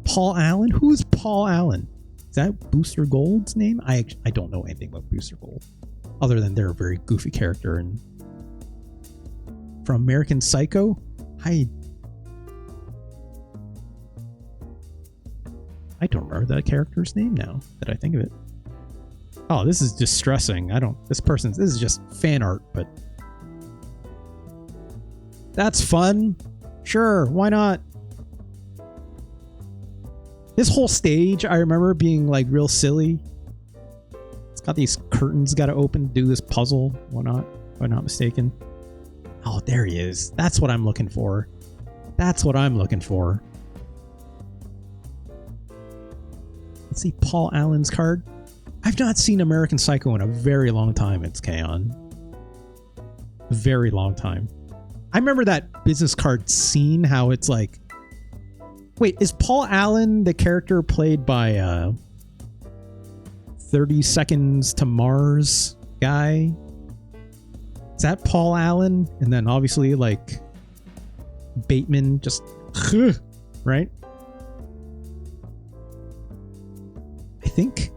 Paul Allen? Who's Paul Allen? Is that Booster Gold's name? I don't know anything about Booster Gold, other than they're a very goofy character. And from American Psycho, I don't remember that character's name now that I think of it. Oh, this is distressing. This is just fan art, but that's fun. Sure, why not? This whole stage, I remember being like real silly. It's got these curtains got to open to do this puzzle. Why not? If I'm not mistaken. Oh, there he is. That's what I'm looking for. That's what I'm looking for. Let's see Paul Allen's card. I've not seen American Psycho in a very long time. It's K-On. A very long time. I remember that business card scene, how it's like... Wait, is Paul Allen the character played by 30 Seconds to Mars guy? Is that Paul Allen? And then obviously like Bateman just... right? I think.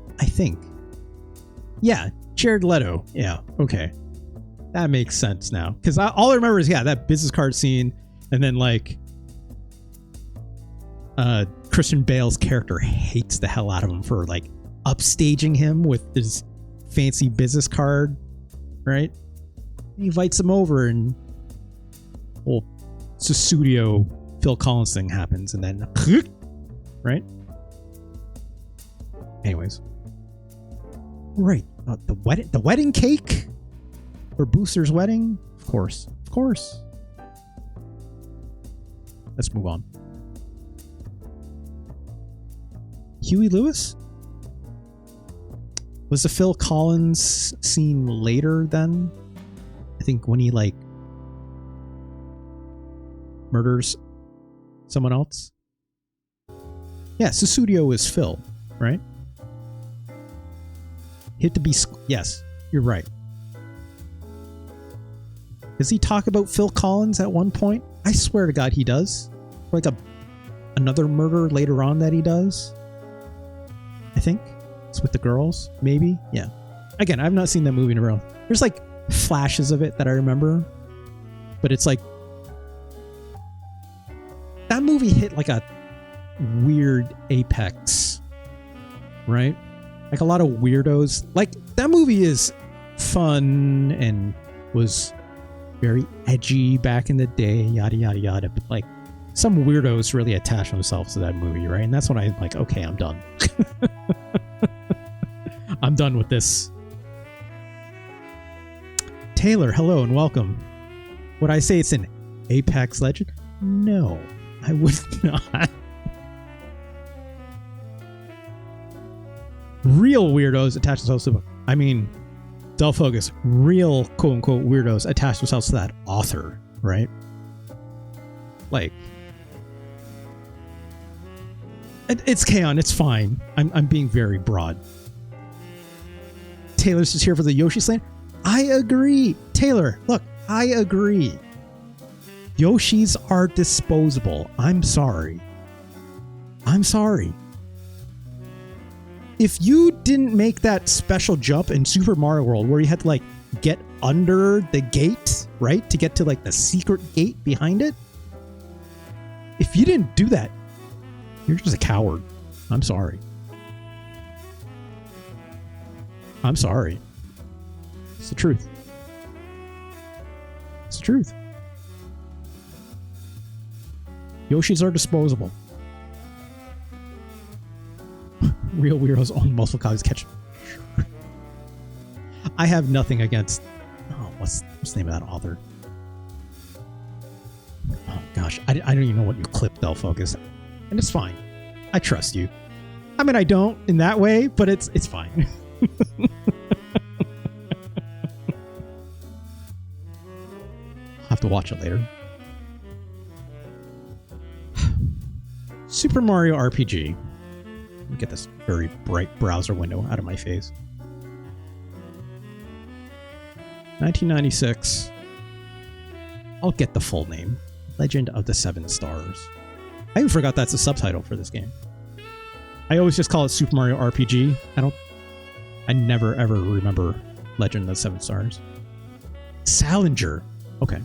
Yeah, Jared Leto. Yeah, okay. That makes sense now. Because all I remember is, yeah, that business card scene, and then like Christian Bale's character hates the hell out of him for like upstaging him with his fancy business card, right? He invites him over, and well, studio Phil Collins thing happens, and then right? Anyways, right, the wedding cake for Booster's wedding, of course. Let's move on. Huey Lewis? Was the Phil Collins scene later then? I think when he like murders someone else. Yeah, Susudio is Phil, right? Hit to be... Yes, you're right. Does he talk about Phil Collins at one point? I swear to God he does. Like another murder later on that he does. I think. It's with the girls, maybe? Yeah. Again, I've not seen that movie in a row. There's like flashes of it that I remember. But it's like... That movie hit like a weird apex. Right? Like a lot of weirdos. Like, that movie is fun and was very edgy back in the day, yada, yada, yada. But, like, some weirdos really attach themselves to that movie, right? And that's when I'm like, okay, I'm done. I'm done with this. Taylor, hello and welcome. Would I say it's an Apex Legend? No, I would not. Real weirdos attach themselves to... I mean, Del Focus, real quote-unquote weirdos attach themselves to that author, right? Like... It's K-On, it's fine. I'm being very broad. Taylor's just here for the Yoshi Slam. I agree. Taylor, look, I agree. Yoshis are disposable. I'm sorry. If you didn't make that special jump in Super Mario World where you had to like get under the gate, right? To get to like the secret gate behind it. If you didn't do that, you're just a coward. I'm sorry. It's the truth. Yoshis are disposable. Real weirdos own muscle cogs catch. I have nothing against... Oh, what's the name of that author? Oh, gosh. I don't even know what you clipped, Del Focus. And it's fine. I trust you. I mean, I don't in that way, but it's fine. I'll have to watch it later. Super Mario RPG. Let me get this very bright browser window out of my face. 1996. I'll get the full name. Legend of the Seven Stars. I even forgot that's the subtitle for this game. I always just call it Super Mario RPG. I never ever remember Legend of the Seven Stars. Salinger. Okay.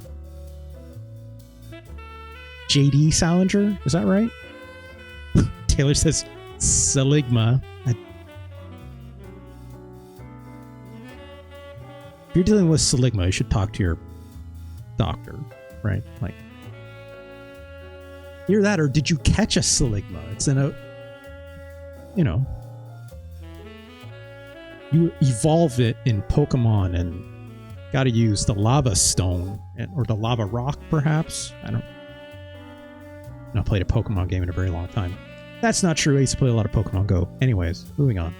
JD Salinger? Is that right? Taylor says Seligma. If you're dealing with Seligma, you should talk to your doctor, right? Like, either that or did you catch a Seligma? It's in a, you evolve it in Pokemon and Got to use the lava stone or the lava rock, perhaps. I don't. I've not played a Pokemon game in a very long time. That's not true. I used to play a lot of Pokemon Go. Anyways, moving on.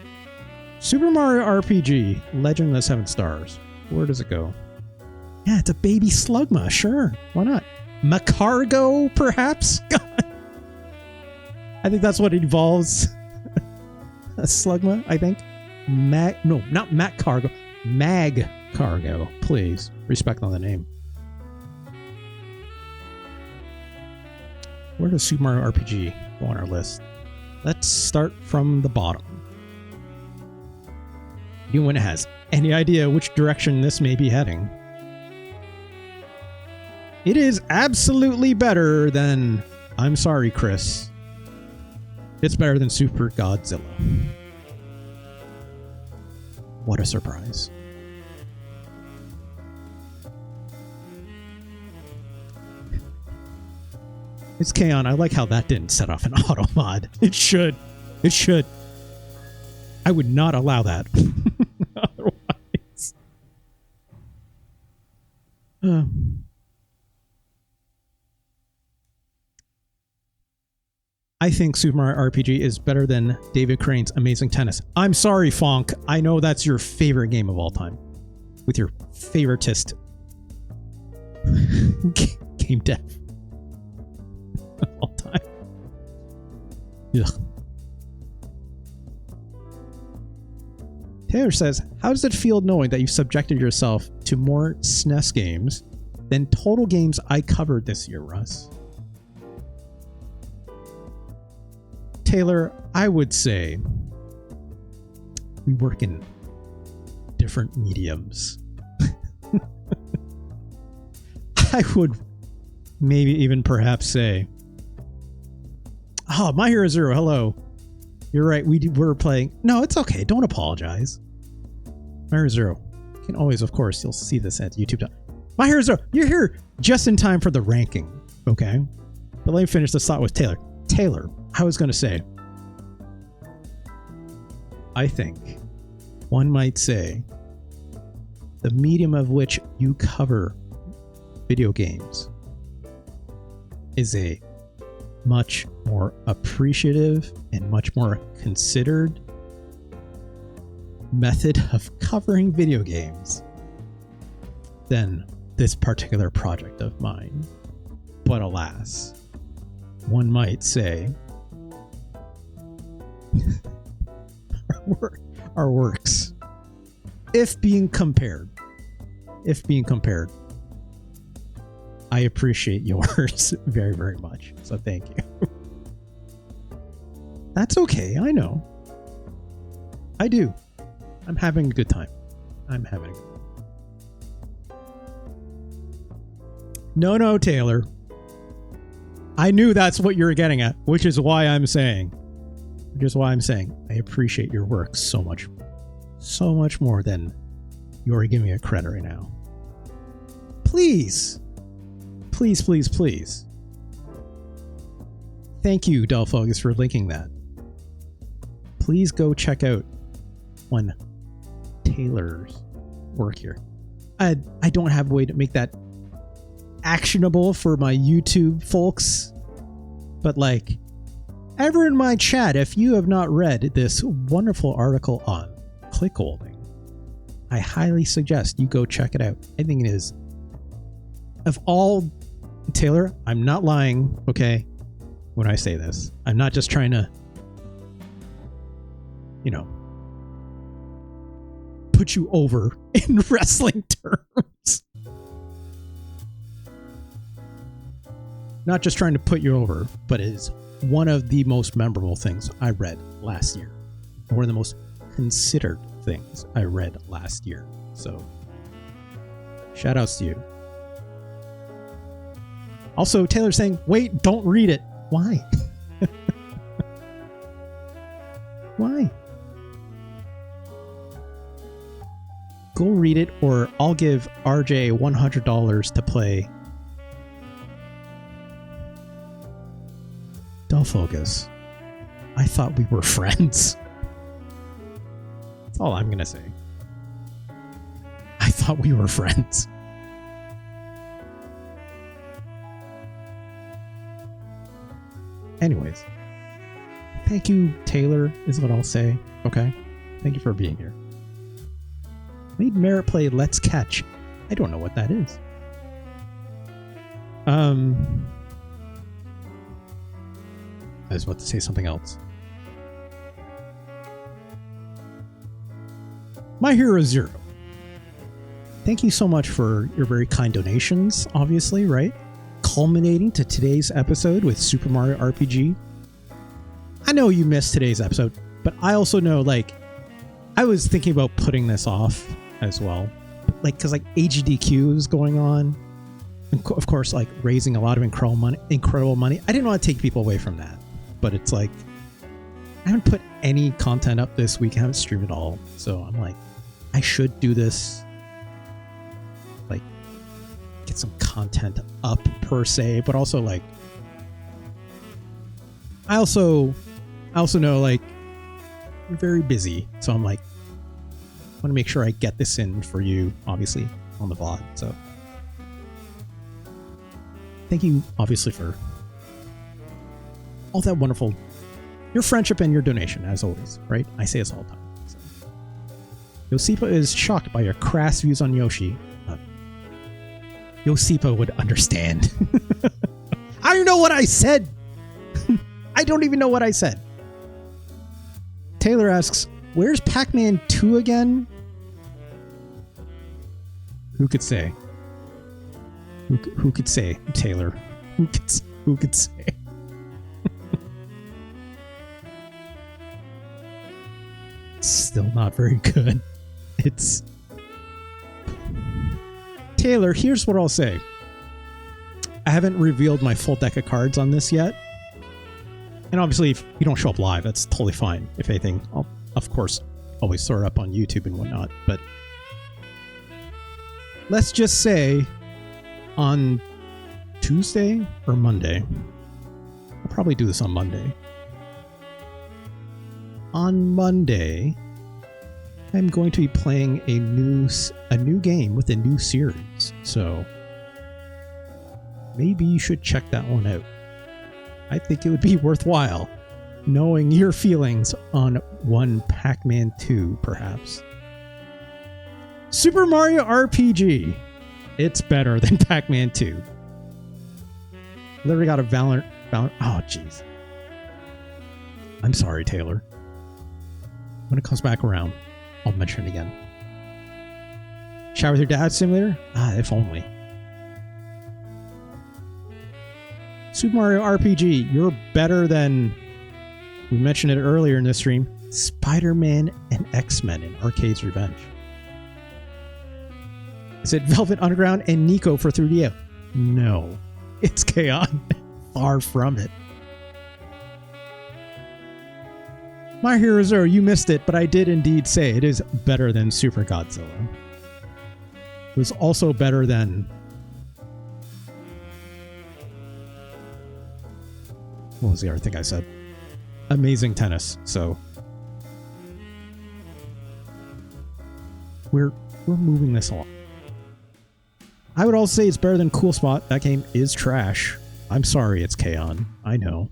Super Mario RPG, Legend of the Seven Stars. Where does it go? Yeah, it's a baby Slugma. Sure, why not? Macargo, perhaps? I think that's what it evolves. A Slugma, I think. No, not Mac Cargo. Mag Cargo. Please, respect on the name. Where does Super Mario RPG go on our list? Let's start from the bottom. Anyone has any idea which direction this may be heading? It is absolutely better than... I'm sorry, Chris. It's better than Super Godzilla. What a surprise. It's Kaon. I like how that didn't set off an auto mod. It should. It should. I would not allow that. Otherwise. I think Super Mario RPG is better than David Crane's Amazing Tennis. I'm sorry, Fonk. I know that's your favorite game of all time. With your favoritist game dev of all time. Ugh. Taylor says, how does it feel knowing that you've subjected yourself to more SNES games than total games I covered this year, Russ? Taylor, I would say we work in different mediums. I would maybe even perhaps say, oh, My Hero Zero, hello. You're right, we're playing. No, it's okay. Don't apologize. My Hero Zero. You can always, of course, you'll see this at YouTube. My Hero Zero, you're here just in time for the ranking, okay? But let me finish this thought with Taylor. Taylor, I was going to say, I think one might say the medium of which you cover video games is a much more appreciative and much more considered method of covering video games than this particular project of mine. But alas, one might say our works, if being compared, I appreciate yours very, very much. So thank you. That's okay. I know. I do. I'm having a good time. No, Taylor. I knew that's what you were getting at, which is why I'm saying I appreciate your work so much more than you're giving me a credit right now. Please. Thank you, Delphogus, for linking that. Please go check out one Taylor's work here. I don't have a way to make that actionable for my YouTube folks, but like, ever in my chat, if you have not read this wonderful article on click holding, I highly suggest you go check it out. I think it is, of all, Taylor, I'm not lying, okay, when I say this. I'm not just trying to, put you over in wrestling terms. Not just trying to put you over, but it is one of the most memorable things I read last year. One of the most considered things I read last year. So, shout outs to you. Also, Taylor's saying, wait, don't read it. Why? Why? Go read it, or I'll give RJ $100 to play Delphogus. I thought we were friends. That's all I'm gonna say. I thought we were friends. Anyways, thank you, Taylor, is what I'll say. Okay? Thank you for being here. Made Merit play Let's Catch. I don't know what that is. I was about to say something else. My Hero Zero. Thank you so much for your very kind donations, obviously, right? Culminating to today's episode with Super Mario RPG. I know you missed today's episode, but I also know, like, I was thinking about putting this off as well. Like, because, like, AGDQ is going on. And of course, like, raising a lot of incredible money. I didn't want to take people away from that. But it's like, I haven't put any content up this week. I haven't streamed at all. So I'm like, I should do this. Like, get some content up per se. But also, like, I also know, like, you're very busy. So I'm like, I want to make sure I get this in for you, obviously, on the VOD. So thank you, obviously, for all that wonderful, your friendship and your donation, as always, right? I say this all the time. So. Yosipa is shocked by your crass views on Yoshi. Yosipa would understand. I don't know what I said. I don't even know what I said. Taylor asks, where's Pac-Man 2 again? Who could say? Who could say, Taylor? Who could say? Still not very good. It's... Taylor, here's what I'll say. I haven't revealed my full deck of cards on this yet. And obviously, if you don't show up live, that's totally fine. If anything, I'll, of course, always throw it up on YouTube and whatnot. But let's just say on Tuesday or Monday, I'll probably do this on Monday. On Monday, I'm going to be playing a new game with a new series. So maybe you should check that one out. I think it would be worthwhile knowing your feelings on one Pac-Man 2, perhaps. Super Mario RPG. It's better than Pac-Man 2. Literally got a Valorant. Oh, jeez. I'm sorry, Taylor. When it comes back around, I'll mention it again. Shower with your dad simulator? If only. Super Mario RPG, you're better than, we mentioned it earlier in this stream, Spider-Man and X-Men in Arcade's Revenge. Is it Velvet Underground and Nico for 3DO? No, it's K-On! Far from it. My Hero Zero, you missed it, but I did indeed say it is better than Super Godzilla. It was also better than... What was the other thing I said? Amazing Tennis. So we're moving this along. I would also say it's better than Cool Spot. That game is trash. I'm sorry, it's K-On! I know.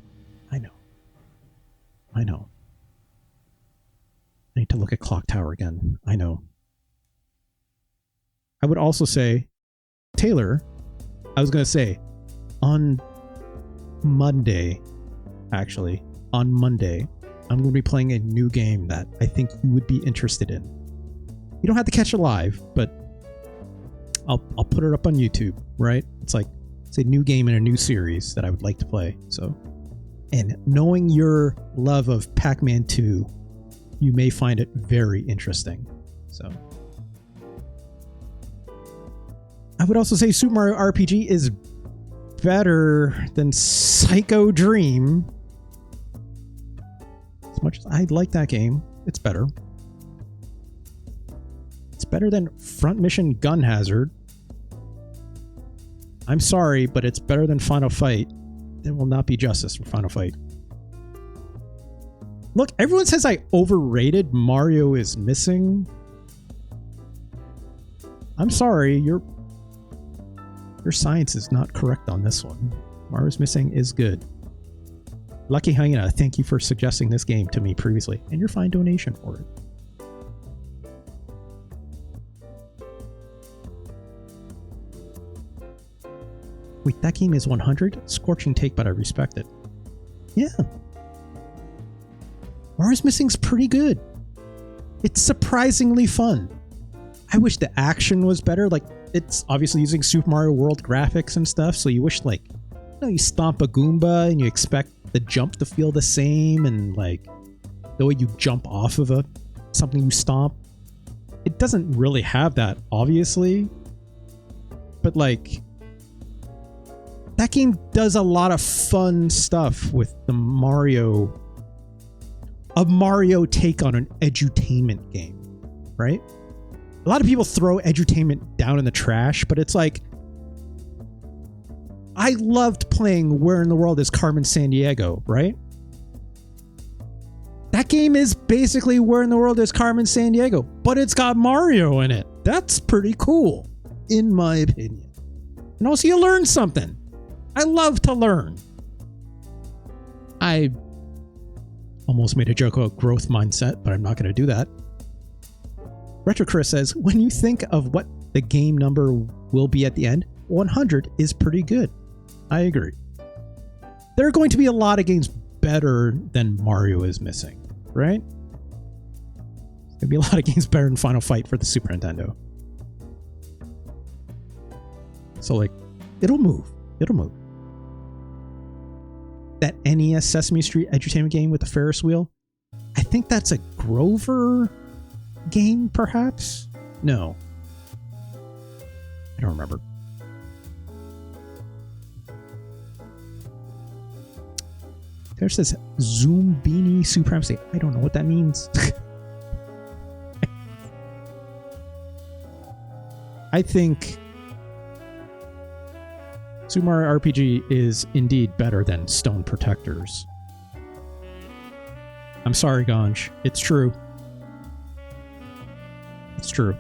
I need to look at Clock Tower again. I know. I would also say, Taylor, I was going to say, on Monday, actually, on Monday, I'm going to be playing a new game that I think you would be interested in. You don't have to catch it live, but I'll put it up on YouTube, right? It's like, it's a new game in a new series that I would like to play. So, and knowing your love of Pac-Man 2, you may find it very interesting. So, I would also say Super Mario RPG is better than Psycho Dream. As much as I like that game, it's better. It's better than Front Mission Gun Hazard. I'm sorry, but it's better than Final Fight. There will not be justice for Final Fight. Look, everyone says I overrated Mario is Missing. I'm sorry, your science is not correct on this one. Mario's Missing is good. Lucky Hyena, thank you for suggesting this game to me previously, and your fine donation for it. Wait, that game is 100? Scorching take, but I respect it. Yeah. Mario's Missing's pretty good. It's surprisingly fun. I wish the action was better. Like, it's obviously using Super Mario World graphics and stuff, so you wish, like, you stomp a Goomba and you expect the jump to feel the same, and, like, the way you jump off of something you stomp. It doesn't really have that, obviously. But, like, that game does a lot of fun stuff with the Mario take on an edutainment game, right? A lot of people throw edutainment down in the trash, but it's like, I loved playing Where in the World is Carmen Sandiego, right? That game is basically Where in the World is Carmen Sandiego, but it's got Mario in it. That's pretty cool, in my opinion. And also you learn something. I love to learn. I almost made a joke about growth mindset, but I'm not going to do that. Retro Chris says, when you think of what the game number will be at the end, 100 is pretty good. I agree. There are going to be a lot of games better than Mario is Missing, right? There's going to be a lot of games better than Final Fight for the Super Nintendo. So, like, it'll move. It'll move. That NES Sesame Street edutainment game with the Ferris wheel, I think that's a Grover game, perhaps? No. I don't remember. There says Zoombini Supremacy. I don't know what that means. I think Super Mario RPG is indeed better than Stone Protectors. I'm sorry, Ganj. It's true. It's true.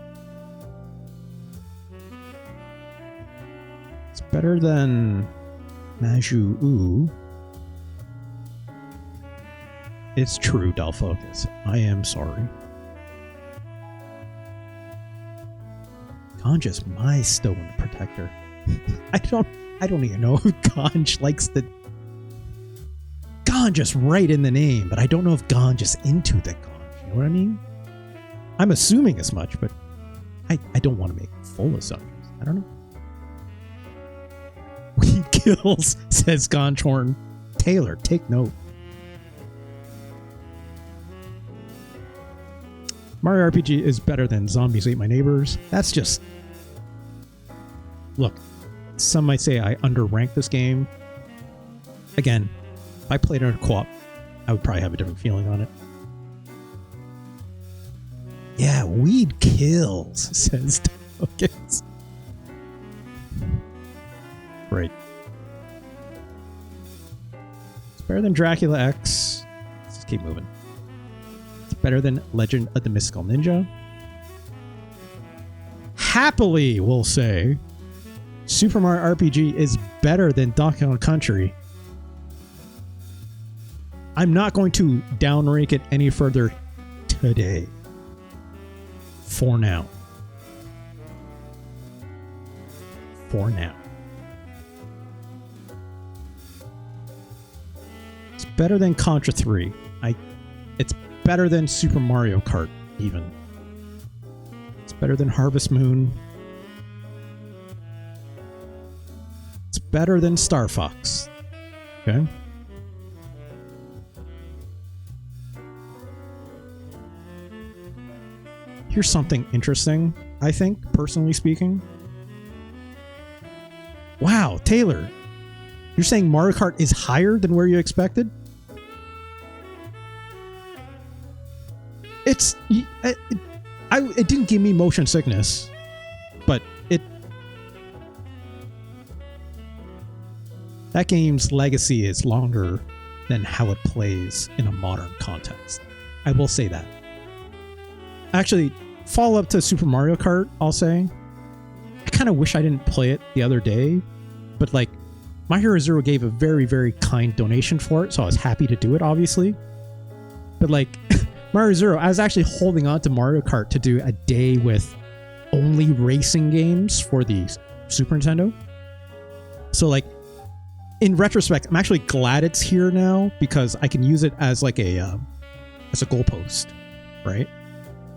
It's better than Maju. It's true, Dalfocus. I am sorry. Ganj is my Stone Protector. I don't even know if Ganj likes the... Ganj is right in the name, but I don't know if Ganj is into the Ganj. You know what I mean? I'm assuming as much, but I don't want to make full assumptions. I don't know. Weed kills, says Gonchorn. Taylor, take note. Mario RPG is better than Zombies Ate My Neighbors. That's just... Look, some might say I underrank this game. Again, if I played it on a co-op, I would probably have a different feeling on it. Yeah, weed kills, says Tokens. Great. It's better than Dracula X. Let's just keep moving. It's better than Legend of the Mystical Ninja. Happily, we'll say, Super Mario RPG is better than Donkey Kong Country. I'm not going to downrank it any further today. For now. For now. It's better than Contra 3. It's better than Super Mario Kart, even. It's better than Harvest Moon. It's better than Star Fox. Okay? Here's something interesting, I think, personally speaking. Wow, Taylor, you're saying Mario Kart is higher than where you expected? It didn't give me motion sickness, but that game's legacy is longer than how it plays in a modern context. I will say that. Actually, follow up to Super Mario Kart, I'll say. kind of wish I didn't play it the other day, but like My Hero Zero gave a very, very kind donation for it, so I was happy to do it, obviously. But like Mario Zero, I was actually holding on to Mario Kart to do a day with only racing games for the Super Nintendo. So like in retrospect, I'm actually glad it's here now because I can use it as like a goalpost, right?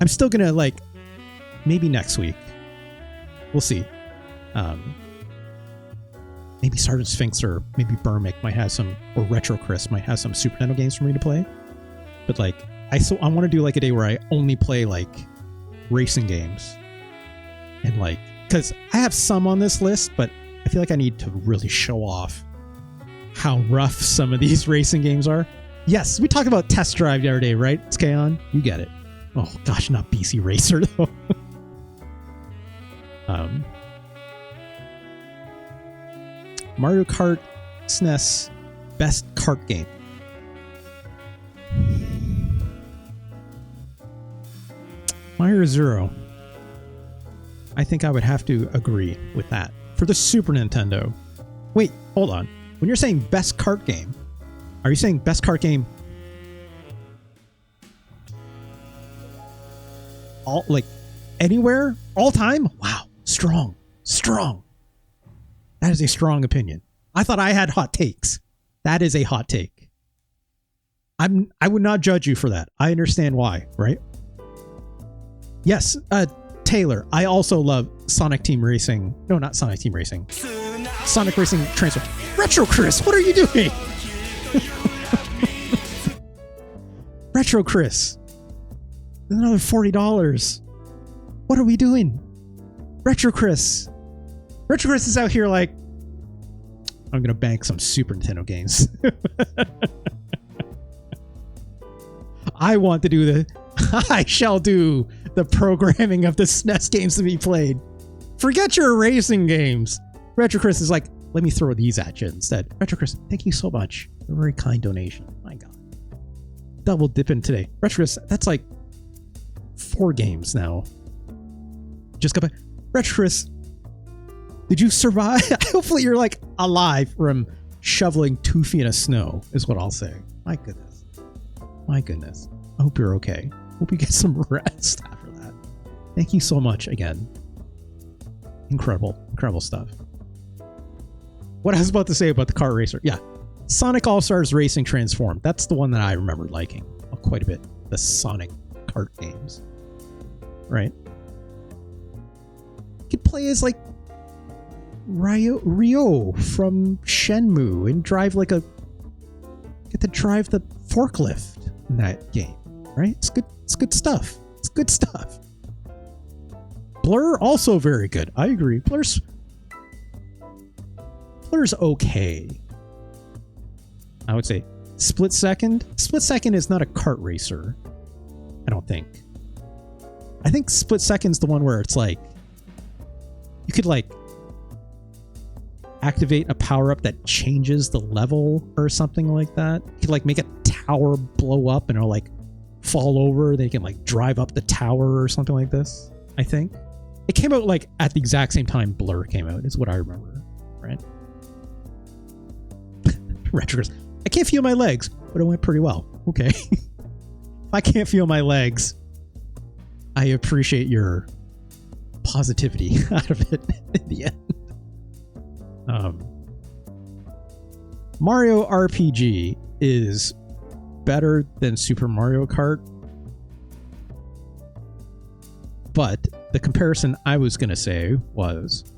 I'm still gonna like maybe next week. We'll see. Maybe Sergeant Sphinx or maybe Burmick might have some, or Retro Chris might have some Super Nintendo games for me to play. But like I want to do like a day where I only play like racing games. And like, because I have some on this list, but I feel like I need to really show off how rough some of these racing games are. Yes, we talked about Test Drive the other day, right? It's Kaon. You get it. Oh gosh, not BC Racer though. Mario Kart SNES best kart game. Mario Zero. I think I would have to agree with that. For the Super Nintendo. Wait, hold on. When you're saying best kart game, are you saying best kart game all like anywhere? All time? Wow. Strong. Strong. That is a strong opinion. I thought I had hot takes. That is a hot take. I would not judge you for that. I understand why, right? Yes, Taylor, I also love Sonic Team Racing. No, not Sonic Team Racing. Sonic Racing Transfer. Retro Chris, what are you doing? Retro Chris. Another $40. What are we doing? Retro Chris. Retro Chris is out here like, I'm going to bank some Super Nintendo games. I want to do I shall do the programming of the SNES games to be played. Forget your racing games. Retro Chris is like, let me throw these at you instead. Retro Chris, thank you so much. A very kind donation. My God. Double dipping today. Retro Chris, that's like 4 games now. Just go back. Retro Chris, did you survive? Hopefully you're like alive from shoveling 2 feet of snow is what I'll say. My goodness. My goodness. I hope you're okay. Hope you get some rest after that. Thank you so much again. Incredible. Incredible stuff. What I was about to say about the kart racer. Yeah. Sonic All-Stars Racing Transformed. That's the one that I remember liking quite a bit. The Sonic kart games. Right? You could play as like Ryo from Shenmue and drive like get to drive the forklift in that game. Right? It's good. It's good stuff. It's good stuff. Blur also very good. I agree. Blur's okay. I would say Split Second. Split Second is not a kart racer. I don't think. I think Split Second's the one where it's like you could like activate a power-up that changes the level or something like that. You could like make a tower blow up and it'll like fall over. They can like drive up the tower or something like this. I think it came out like at the exact same time Blur came out is what I remember, right? Retro. I can't feel my legs, but it went pretty well. Okay. If I can't feel my legs, I appreciate your positivity out of it in the end. Mario RPG is better than Super Mario Kart, but the comparison I was going to say was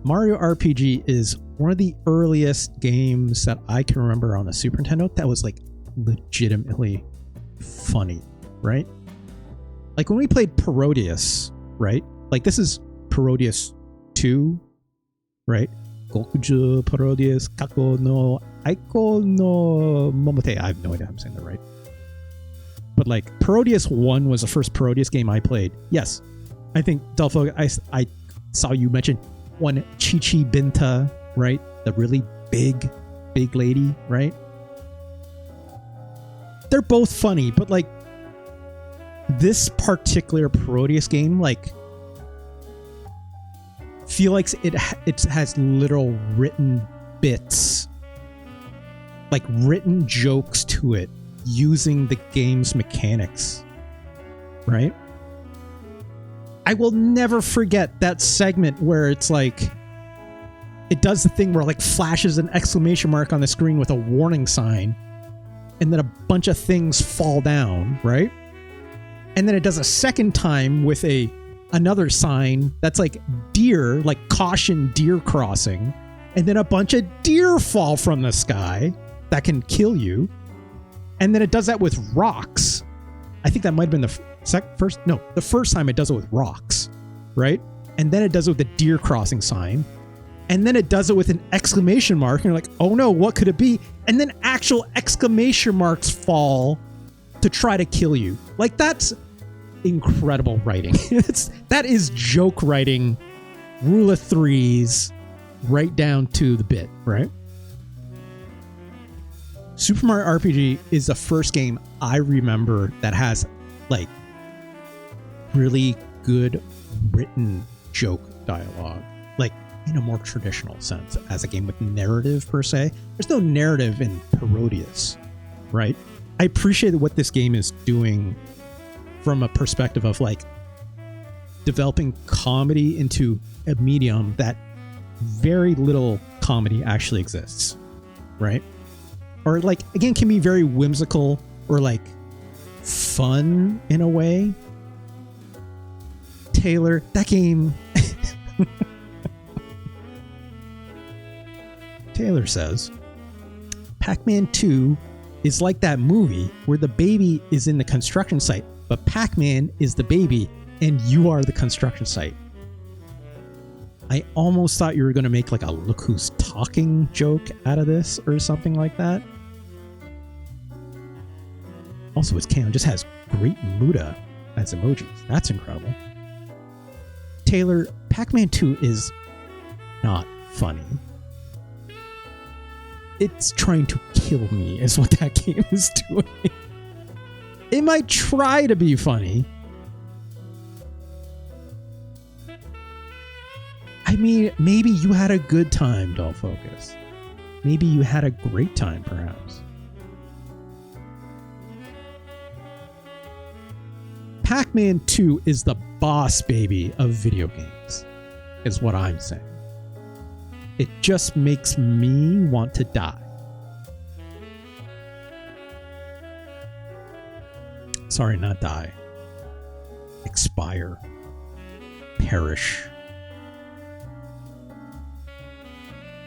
Mario RPG is one of the earliest games that I can remember on the Super Nintendo that was like legitimately funny, right? Like when we played Parodius, right? Like this is Parodius 2, right? Gokuju Parodius Kako no Aiko no Momote. I have no idea if I'm saying that right. But like Parodius 1 was the first Parodius game I played. Yes. I think Delpho, I saw you mention one Chi-Chi Binta, right? The really big lady, right? They're both funny, but like this particular Parodius game, like feel like it has literal written bits, like written jokes to it using the game's mechanics, right? I will never forget that segment where it's like, it does the thing where it like flashes an exclamation mark on the screen with a warning sign, and then a bunch of things fall down, right? And then it does a second time with another sign that's like deer, like caution deer crossing, and then a bunch of deer fall from the sky that can kill you. And then it does that with rocks. I think that might have been the first time it does it with rocks, right? And then it does it with the deer crossing sign. And then it does it with an exclamation mark. And you're like, oh no, what could it be? And then actual exclamation marks fall to try to kill you. Like, that's incredible writing. That is joke writing, rule of threes, right down to the bit, right? Super Mario RPG is the first game I remember that has like really good written joke dialogue, like in a more traditional sense, as a game with narrative per se. There's no narrative in Parodius, right? I appreciate what this game is doing from a perspective of like developing comedy into a medium that very little comedy actually exists, right? Or like, again, can be very whimsical or like fun in a way. Taylor, that game... Taylor says, Pac-Man 2 is like that movie where the baby is in the construction site, but Pac-Man is the baby and you are the construction site. I almost thought you were going to make like a look who's talking joke out of this or something like that. Also, its canon just has great Muda as emojis. That's incredible. Taylor, Pac-Man 2 is not funny. It's trying to kill me is what that game is doing. It might try to be funny. I mean, maybe you had a good time, Dull Focus. Maybe you had a great time, perhaps. Pac-Man 2 is the boss baby of video games, is what I'm saying. It just makes me want to die. Sorry, not die. Expire. Perish.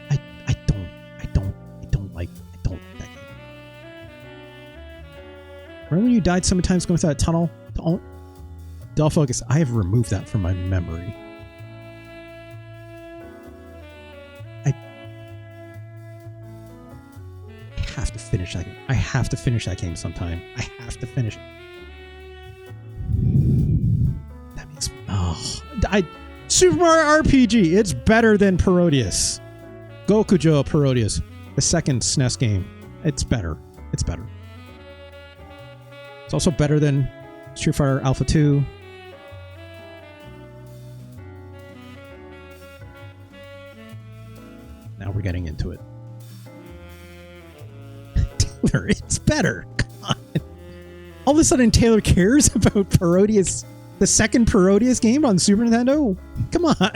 I don't like that game. Remember when you died so many times going through that tunnel? Dull Focus, I have removed that from my memory. I have to finish that game. I have to finish that game sometime. I have to finish it. That makes Super Mario RPG, it's better than Parodius. Gokujo Parodius, the second SNES game. It's better. It's better. It's also better than Street Fighter Alpha 2. Now we're getting into it. Taylor, it's better. Come on. All of a sudden, Taylor cares about Parodius, the second Parodius game on Super Nintendo? Come on.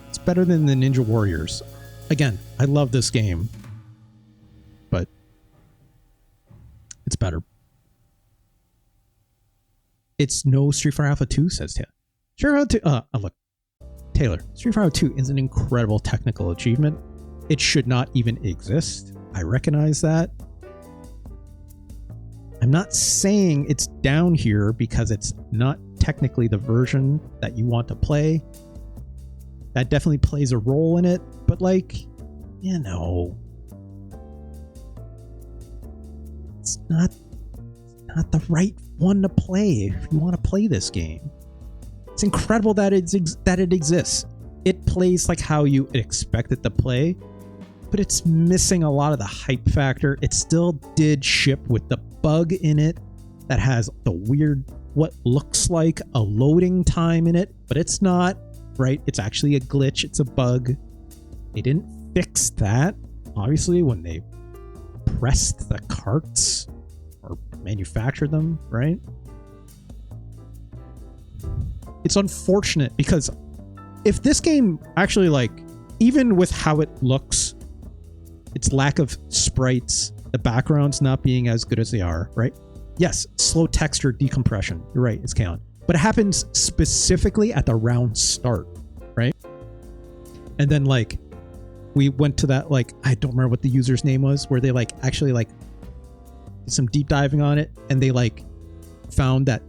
It's better than the Ninja Warriors. Again, I love this game, but it's better. It's no Street Fighter Alpha 2, says Taylor. Street Fighter 2, look. Taylor, Street Fighter 2 is an incredible technical achievement. It should not even exist. I recognize that. I'm not saying it's down here because it's not technically the version that you want to play. That definitely plays a role in it, but like, you know, it's not the right one to play if you want to play this game. It's incredible that it exists. It plays like how you expect it to play, but it's missing a lot of the hype factor. It still did ship with the bug in it that has the weird what looks like a loading time in it, but it's not, right? It's actually a glitch. It's a bug. They didn't fix that, obviously, when they pressed the carts or manufactured them, right? It's unfortunate because if this game actually, like, even with how it looks, its lack of sprites, the backgrounds not being as good as they are, right? Yes, slow texture decompression. You're right, it's Kaon. But it happens specifically at the round start, right? And then, like, we went to that, like, I don't remember what the user's name was, where they, like, actually, like, did some deep diving on it, and they, like, found that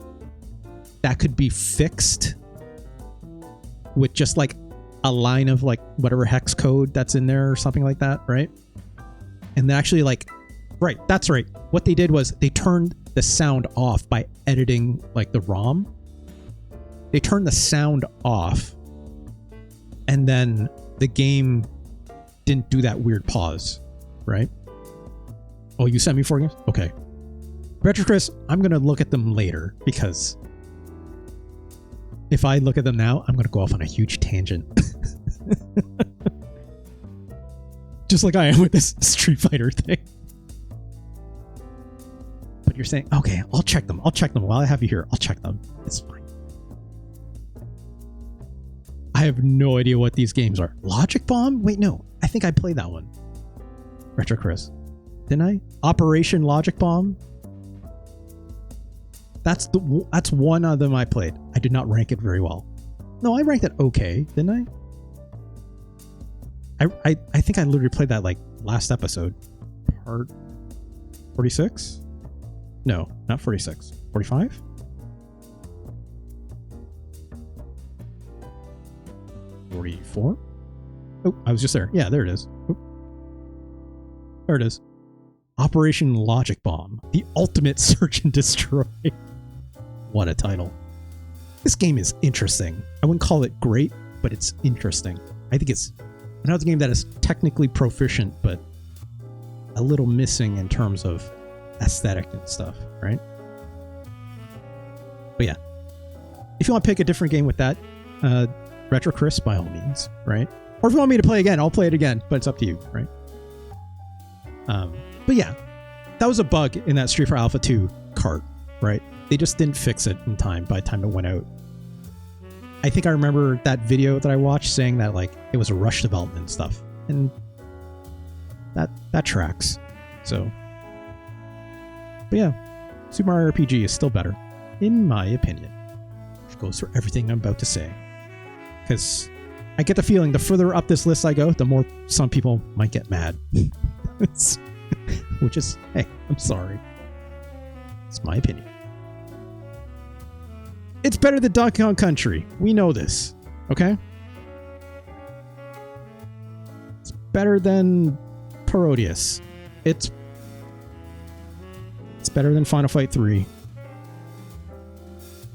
could be fixed with just, like, a line of, like, whatever hex code that's in there or something like that, right? And then actually, like, right, that's right. What they did was they turned the sound off by editing, like, the ROM. They turned the sound off, and then the game didn't do that weird pause, right? Oh, you sent me 4 games? Okay. Retro Chris, I'm going to look at them later, because if I look at them now, I'm going to go off on a huge tangent. Just like I am with this Street Fighter thing. But you're saying, okay, I'll check them. I'll check them while I have you here. I'll check them. It's fine. I have no idea what these games are. Logic Bomb? Wait, no. I think I played that one. Retro Chris. Didn't I? Operation Logic Bomb? That's one of them I played. I did not rank it very well. No, I ranked it okay, didn't I? I think I literally played that, like, last episode. Part 46? No, not 46. 45? $44? Oh, I was just there. Yeah, there it is. Oh. There it is. Operation Logic Bomb. The Ultimate Search and Destroy. What a title. This game is interesting. I wouldn't call it great, but it's interesting. I think it's another game that is technically proficient, but a little missing in terms of aesthetic and stuff, right? But yeah. If you want to pick a different game with that, Retro Chris, by all means, right? Or if you want me to play again, I'll play it again, but it's up to you, right? But yeah, that was a bug in that Street Fighter Alpha 2 cart, right? They just didn't fix it in time by the time it went out. I think I remember that video that I watched saying that, like, it was a rush development and stuff, and that tracks. So, but yeah, Super Mario RPG is still better, in my opinion. Which goes for everything I'm about to say, because I get the feeling the further up this list I go, the more some people might get mad. Which is, hey, I'm sorry. It's my opinion. It's better than Donkey Kong Country. We know this, okay? It's better than Parodius. It's better than Final Fight 3.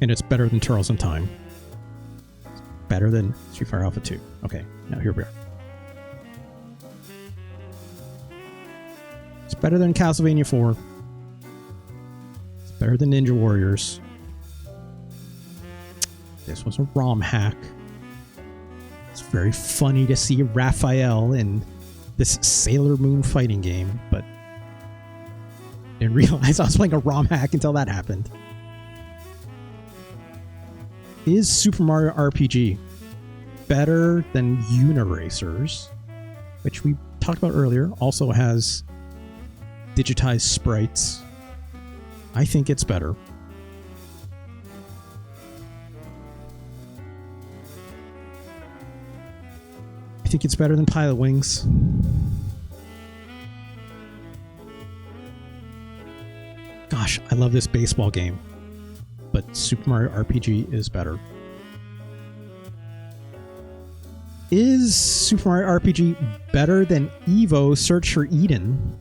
And it's better than Turtles in Time. It's better than Street Fighter Alpha 2. Okay, now here we are. It's better than Castlevania 4. It's better than Ninja Warriors. This was a ROM hack. It's very funny to see Raphael in this Sailor Moon fighting game, but didn't realize I was playing a ROM hack until that happened. Is Super Mario RPG better than Uniracers, which we talked about earlier, also has digitized sprites? I think it's better. I think it's better than Pilot Wings. Gosh, I love this baseball game, but Super Mario RPG is better. Is Super Mario RPG better than Evo Search for Eden?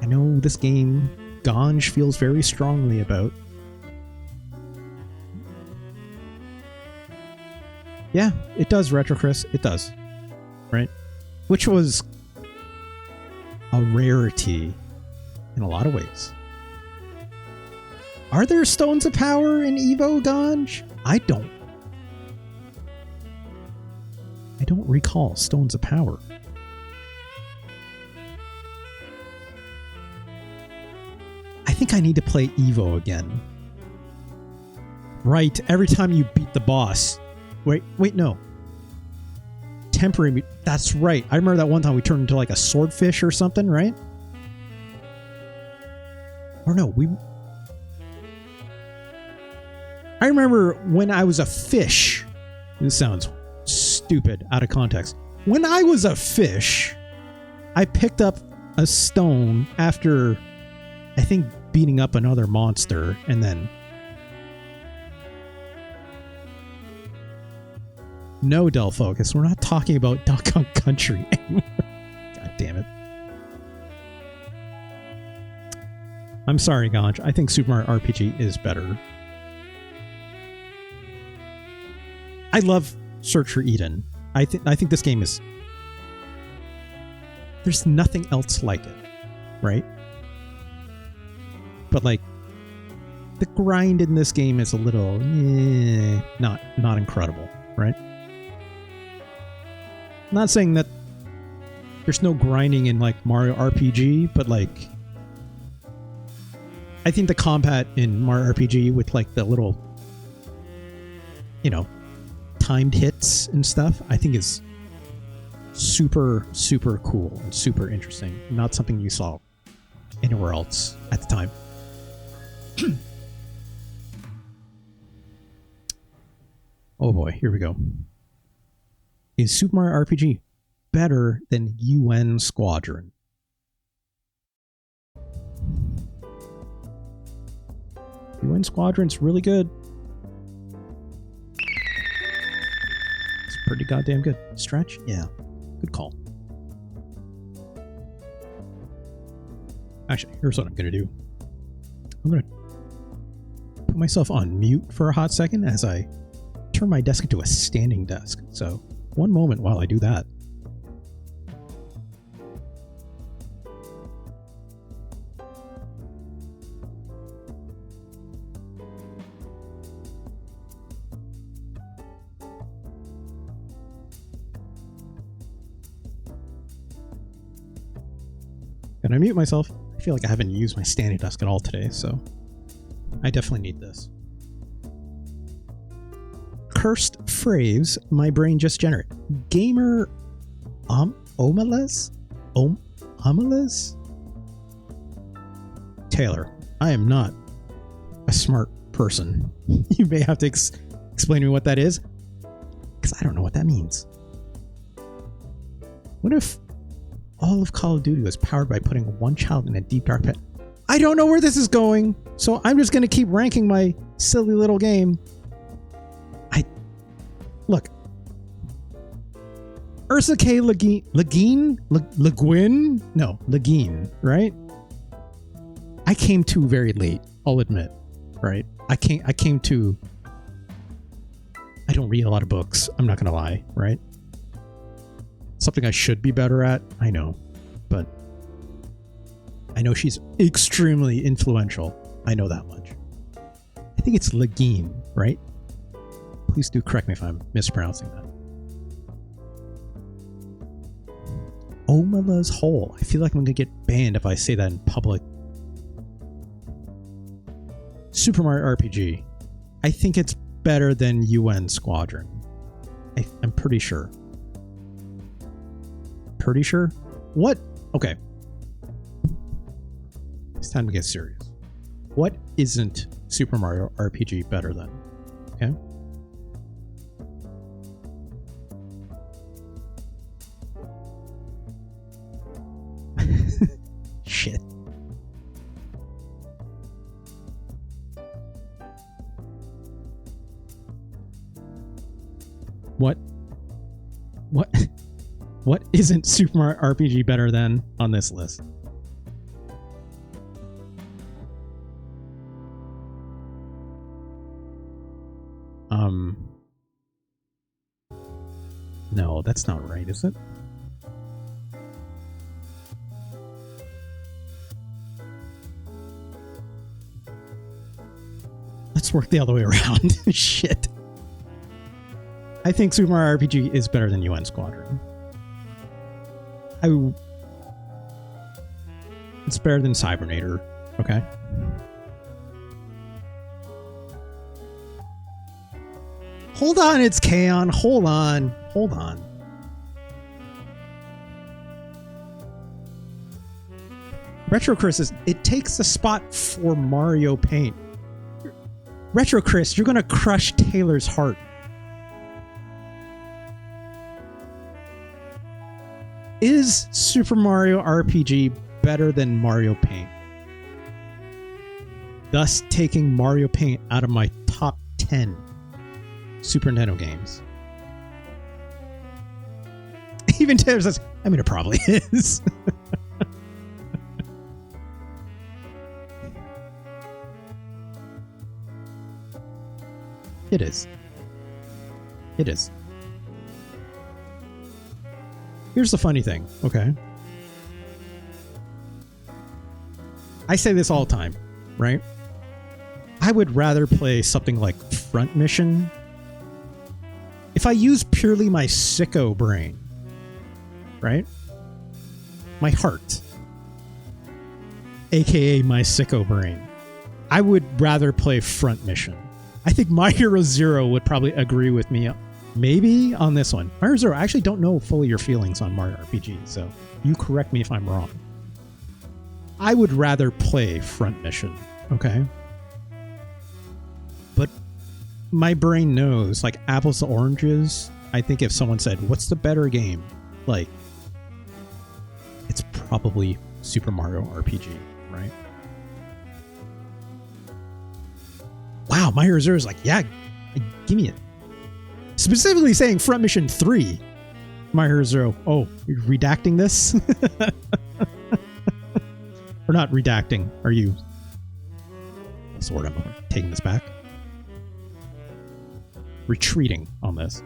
I know this game Ganj feels very strongly about. Yeah, it does, Retro Chris. It does. Right? Which was a rarity in a lot of ways. Are there stones of power in Evo Ganj? I don't recall stones of power. I think I need to play Evo again. Right, every time you beat the boss. Wait, no. Temporary. That's right. I remember that one time we turned into like a swordfish or something, right? Or no, I remember when I was a fish. This sounds stupid out of context. When I was a fish, I picked up a stone after, I think, beating up another monster, and then... No, Del Focus, we're not talking about Duck Hunt Country anymore. God damn it. I'm sorry, Ganj. I think Super Mario RPG is better. I love Search for Eden. I think this game is... There's nothing else like it, right? But like, the grind in this game is a little not incredible, right? I'm not saying that there's no grinding in like Mario RPG, but like, I think the combat in Mario RPG with like the little, you know, timed hits and stuff, I think is super, super cool and super interesting. Not something you saw anywhere else at the time. Oh boy, here we go. Is Super Mario RPG better than UN Squadron? UN Squadron's really good. It's pretty goddamn good. Stretch? Yeah. Good call. Actually, here's what I'm going to do. I'm going to put myself on mute for a hot second as I turn my desk into a standing desk. So, one moment while I do that. Can I mute myself? I feel like I haven't used my standing desk at all today, so I definitely need this. Cursed phrase my brain just generated. Gamer Omelas? Omelas? Taylor, I am not a smart person. You may have to explain to me what that is, because I don't know what that means. What if all of Call of Duty was powered by putting one child in a deep dark pit? I don't know where this is going, so I'm just going to keep ranking my silly little game. Look, Ursa K. Le Guin, right? I came to very late, I'll admit, right? I came to... I don't read a lot of books, I'm not gonna lie, right? Something I should be better at, I know, but I know she's extremely influential. I know that much. I think it's Le Guin, right? Please do correct me if I'm mispronouncing that. Omala's Hole. I feel like I'm going to get banned if I say that in public. Super Mario RPG. I think it's better than UN Squadron. I'm pretty sure. Pretty sure? What? Okay. It's time to get serious. What isn't Super Mario RPG better than? Okay. Shit. What isn't Super Mario RPG better than on this list? No, that's not right, is it? let's work the other way around. Shit. I think Super Mario RPG is better than UN Squadron. It's better than Cybernator, okay? Hold on, it's Kaon. Hold on. Retro Chris says, it takes the spot for Mario Paint. Retro Chris, you're gonna crush Taylor's heart. Is Super Mario RPG better than Mario Paint? Thus taking Mario Paint out of my top 10 Super Nintendo games. Even Taylor says, I mean, it probably is. It is. It is. Here's the funny thing, okay? I say this all the time, right? I would rather play something like Front Mission if I use purely my sicko brain, right? My heart, aka my sicko brain. I would rather play Front Mission. I think My Hero Zero would probably agree with me maybe on this one. My Hero Zero, I actually don't know fully your feelings on Mario RPG, so you correct me if I'm wrong. I would rather play Front Mission, okay? But my brain knows, like apples to oranges, I think if someone said, what's the better game? Like, it's probably Super Mario RPG, right? Wow, My Hero Zero is like, yeah, give me it. Specifically saying Front Mission 3, My Hero Zero. Oh, you're redacting this? Or not redacting. Are you... What's the word? I'm taking this back. Retreating on this.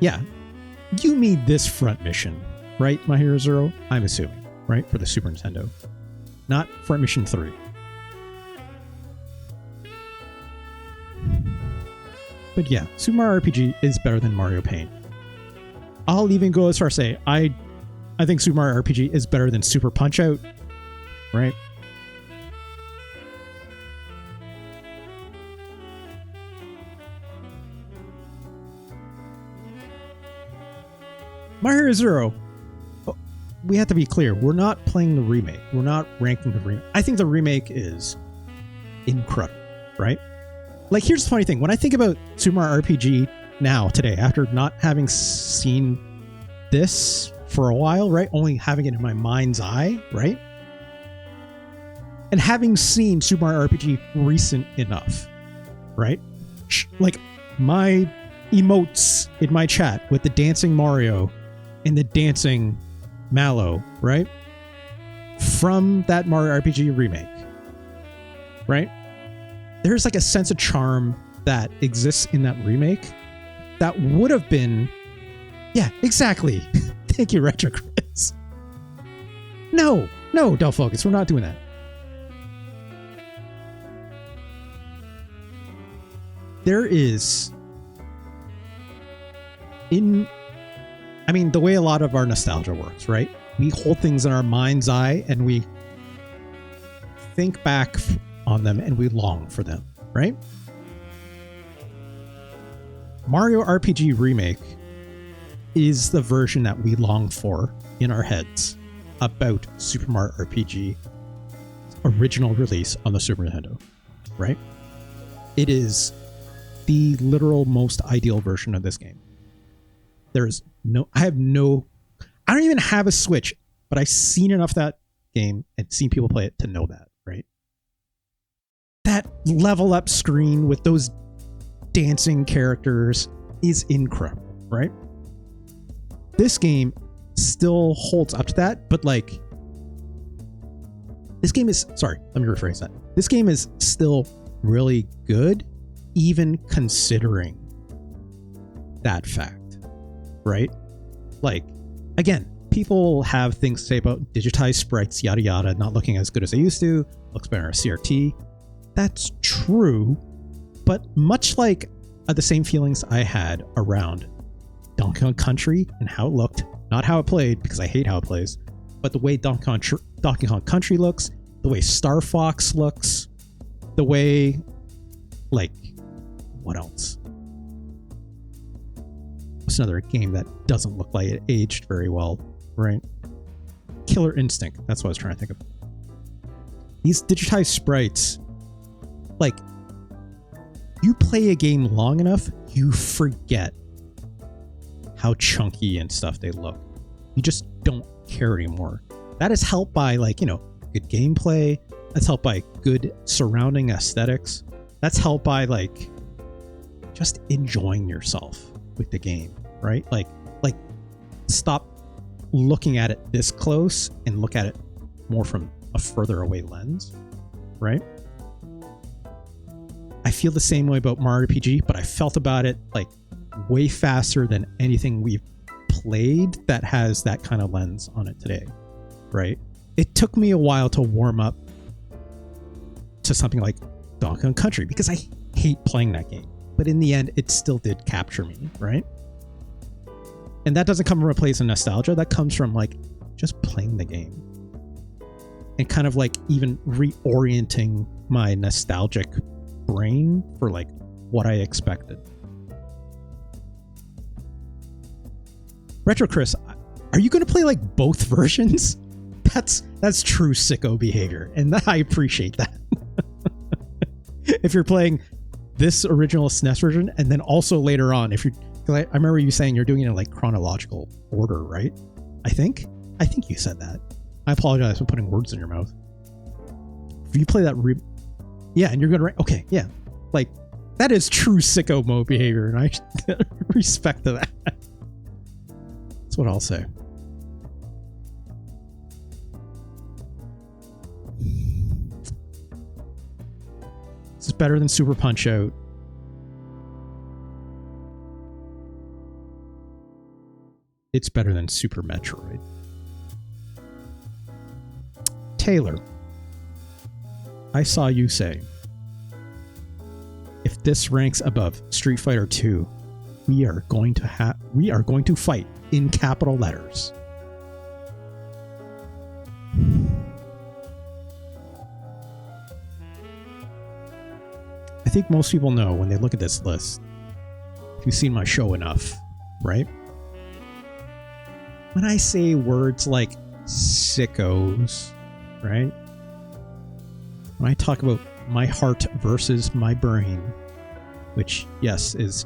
Yeah. You mean this Front Mission, right, My Hero Zero? I'm assuming, right? For the Super Nintendo. Not Front Mission 3. But yeah, Super Mario RPG is better than Mario Paint. I'll even go as far as say, I think Super Mario RPG is better than Super Punch-Out, right? My Hero Zero, we have to be clear, we're not playing the remake. We're not ranking the remake. I think the remake is incredible, right? Like, here's the funny thing. When I think about Super Mario RPG now, today, after not having seen this for a while, right? Only having it in my mind's eye, right? And having seen Super Mario RPG recent enough, right? Like, my emotes in my chat with the dancing Mario and the dancing Mallow, right? From that Mario RPG remake, right? There's like a sense of charm that exists in that remake that would have been, yeah, exactly. Thank you, Retro Chris. No, Del Focus, we're not doing that. There is the way a lot of our nostalgia works, right? We hold things in our mind's eye and we think back on them and we long for them, right? Mario RPG Remake is the version that we long for in our heads about Super Mario RPG original release on the Super Nintendo, right? It is the literal most ideal version of this game. I don't even have a Switch, but I've seen enough of that game and seen people play it to know that, right? That level up screen with those dancing characters is incredible, right? This game still holds up to that, but like, this game is, sorry, let me rephrase that. This game is still really good, even considering that fact, right? Like, again, people have things to say about digitized sprites, yada yada, not looking as good as they used to, looks better on CRT. That's true, but much like the same feelings I had around Donkey Kong Country and how it looked, not how it played, because I hate how it plays, but the way Donkey Kong Country looks, the way Star Fox looks, the way, like, what else? What's another game that doesn't look like it aged very well, right? Killer Instinct, that's what I was trying to think of. These digitized sprites, like, you play a game long enough, you forget how chunky and stuff they look. You just don't care anymore. That is helped by, like, you know, good gameplay. That's helped by good surrounding aesthetics. That's helped by, like, just enjoying yourself with the game, right? Like stop looking at it this close and look at it more from a further away lens, right? I feel the same way about Mario RPG, but I felt about it like way faster than anything we've played that has that kind of lens on it today, right? It took me a while to warm up to something like Donkey Kong Country because I hate playing that game. But in the end, it still did capture me, right? And that doesn't come from a place of nostalgia. That comes from, like, just playing the game. And kind of, like, even reorienting my nostalgic brain for, like, what I expected. Retro Chris, are you going to play, like, both versions? That's true sicko behavior. And I appreciate that. If you're playing this original SNES version, and then also later on, if you're, because I remember you saying you're doing it in like chronological order, right? I think you said that. I apologize for putting words in your mouth. If you play that, yeah, and you're gonna, okay, yeah, like that is true sicko mode behavior, and I respect to that. That's what I'll say. This is better than Super Punch-Out. It's better than Super Metroid. Taylor, I saw you say, if this ranks above Street Fighter 2, we are going to fight in capital letters. I think most people know when they look at this list, if you've seen my show enough, right? When I say words like sickos, right? When I talk about my heart versus my brain, which, yes, is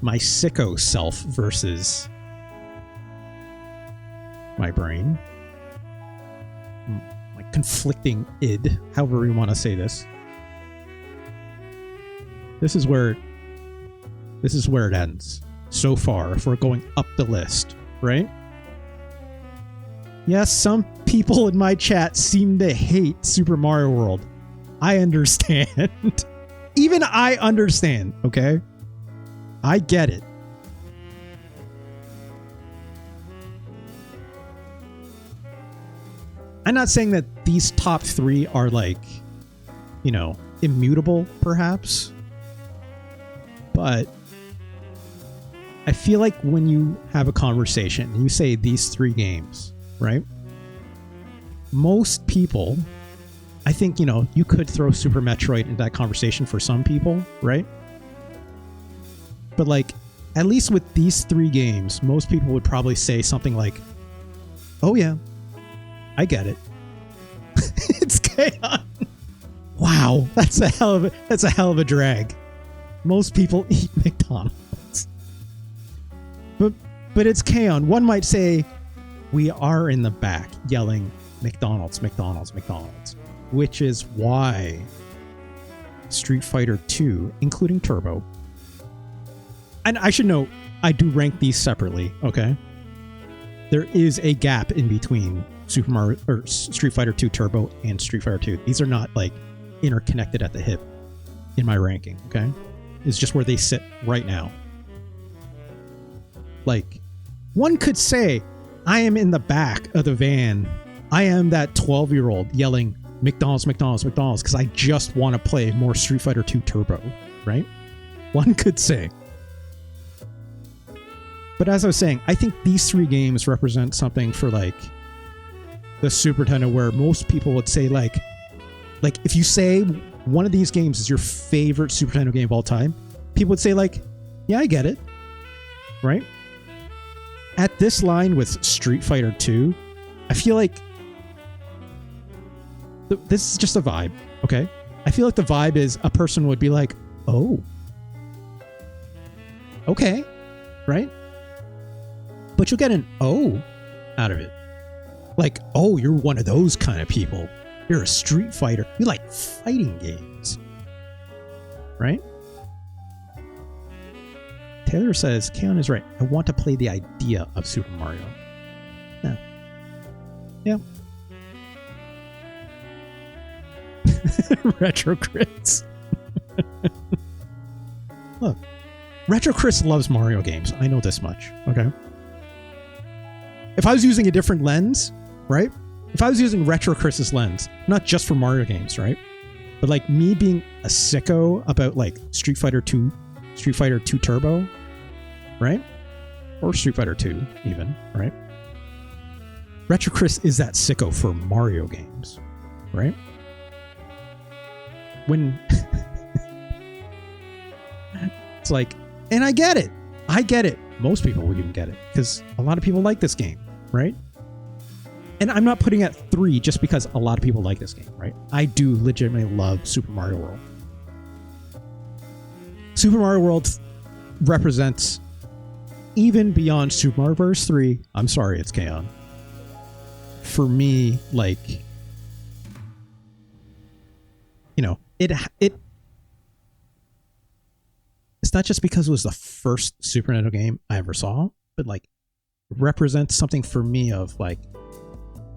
my sicko self versus my brain, my conflicting id, however you want to say this. This is where it ends so far, if we're going up the list, right? Yes, some people in my chat seem to hate Super Mario World. I understand. Even I understand, okay? I get it. I'm not saying that these top three are like, you know, immutable, perhaps. But I feel like when you have a conversation and you say these three games, right? Most people, I think, you know, you could throw Super Metroid into that conversation for some people, right? But like, at least with these three games, most people would probably say something like, oh yeah, I get it. It's chaos. Wow, that's a hell of a drag. Most people eat McDonald's. But it's K-On! One might say, we are in the back yelling McDonald's, McDonald's, McDonald's. Which is why Street Fighter 2, including Turbo, and I should note, I do rank these separately, okay? There is a gap in between Super Mario or Street Fighter 2 Turbo and Street Fighter 2. These are not like interconnected at the hip in my ranking, okay? Is just where they sit right now. Like, one could say, I am in the back of the van. I am that 12-year-old yelling McDonald's, McDonald's, McDonald's because I just want to play more Street Fighter 2 Turbo, right? One could say. But as I was saying, I think these 3 games represent something for like the Super Nintendo where most people would say like if you say one of these games is your favorite Super Nintendo game of all time, people would say like, yeah, I get it, right? At this line with Street Fighter 2, I feel like this is just a vibe, okay? I feel like the vibe is a person would be like, oh, okay, right? But you'll get an O out of it. Like, oh, you're one of those kind of people. You're a Street Fighter. You like fighting games, right? Taylor says, Keon is right. I want to play the idea of Super Mario. Yeah. Yeah. Retro Chris. Look, Retro Chris loves Mario games. I know this much, okay? If I was using a different lens, right? If I was using Retro Chris's lens, not just for Mario games, right? But like me being a sicko about like Street Fighter 2 Turbo, right? Or Street Fighter 2 even, right? Retro Chris is that sicko for Mario games, right? When it's like, and I get it. Most people would even get it because a lot of people like this game, right? And I'm not putting at 3 just because a lot of people like this game, right? I do legitimately love Super Mario World. Super Mario World represents even beyond Super Mario Bros. 3. I'm sorry, it's Keon. For me, like, you know, it's not just because it was the first Super Nintendo game I ever saw, but like it represents something for me of like,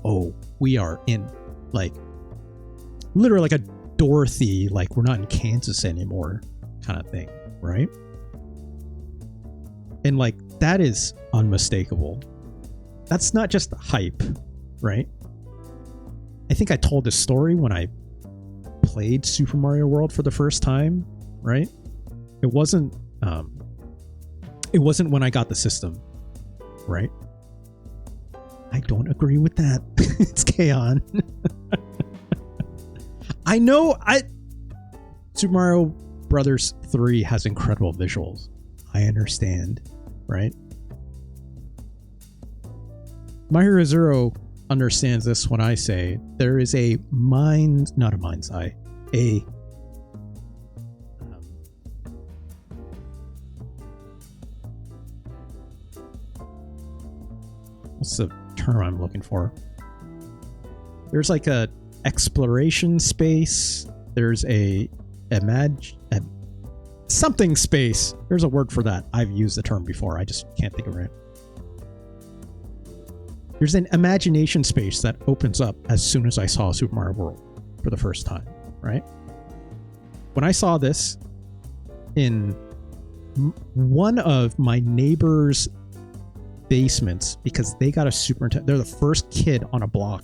oh, we are in like literally like a Dorothy, like we're not in Kansas anymore kind of thing, right? And like that is unmistakable. That's not just hype, right? I think I told this story when I played Super Mario World for the first time, right? It wasn't when I got the system, right? I don't agree with that. It's Keon. I know Super Mario Brothers 3 has incredible visuals. I understand, right? My Hero Zero understands this when I say there is not a mind's eye, what's the term I'm looking for? There's like a exploration space. There's something space. There's a word for that. I've used the term before. I just can't think of it. There's an imagination space that opens up as soon as I saw Super Mario World for the first time, right? When I saw this in one of my neighbor's basements, because they got a Super Nintendo, they're the first kid on a block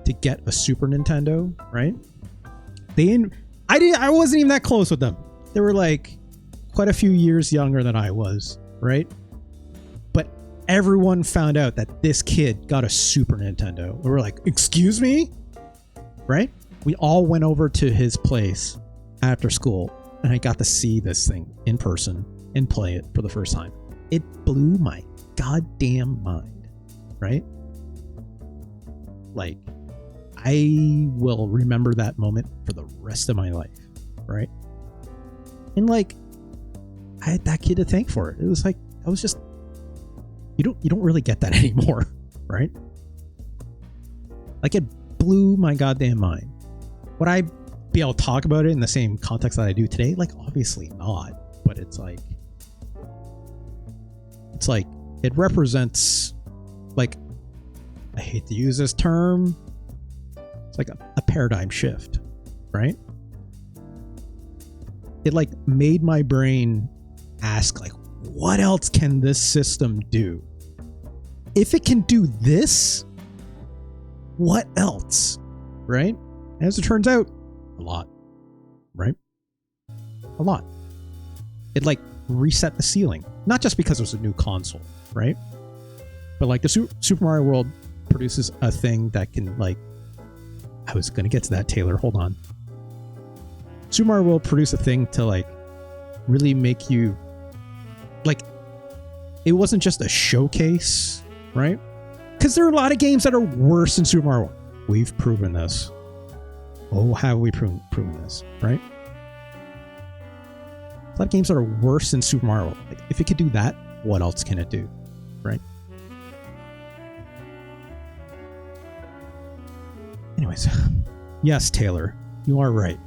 to get a Super Nintendo, right? I wasn't even that close with them. They were like quite a few years younger than I was, right? But everyone found out that this kid got a Super Nintendo. We were like, excuse me? Right? We all went over to his place after school and I got to see this thing in person and play it for the first time. It blew my goddamn mind, right? Like, I will remember that moment for the rest of my life, right? And like, I had that kid to thank for it. It was like, I was just, you don't really get that anymore, right? Like, it blew my goddamn mind. Would I be able to talk about it in the same context that I do today? Like, obviously not, but it's like it represents, like, I hate to use this term, it's like a paradigm shift, right? It like made my brain ask, like, what else can this system do? if it can do this, what else? Right? As it turns out, a lot. Right? A lot. It like reset the ceiling. Not just because it was a new console, right? But like the Super Mario World produces a thing that can like... I was going to get to that, Taylor. Hold on. Super Mario World produced a thing to like really make you... Like, it wasn't just a showcase, right? Because there are a lot of games that are worse than Super Mario World. We've proven this. Oh, have we proven this, right? A lot of games that are worse than Super Mario World. Like, if it could do that, what else can it do, right? Anyways, yes, Taylor, you are right.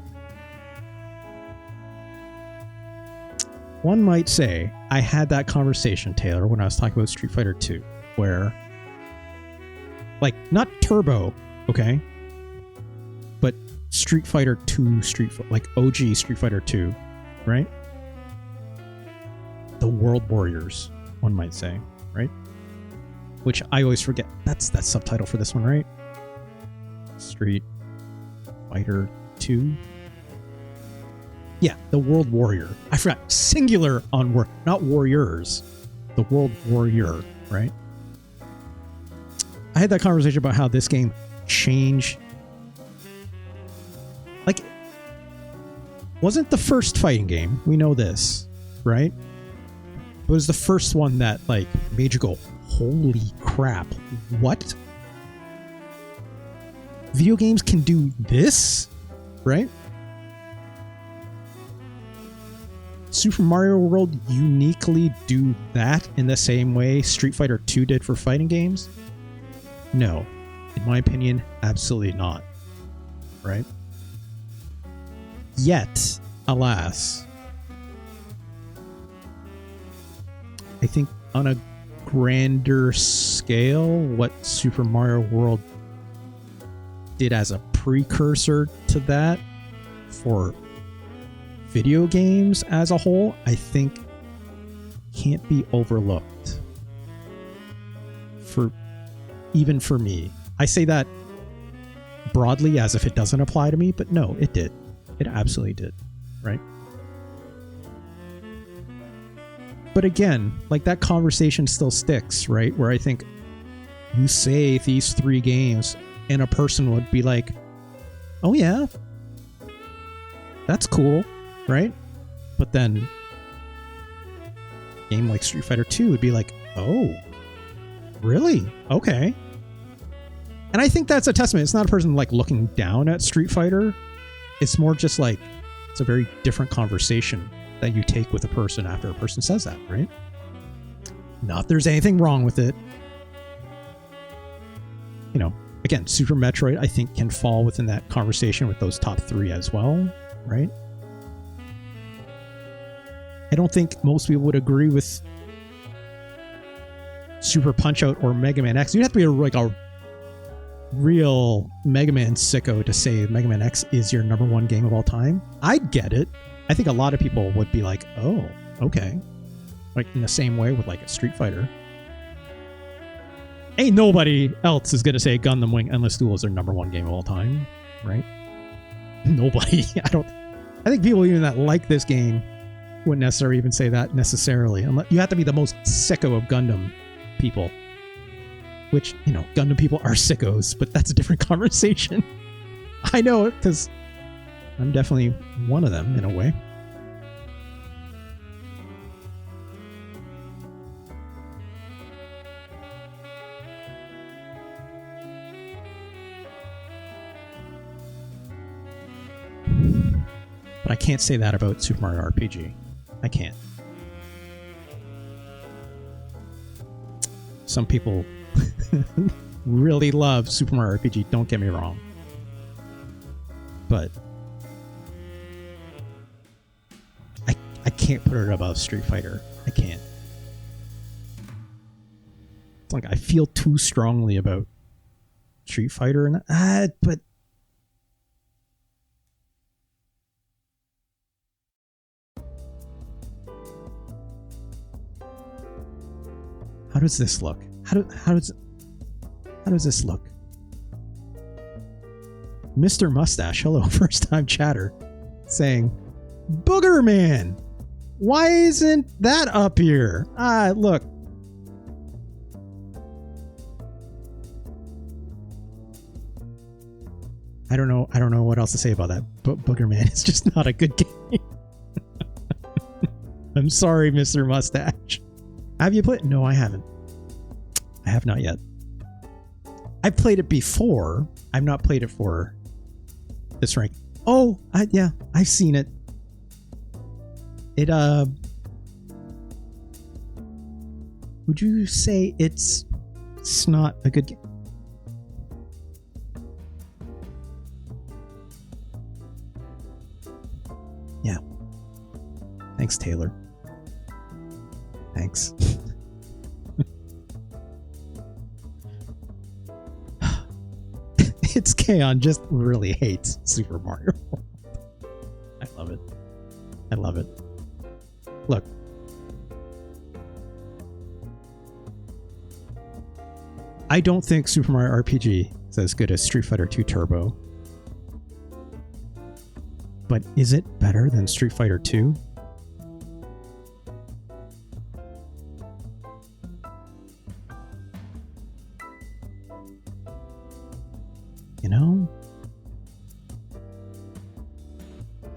One might say I had that conversation, Taylor, when I was talking about Street Fighter 2, where, like, not Turbo, okay, but Street Fighter 2, like OG Street Fighter 2, right? The World Warriors, one might say, right? Which I always forget. That's that subtitle for this one, right? Street Fighter 2. Yeah, the World Warrior. I forgot. Singular on war, not warriors. The World Warrior, right? I had that conversation about how this game changed. Like, wasn't the first fighting game. We know this, right? It was the first one that, like, made you go, holy crap, what? Video games can do this, right? Super Mario World uniquely do that in the same way Street Fighter 2 did for fighting games? No. In my opinion, absolutely not. Right? Yet, alas, I think on a grander scale, what Super Mario World did as a precursor to that for video games as a whole, I think can't be overlooked. Even for me. I say that broadly as if it doesn't apply to me, but no, it did. It absolutely did, right? But again, like, that conversation still sticks, right? Where I think you say these three games and a person would be like, oh yeah, that's cool, right? But then a game like Street Fighter 2 would be like, oh, really? Okay. And I think that's a testament. It's not a person like looking down at Street Fighter. It's more just like, it's a very different conversation that you take with a person after a person says that, right? Not there's anything wrong with it. You know, again, Super Metroid, I think, can fall within that conversation with those top three as well, right? I don't think most people would agree with Super Punch-Out or Mega Man X. You'd have to be like a real Mega Man sicko to say Mega Man X is your number one game of all time. I'd get it. I think a lot of people would be like, oh, okay. Like, in the same way with like a Street Fighter. Ain't nobody else is going to say Gundam Wing Endless Duel is their number one game of all time, right? Nobody. I think people even that like this game wouldn't necessarily even say that necessarily. You have to be the most sicko of Gundam people. Which, you know, Gundam people are sickos, but that's a different conversation. I know it because I'm definitely one of them in a way. But I can't say that about Super Mario RPG. I can't. Some people really love Super Mario RPG, don't get me wrong. But I can't put it above Street Fighter. I can't. It's like I feel too strongly about Street Fighter, and but how does this look? How does this look? Mr. Mustache, hello, first time chatter, saying, Booger Man, why isn't that up here? Look. I don't know what else to say about that, but Booger Man is just not a good game. I'm sorry, Mr. Mustache. Have you played? No, I haven't. I have not yet. I've played it before. I've not played it for this rank. Oh, yeah, I've seen it. Would you say it's not a good game? Yeah. Thanks, Taylor. Thanks. It's Kaon just really hates Super Mario World. I love it. I love it. Look. I don't think Super Mario RPG is as good as Street Fighter 2 Turbo. But is it better than Street Fighter 2? You know?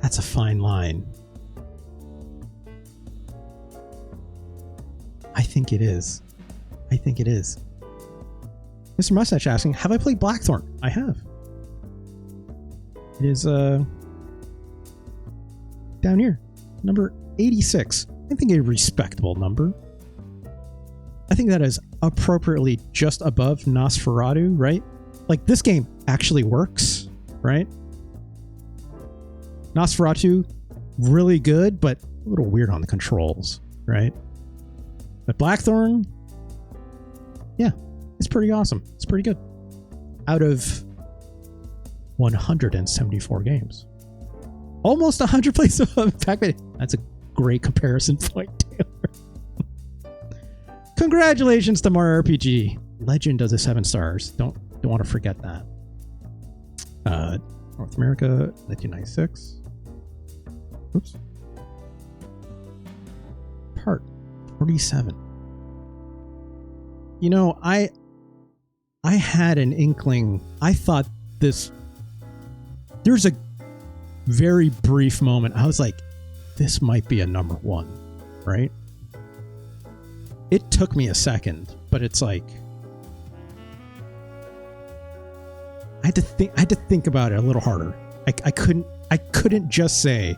That's a fine line. I think it is. I think it is. Mr. Mustache asking, have I played Blackthorn? I have. It is down here, number 86. I think a respectable number. I think that is appropriately just above Nosferatu, right? Like, this game actually works, right? Nosferatu, really good, but a little weird on the controls, right? But Blackthorn, yeah, it's pretty awesome. It's pretty good. Out of 174 games. Almost 100 places on Pac-Man. That's a great comparison point, Taylor. Congratulations to Mario RPG. Legend of the 7 stars. Don't want to forget that. North America, 1996. Oops. Part 47. You know, I had an inkling. I thought there's a very brief moment. I was like, this might be a number 1, right? It took me a second, but it's like, I had to think about it a little harder. I couldn't just say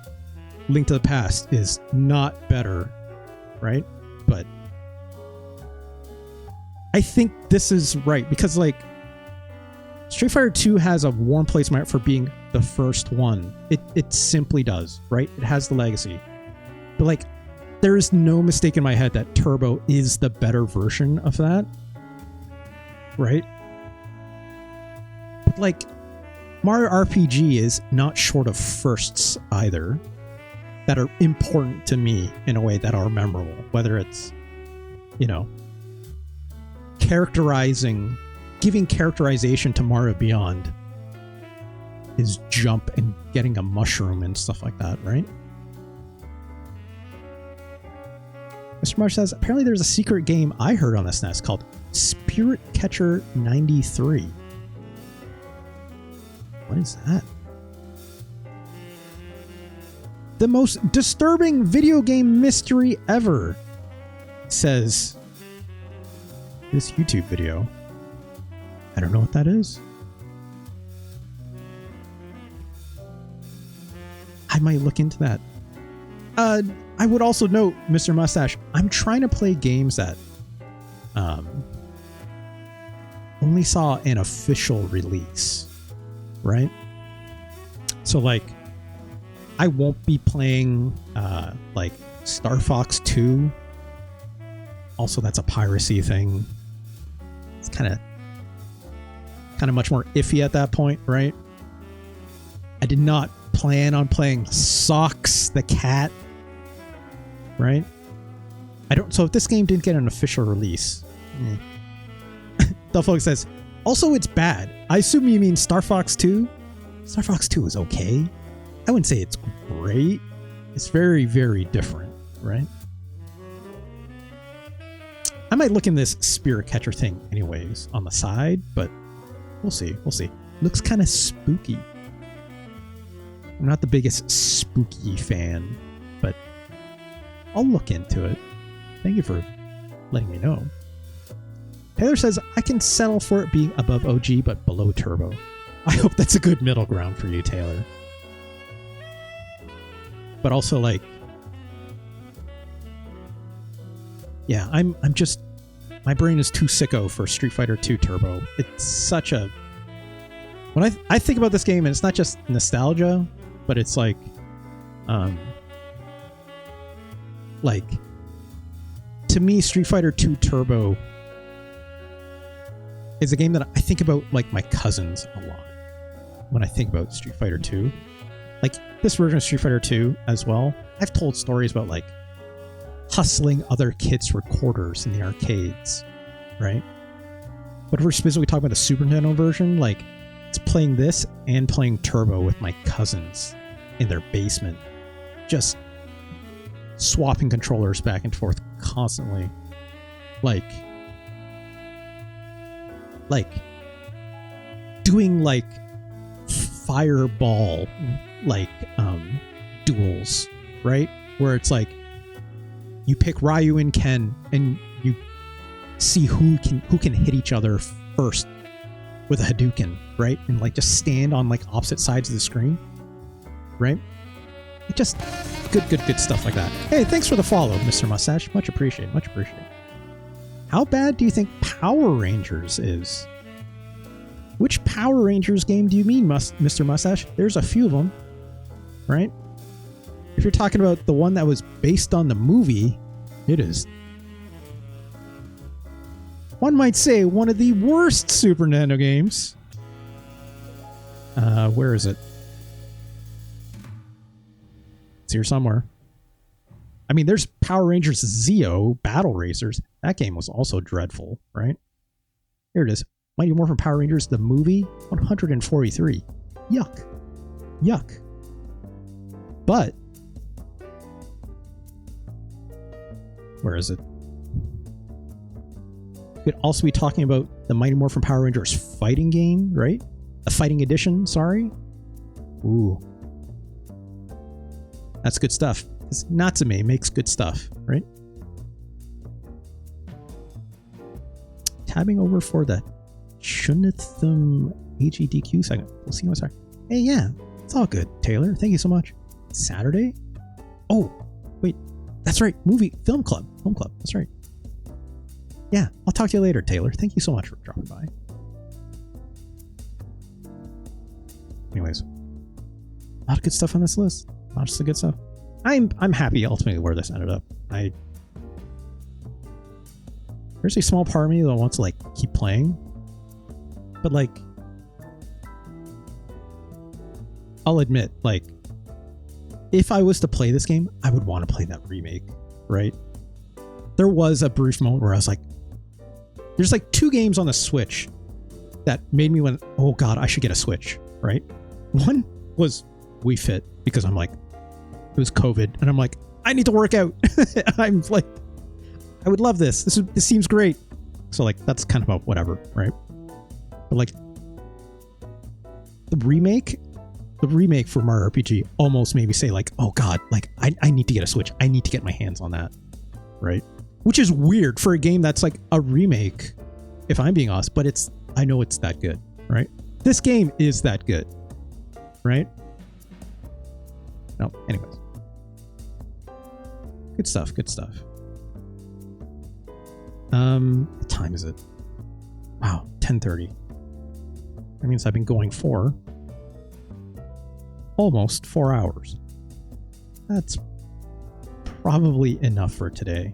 Link to the Past is not better, right? But I think this is right, because like Street Fighter 2 has a warm place in my heart for being the first one. It simply does, right? It has the legacy. But like, there is no mistake in my head that Turbo is the better version of that, right? But like, Mario RPG is not short of firsts either that are important to me in a way that are memorable. Whether it's, you know, giving characterization to Mario Beyond, his jump and getting a mushroom and stuff like that, right? Mr. Marsh says, apparently there's a secret game I heard on the SNES called Spirit Catcher 93. What is that? The most disturbing video game mystery ever, says this YouTube video. I don't know what that is. I might look into that. I would also note, Mr. Mustache, I'm trying to play games that only saw an official release, right? So like, I won't be playing like Star Fox 2. Also, that's a piracy thing. It's kind of much more iffy at that point, right? I did not plan on playing Socks the Cat, right? So if this game didn't get an official release, Delphox says, also it's bad. I assume you mean Star Fox 2? Star Fox 2 is okay. I wouldn't say it's great. It's very, very different, right? I might look in this Spirit Catcher thing anyways on the side, but we'll see. We'll see. Looks kind of spooky. I'm not the biggest spooky fan, but I'll look into it. Thank you for letting me know. Taylor says, I can settle for it being above OG, but below Turbo. I hope that's a good middle ground for you, Taylor. But also, like, yeah, I'm just, my brain is too sicko for Street Fighter 2 Turbo. It's such a, when I think about this game, and it's not just nostalgia, but it's like to me, Street Fighter 2 Turbo is a game that I think about like my cousins a lot when I think about Street Fighter 2. Like this version of Street Fighter 2 as well. I've told stories about like hustling other kids' recorders in the arcades, right? But if we're specifically talking about the Super Nintendo version, like it's playing this and playing Turbo with my cousins in their basement, just swapping controllers back and forth constantly, like doing like fireball like duels, right? Where it's like you pick Ryu and Ken and you see who can hit each other first with a Hadouken, right? And like just stand on like opposite sides of the screen, right? It just good stuff like that. Hey, thanks for the follow, Mr. Mustache. Much appreciated. Much appreciated. How bad do you think Power Rangers is? Which Power Rangers game do you mean, Mr. Mustache? There's a few of them, right? If you're talking about the one that was based on the movie, it is, one might say, one of the worst Super Nintendo games. Where is it? It's here somewhere. I mean, there's Power Rangers Zeo Battle Racers. That game was also dreadful, right? Here it is. Mighty Morphin Power Rangers, the movie, 143. Yuck. Yuck. But, where is it? We could also be talking about the Mighty Morphin Power Rangers fighting game, right? The fighting edition, sorry. Ooh. That's good stuff. Natsume makes good stuff, right? Tabbing over for the Shunithum AGDQ segment. We'll see what's there. Hey, yeah, it's all good, Taylor. Thank you so much. Saturday? Oh, wait. That's right. Film club. That's right. Yeah, I'll talk to you later, Taylor. Thank you so much for dropping by. Anyways, a lot of good stuff on this list. Lots of good stuff. I'm happy ultimately where this ended up. There's a small part of me that wants to like keep playing, but like I'll admit, like if I was to play this game, I would want to play that remake, right? There was a brief moment where I was like, there's like 2 games on the Switch that made me went, oh god, I should get a Switch, right? One was Wii Fit, because I'm like, it was COVID, and I'm like, I need to work out. I'm like, I would love this. This seems great. So like, that's kind of about whatever, right? But like, the remake for Mario RPG almost made me say like, oh god, like I need to get a Switch. I need to get my hands on that, right? Which is weird for a game that's like a remake, if I'm being honest, but I know it's that good, right? This game is that good, right? No, anyways. Good stuff. What time is it? Wow, 10:30. That means I've been going for almost 4 hours. That's probably enough for today.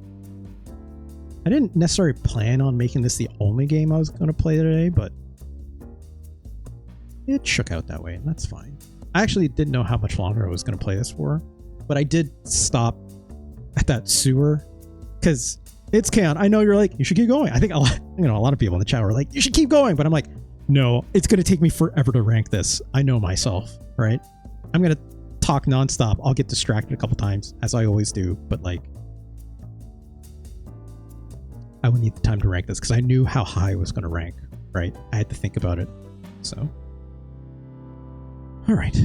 I didn't necessarily plan on making this the only game I was going to play today, but it shook out that way, and that's fine. I actually didn't know how much longer I was going to play this for, but I did stop at that sewer because It's canon. I know you're like, you should keep going. I think a lot of people in the chat were like, you should keep going. But I'm like, no, it's going to take me forever to rank this. I know myself, right? I'm going to talk nonstop. I'll get distracted a couple times, as I always do. But like, I would need the time to rank this because I knew how high I was going to rank, right? I had to think about it. So, all right.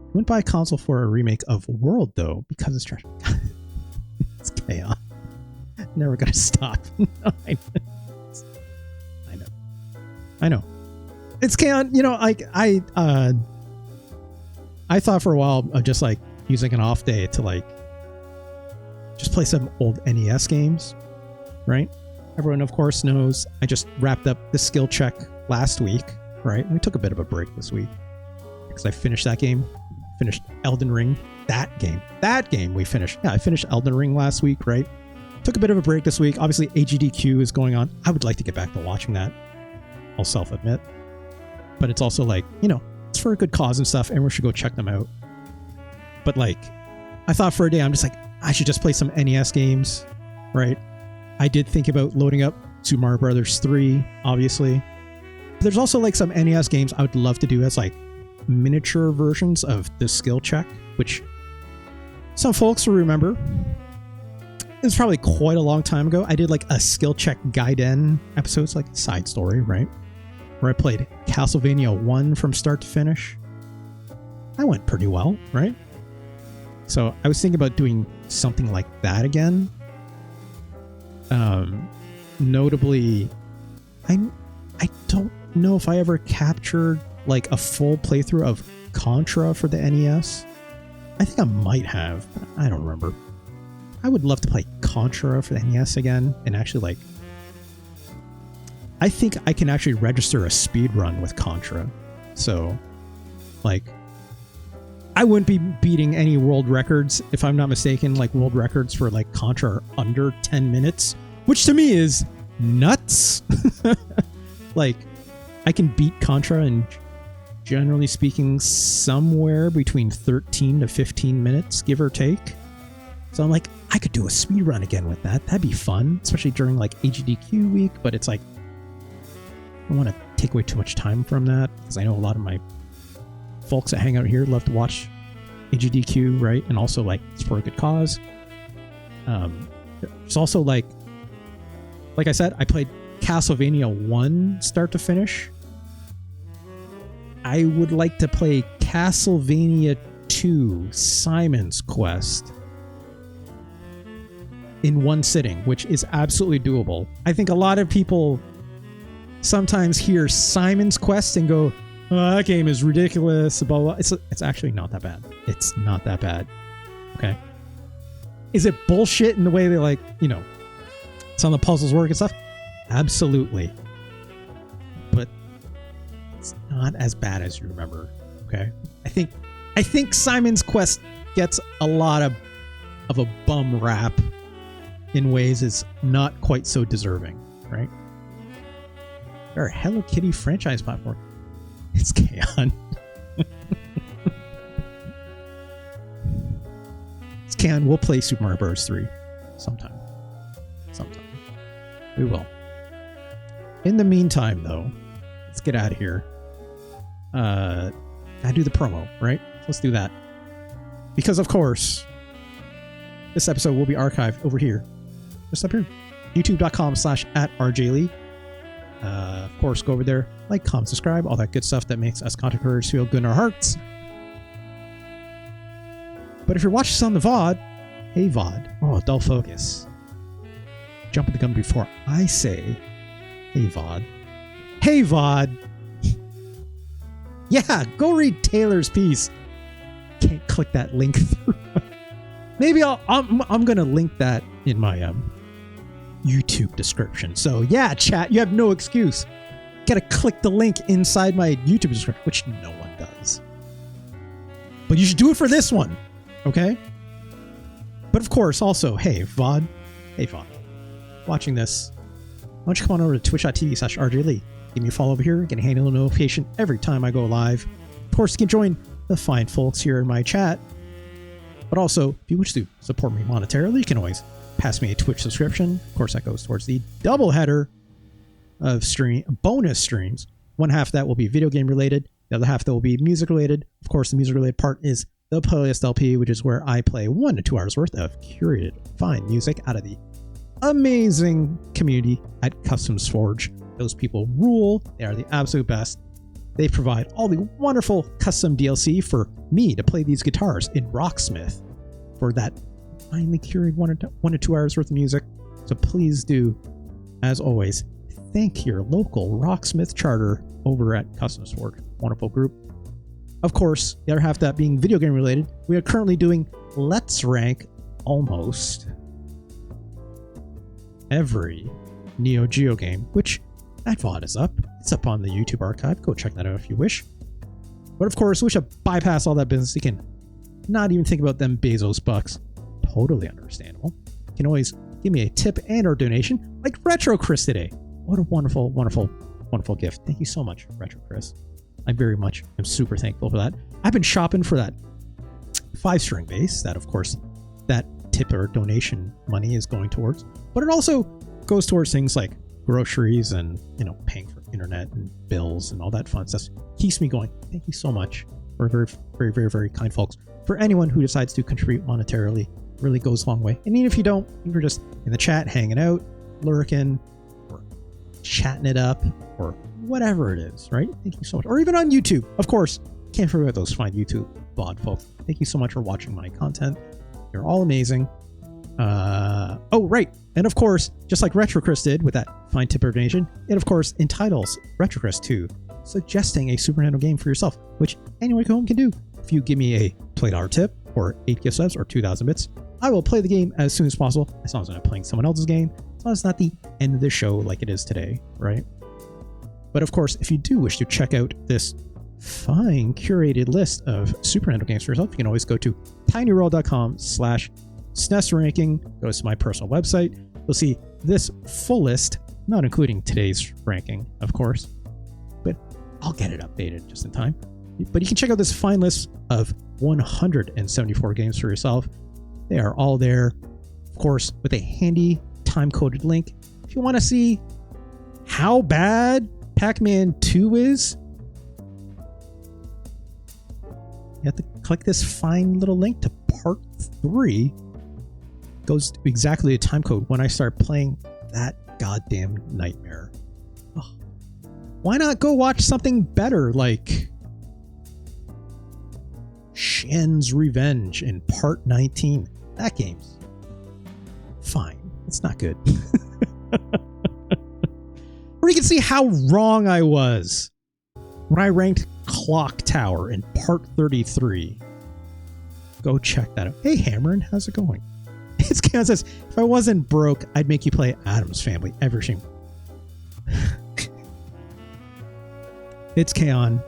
Wouldn't buy a console for a remake of World, though, because it's trash. It's chaos. Never gonna stop. I know. It's chaos. You know, I thought for a while of just like using an off day to like just play some old NES games, right? Everyone, of course, knows I just wrapped up the skill check last week, right? We took a bit of a break this week because I finished that game. Finished Elden Ring. That game we finished. Yeah, I finished Elden Ring last week, right? Took a bit of a break this week. Obviously, AGDQ is going on. I would like to get back to watching that. I'll self-admit. But it's also like, you know, it's for a good cause and stuff. Everyone should go check them out. But like, I thought for a day, I'm just like, I should just play some NES games, right? I did think about loading up Super Mario Brothers 3, obviously. But there's also like some NES games I would love to do as like miniature versions of the skill check, which some folks will remember. It was probably quite a long time ago. I did like a skill check Gaiden episode. It's like a side story, right? Where I played Castlevania 1 from start to finish. That went pretty well, right? So I was thinking about doing something like that again. Notably, I don't know if I ever captured like a full playthrough of Contra for the NES. I think I might have, but I don't remember. I would love to play Contra for the NES again and actually like, I think I can actually register a speed run with Contra. So like, I wouldn't be beating any world records if I'm not mistaken. Like world records for like Contra are under 10 minutes, which to me is nuts. Like I can beat Contra in, generally speaking, somewhere between 13 to 15 minutes, give or take. So I'm like, I could do a speed run again with that. That'd be fun, especially during like AGDQ week. But it's like, I don't want to take away too much time from that because I know a lot of my folks that hang out here love to watch AGDQ, right? And also like it's for a good cause. It's also like I said, I played Castlevania 1 start to finish. I would like to play Castlevania 2 Simon's Quest in one sitting, which is absolutely doable. I think a lot of people sometimes hear Simon's Quest and go, oh, that game is ridiculous. Blah, blah. It's actually not that bad. It's not that bad. Okay. Is it bullshit in the way they like, you know, some of the puzzles work and stuff? Absolutely. But it's not as bad as you remember. Okay. I think Simon's Quest gets a lot of a bum rap in ways it's not quite so deserving, right? There are Hello Kitty franchise platform. It's Kaon. It's Kaon. We'll play Super Mario Bros. 3 sometime. We will. In the meantime, though, let's get out of here. I do the promo, right? Let's do that. Because, of course, this episode will be archived over here. Just up here. YouTube.com/@RJLee. Of course, go over there, like, comment, subscribe, all that good stuff that makes us content creators feel good in our hearts. But if you're watching this on the VOD, hey VOD, oh, dull focus. Jumping the gun before I say, hey VOD. Hey VOD! Yeah, go read Taylor's piece. Can't click that link through. Maybe I'm gonna link that in my YouTube description. So yeah, chat, you have no excuse. Gotta click the link inside my YouTube description, which no one does. But you should do it for this one, okay? But of course, also, hey VOD, watching this, why don't you come on over to twitch.tv/RJLee. Give me a follow over here, get a handy little notification every time I go live. Of course, you can join the fine folks here in my chat. But also, if you wish to support me monetarily, you can always pass me a Twitch subscription. Of course, that goes towards the double header of bonus streams. One half of that will be video game related. The other half that will be music related. Of course, the music related part is the playlist LP, which is where I play 1 to 2 hours worth of curated fine music out of the amazing community at Customs Forge. Those people rule. They are the absolute best. They provide all the wonderful custom DLC for me to play these guitars in Rocksmith for that finely curated 1 to 2 hours worth of music. So please do, as always, thank your local Rocksmith charter over at Customs Forge. Wonderful group. Of course, the other half of that being video game related, we are currently doing Let's Rank almost every Neo Geo game, which that VOD is up. It's up on the YouTube archive. Go check that out if you wish. But of course, we should bypass all that business. You can not even think about them Bezos bucks. Totally understandable. You can always give me a tip and or donation like Retro Chris today. What a wonderful, wonderful, wonderful gift. Thank you so much, Retro Chris. I'm super thankful for that. I've been shopping for that 5-string bass that, of course, that tip or donation money is going towards, but it also goes towards things like groceries and, paying for internet and bills and all that fun stuff. Keeps me going. Thank you so much. We're very, very, very, very kind folks. For anyone who decides to contribute monetarily, it really goes a long way. And even if you don't, you're just in the chat, hanging out, lurking, or chatting it up, or whatever it is, right? Thank you so much. Or even on YouTube, of course. Can't forget those fine YouTube VOD folks. Thank you so much for watching my content. You're all amazing. Oh, right. And of course, just like Retro Chris did with that fine tip or donation, it of course entitles Retro Chris to suggesting a Super Nintendo game for yourself, which anyone at home can do. If you give me a $20 tip or 8 gift subs or 2,000 bits, I will play the game as soon as possible, as long as I'm not playing someone else's game, as long as it's not the end of the show like it is today, right? But of course, if you do wish to check out this fine curated list of Super Nintendo games for yourself, you can always go to tinyworld.com/SNES ranking. Go to my personal website. You'll see this full list, not including today's ranking, of course, but I'll get it updated just in time. But you can check out this fine list of 174 games for yourself. They are all there, of course, with a handy time-coded link. If you want to see how bad Pac-Man 2 is, you have to click this fine little link to part 3. Goes to exactly the time code when I start playing that goddamn nightmare. Oh. Why not go watch something better like Shen's Revenge in part 19? That game's fine. It's not good. Or you can see how wrong I was when I ranked Clock Tower in part 33. Go check that out. Hey, Hammerin', how's it going? It's Kaon says, if I wasn't broke, I'd make you play Addams Family every stream. It's Kaon.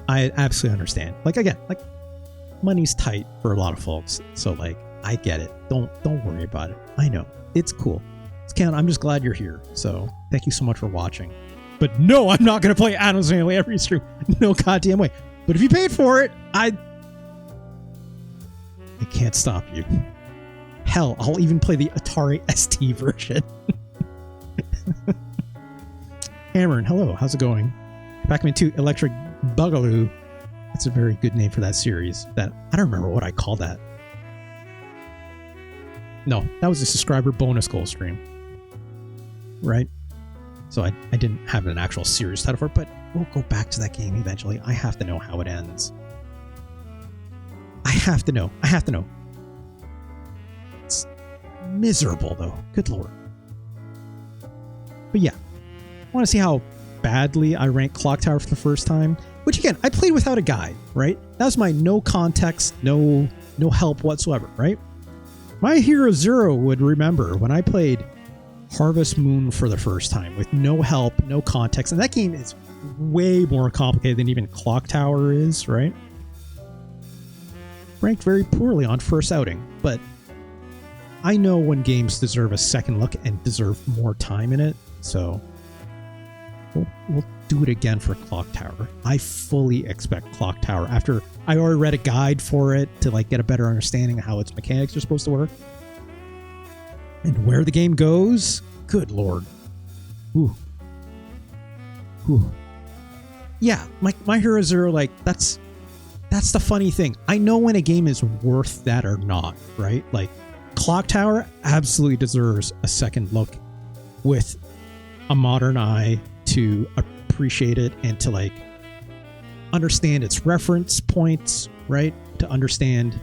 I absolutely understand. Like, again, like, money's tight for a lot of folks. So, like, I get it. Don't worry about it. I know. It's cool. It's Kaon. I'm just glad you're here. So, thank you so much for watching. But no, I'm not going to play Addams Family every stream. No goddamn way. But if you paid for it, I can't stop you. Hell, I'll even play the Atari ST version. Hammerin', hello, how's it going? Pac-Man 2 Electric Boogaloo. That's a very good name for that series. That I don't remember what I called that. No, that was a subscriber bonus goal stream. Right? So I didn't have an actual series title for it, but we'll go back to that game eventually. I have to know how it ends. I have to know. It's miserable, though. Good lord. But yeah, I want to see how badly I rank Clock Tower for the first time. Which, again, I played without a guide, right? That was my no context, no help whatsoever, right? My Hero Zero would remember when I played Harvest Moon for the first time with no help, no context. And that game is way more complicated than even Clock Tower is, right? Ranked very poorly on first outing, but I know when games deserve a second look and deserve more time in it, so we'll do it again for Clock Tower. I fully expect Clock Tower, after I already read a guide for it to like get a better understanding of how its mechanics are supposed to work. And where the game goes, good lord. Ooh. Ooh. Yeah, My Hero Zero, like, that's the funny thing. I know when a game is worth that or not, right? Like, Clock Tower absolutely deserves a second look with a modern eye to appreciate it and to, like, understand its reference points, right? To understand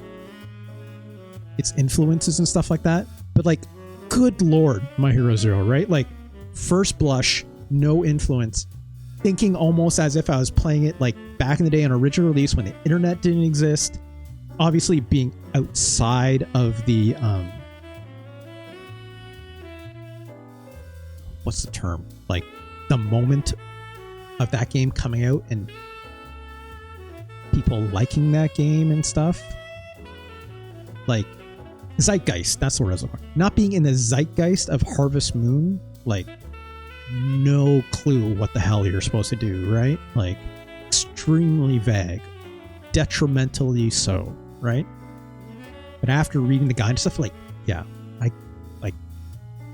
its influences and stuff like that. But, like, good lord, My Hero Zero, right? Like, first blush, no influence. Thinking almost as if I was playing it like back in the day on original release when the internet didn't exist. Obviously being outside of the what's the term? Like the moment of that game coming out and people liking that game and stuff. Like zeitgeist, that's the word I was looking for. Not being in the zeitgeist of Harvest Moon, like no clue what the hell you're supposed to do, right? Like extremely vague, detrimentally so, right? But after reading the guide and stuff, like, yeah,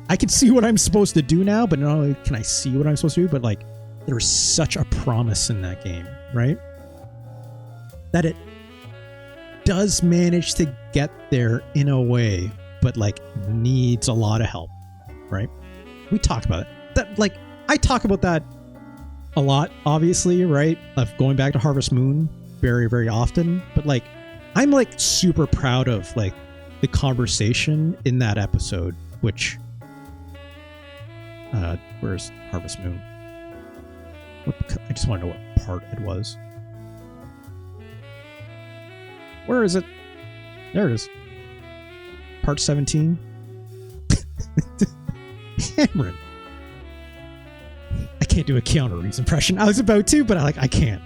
I can see what I'm supposed to do now, but not only can I see what I'm supposed to do, but like there's such a promise in that game, right? That it does manage to get there in a way, but like needs a lot of help, right? We talked about it. That, like, I talk about that a lot, obviously, right? Of going back to Harvest Moon very, very often. But like, I'm like super proud of like the conversation in that episode, which where's Harvest Moon? I just want to know what part it was. Where is it? There it is. Part 17. Cameron. I can't do a Keanu Reeves impression. I was about to, but I can't.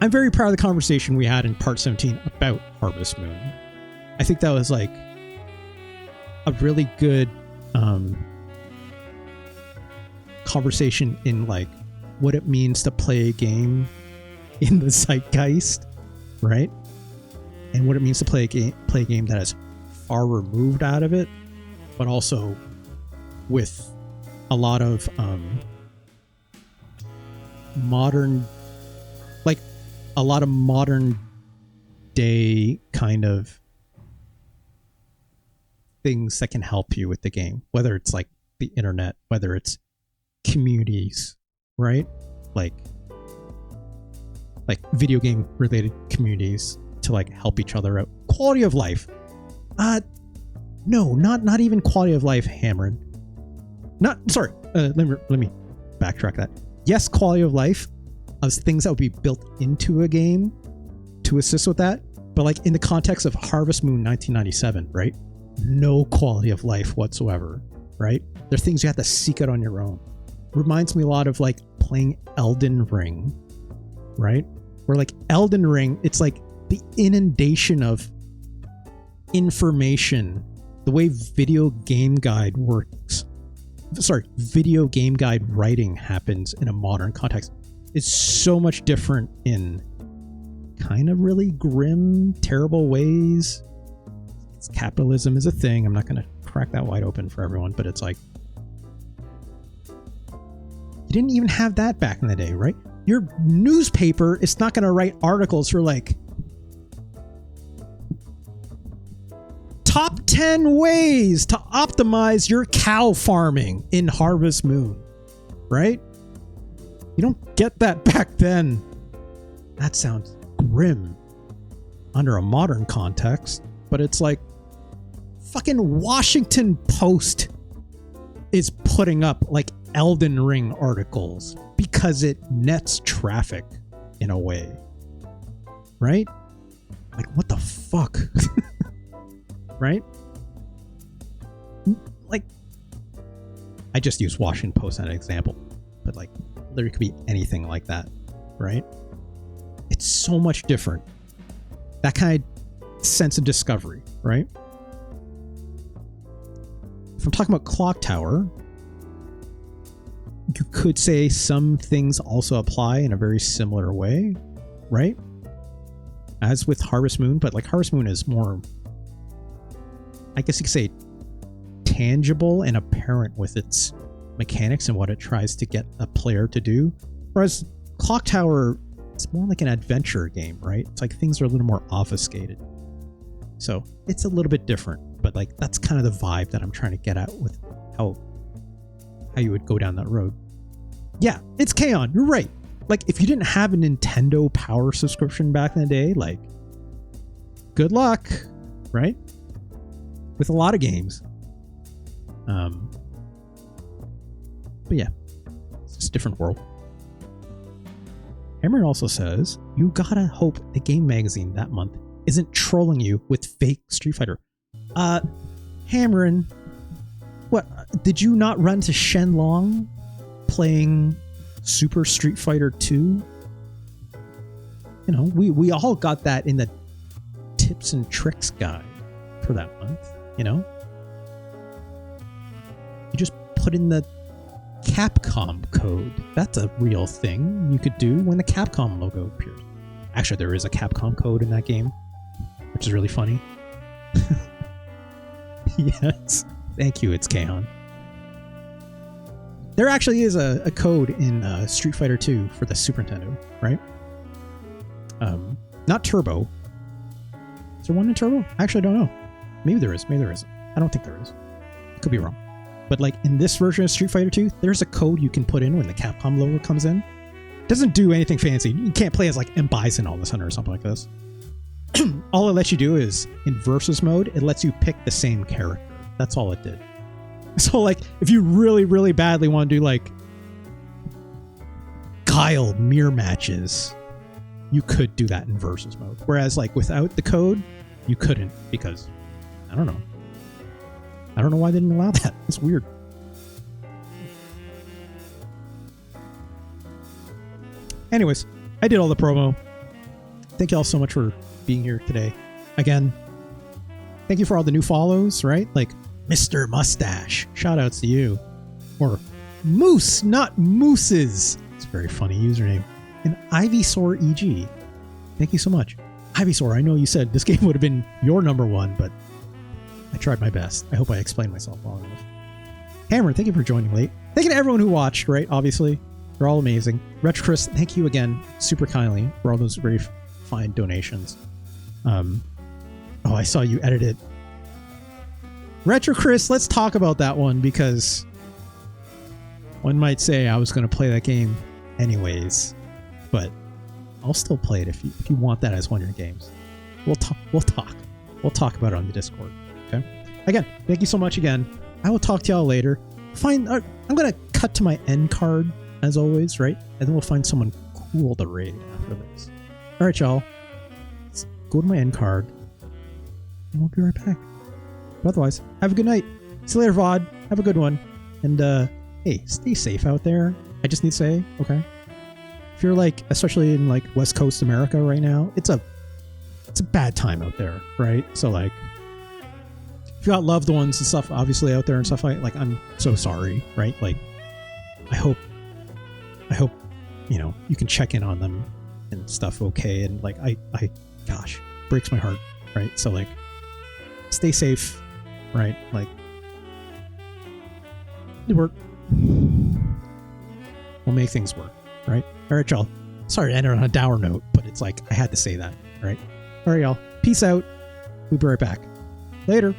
I'm very proud of the conversation we had in part 17 about Harvest Moon. I think that was like a really good conversation in like what it means to play a game in the zeitgeist, right? And what it means to play a game that is far removed out of it, but also with a lot of modern day kind of things that can help you with the game, whether it's like the internet, whether it's communities, right? Like video game related communities to like help each other out. Quality of life. No, not even quality of life, Cameron. Let me backtrack that. Yes, quality of life as things that would be built into a game to assist with that, but like in the context of Harvest Moon 1997, right? No quality of life whatsoever, right? There are things you have to seek out on your own. Reminds me a lot of like playing Elden Ring, right? Where like Elden Ring, it's like the inundation of information, the way video game guide writing happens in a modern context is so much different in kind of really grim, terrible ways. Capitalism is a thing. I'm not going to crack that wide open for everyone, but it's like you didn't even have that back in the day, right? Your newspaper is not going to write articles for like top 10 ways to optimize your cow farming in Harvest Moon, right? You don't get that back then. That sounds grim under a modern context, but it's like fucking Washington Post is putting up like Elden Ring articles because it nets traffic in a way, right? Like, what the fuck? Right? Like, I just use Washington Post as an example, but like, there could be anything like that, right? It's so much different. That kind of sense of discovery, right? If I'm talking about Clock Tower, you could say some things also apply in a very similar way, right? As with Harvest Moon, but like Harvest Moon is more I guess you could say, tangible and apparent with its mechanics and what it tries to get a player to do. Whereas Clock Tower, it's more like an adventure game, right? It's like things are a little more obfuscated. So it's a little bit different, but like that's kind of the vibe that I'm trying to get at with how you would go down that road. Yeah, it's K-On! You're right. Like, if you didn't have a Nintendo Power subscription back in the day, like, good luck, right? With a lot of games. But yeah, it's just a different world. Hammer also says, you gotta hope the Game Magazine that month isn't trolling you with fake Street Fighter. Hammerin, what, did you not run to Shenlong playing Super Street Fighter 2? You know, we all got that in the tips and tricks guide for that month, you know? You just put in the Capcom code. That's a real thing you could do when the Capcom logo appears. Actually, there is a Capcom code in that game, which is really funny. Yes. Thank you, it's K-On! There actually is a code in Street Fighter 2 for the Super Nintendo, right? Not Turbo. Is there one in Turbo? I actually don't know. Maybe there is. Maybe there isn't. I don't think there is. Could be wrong. But like in this version of Street Fighter 2, there's a code you can put in when the Capcom logo comes in. It doesn't do anything fancy. You can't play as like M. Bison all of a sudden or something like this. All it lets you do is, in versus mode, it lets you pick the same character. That's all it did. So like, if you really, really badly want to do like Kyle mirror matches, you could do that in versus mode. Whereas like without the code, you couldn't, because I don't know. I don't know why they didn't allow that. It's weird. Anyways, I did all the promo. Thank you all so much for being here today. Again, thank you for all the new follows, right? Like Mr. Mustache. Shout outs to you. Or Moose, not Mooses. It's a very funny username. And Ivysaur EG. Thank you so much. Ivysaur, I know you said this game would have been your number one, but I tried my best. I hope I explained myself well enough. Hammer, thank you for joining late. Thank you to everyone who watched, right? Obviously, they're all amazing. Retro Chris, thank you again super kindly for all those very fine donations. Oh, I saw you edited. Retro Chris, let's talk about that one, because one might say I was going to play that game anyways, but I'll still play it if you want that as one of your games. We'll talk about it on the Discord. Okay. Again, thank you so much again. I will talk to y'all later. I'm gonna cut to my end card as always, right? And then we'll find someone cool to raid after this. All right, y'all. Let's go to my end card, and we'll be right back. But otherwise, have a good night. See you later, VOD. Have a good one. And hey, stay safe out there. I just need to say, okay. If you're like, especially in like West Coast America right now, it's a bad time out there, right? So like, if you got loved ones and stuff obviously out there and stuff like I'm so sorry, right? Like, I hope you know you can check in on them and stuff, okay? And like I gosh, breaks my heart, right? So like, stay safe, right? Like, we'll make things work, right? All right, y'all. Sorry to end it on a dour note, but it's like I had to say that, right? All right, y'all. Peace out. We'll be right back. Later.